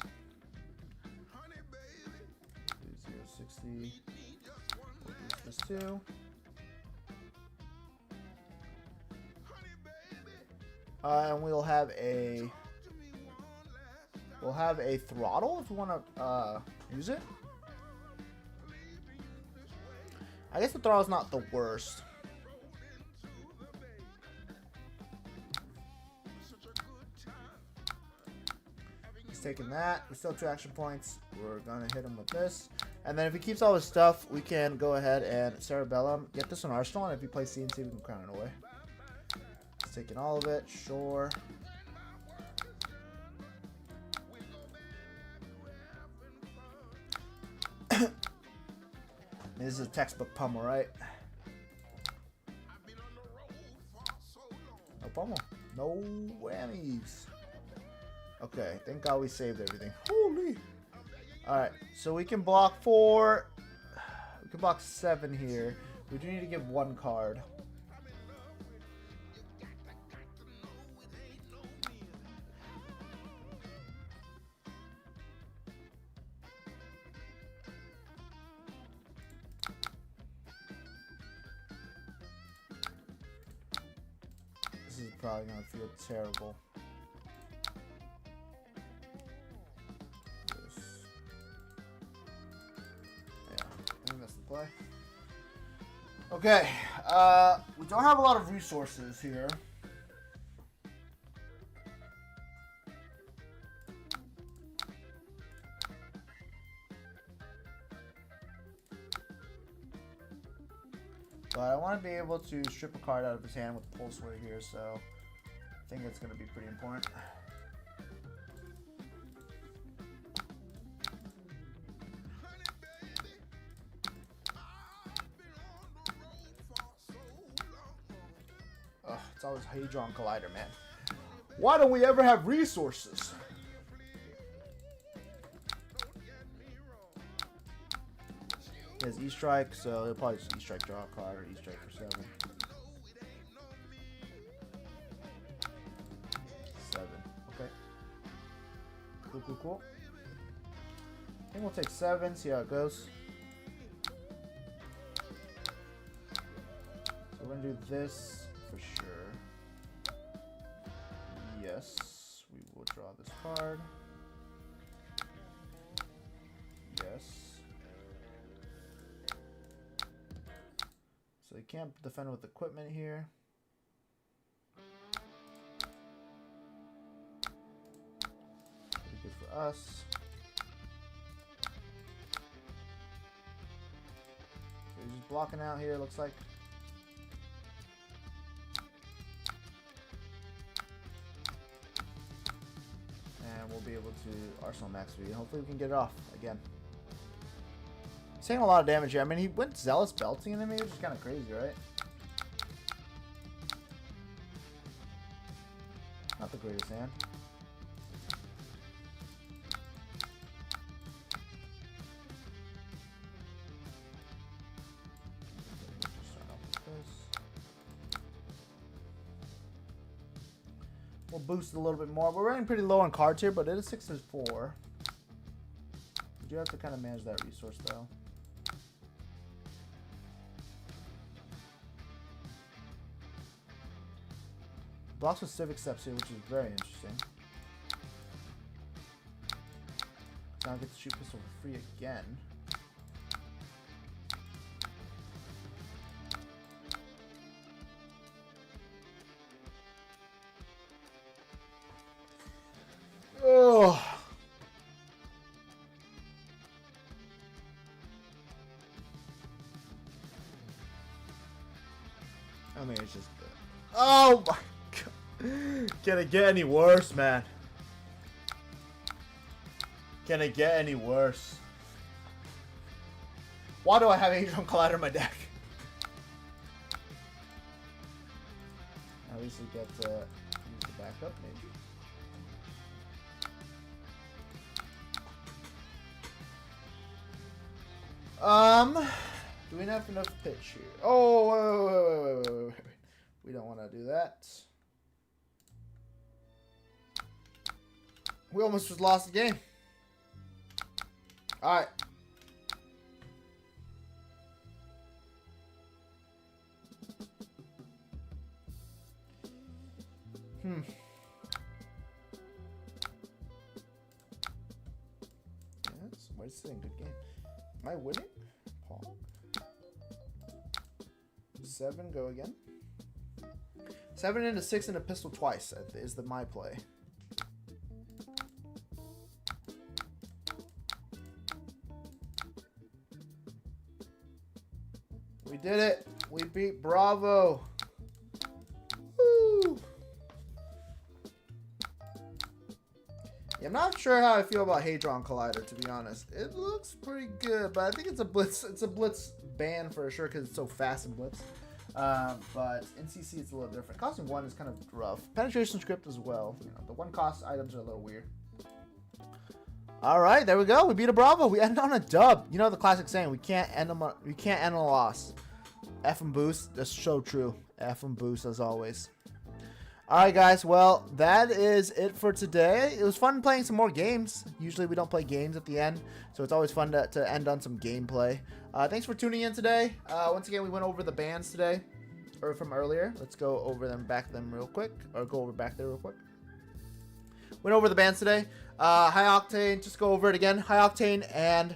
Do 060. We'll boost this too. And we'll have a throttle if we want to use it. I guess the throttle is not the worst. He's taking that. We still have 2 action points. We're gonna hit him with this, and then if he keeps all his stuff, we can go ahead and Cerebellum, get this on Arsenal, and if he plays CNC, we can crown it away. He's taking all of it, sure. This is a textbook pummel, right? No pummel. No whammies. Okay, thank God we saved everything. Holy. Alright, so we can block 4. We can block 7 here. We do need to give 1 card. This is probably gonna feel terrible. Play. Okay, we don't have a lot of resources here. But I want to be able to strip a card out of his hand with the pulse right here, so I think it's going to be pretty important. Ugh, it's always Hadron Collider, man. Why don't we ever have resources? He has E-Strike, so he'll probably just E-Strike draw a card or E-Strike for 7. 7. Okay. Cool, cool, cool. I think we'll take 7, see how it goes. So we're going to do this for sure. Yes. We will draw this card. Yes. So you can't defend with equipment here. Pretty good for us. So he's just blocking out here, looks like. And we'll be able to Arsenal Max V. Hopefully we can get it off again. Taking a lot of damage here. I mean, he went Zealous Belting into me, which is kind of crazy, right? Not the greatest hand. Just start off with this. We'll boost it a little bit more. We're running pretty low on cards here, but it is 6-4. You do have to kind of manage that resource, though. Blocks with Civic Steps here, which is very interesting. Now I get to shoot pistol for free again. Oh. I mean, it's just. Oh my. Can it get any worse, man? Can it get any worse? Why do I have Hadron Collider in my deck? At least we get to use the backup, maybe. Do we have enough pitch here? Oh, wait. We don't want to do that. We almost just lost the game. Alright. Yes, wait a second, good game. Am I winning? Paul. 7, go again. 7 into 6 into pistol twice is my play. We did it. We beat Bravo. Woo. Yeah, I'm not sure how I feel about Hadron Collider, to be honest. It looks pretty good, but I think it's a blitz. It's a blitz ban for sure because it's so fast in blitz. But in CC it's a little different. Costing 1 is kind of rough. Penetration script as well. You know, the 1 cost items are a little weird. All right, there we go. We beat a Bravo. We ended on a dub. You know the classic saying: we can't end on a loss. F and boost. That's so true. F and boost as always. All right, guys. Well, that is it for today. It was fun playing some more games. Usually we don't play games at the end, so it's always fun to end on some gameplay. Thanks for tuning in today. Once again, we went over the bans today, or from earlier. Let's go over them real quick, or go over back there real quick. Went over the bans today. High Octane, just go over it again. High Octane and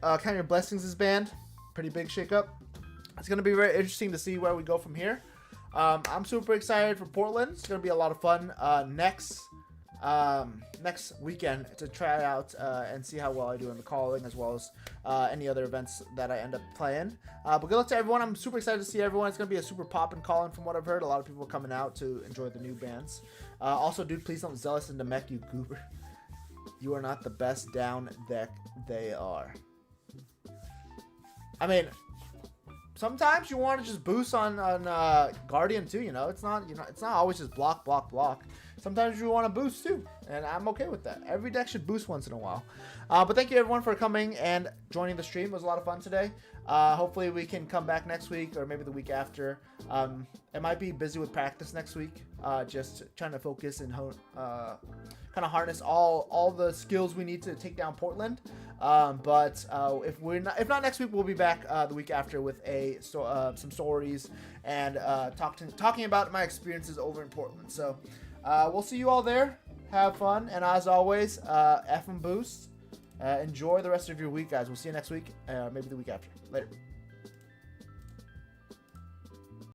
Count Your Blessings is banned. Pretty big shakeup. It's going to be very interesting to see where we go from here. I'm super excited for Portland. It's going to be a lot of fun. Next next weekend to try out and see how well I do in the calling, as well as any other events that I end up playing. But good luck to everyone. I'm super excited to see everyone. It's going to be a super poppin' calling from what I've heard. A lot of people coming out to enjoy the new bands. Also, dude, please don't zealous into mech, you goober. You are not the best down deck. They are. I mean, sometimes you want to just boost on Guardian too. You know, it's not always just block. Sometimes you want to boost too, and I'm okay with that. Every deck should boost once in a while. But thank you everyone for coming and joining the stream. It was a lot of fun today. Hopefully we can come back next week or maybe the week after. I might be busy with practice next week. Just trying to focus and kind of harness all the skills we need to take down Portland. But if not next week, we'll be back the week after with some stories and talking about my experiences over in Portland. So we'll see you all there. Have fun, and as always, F and boost. Enjoy the rest of your week, guys. We'll see you next week, maybe the week after. Later.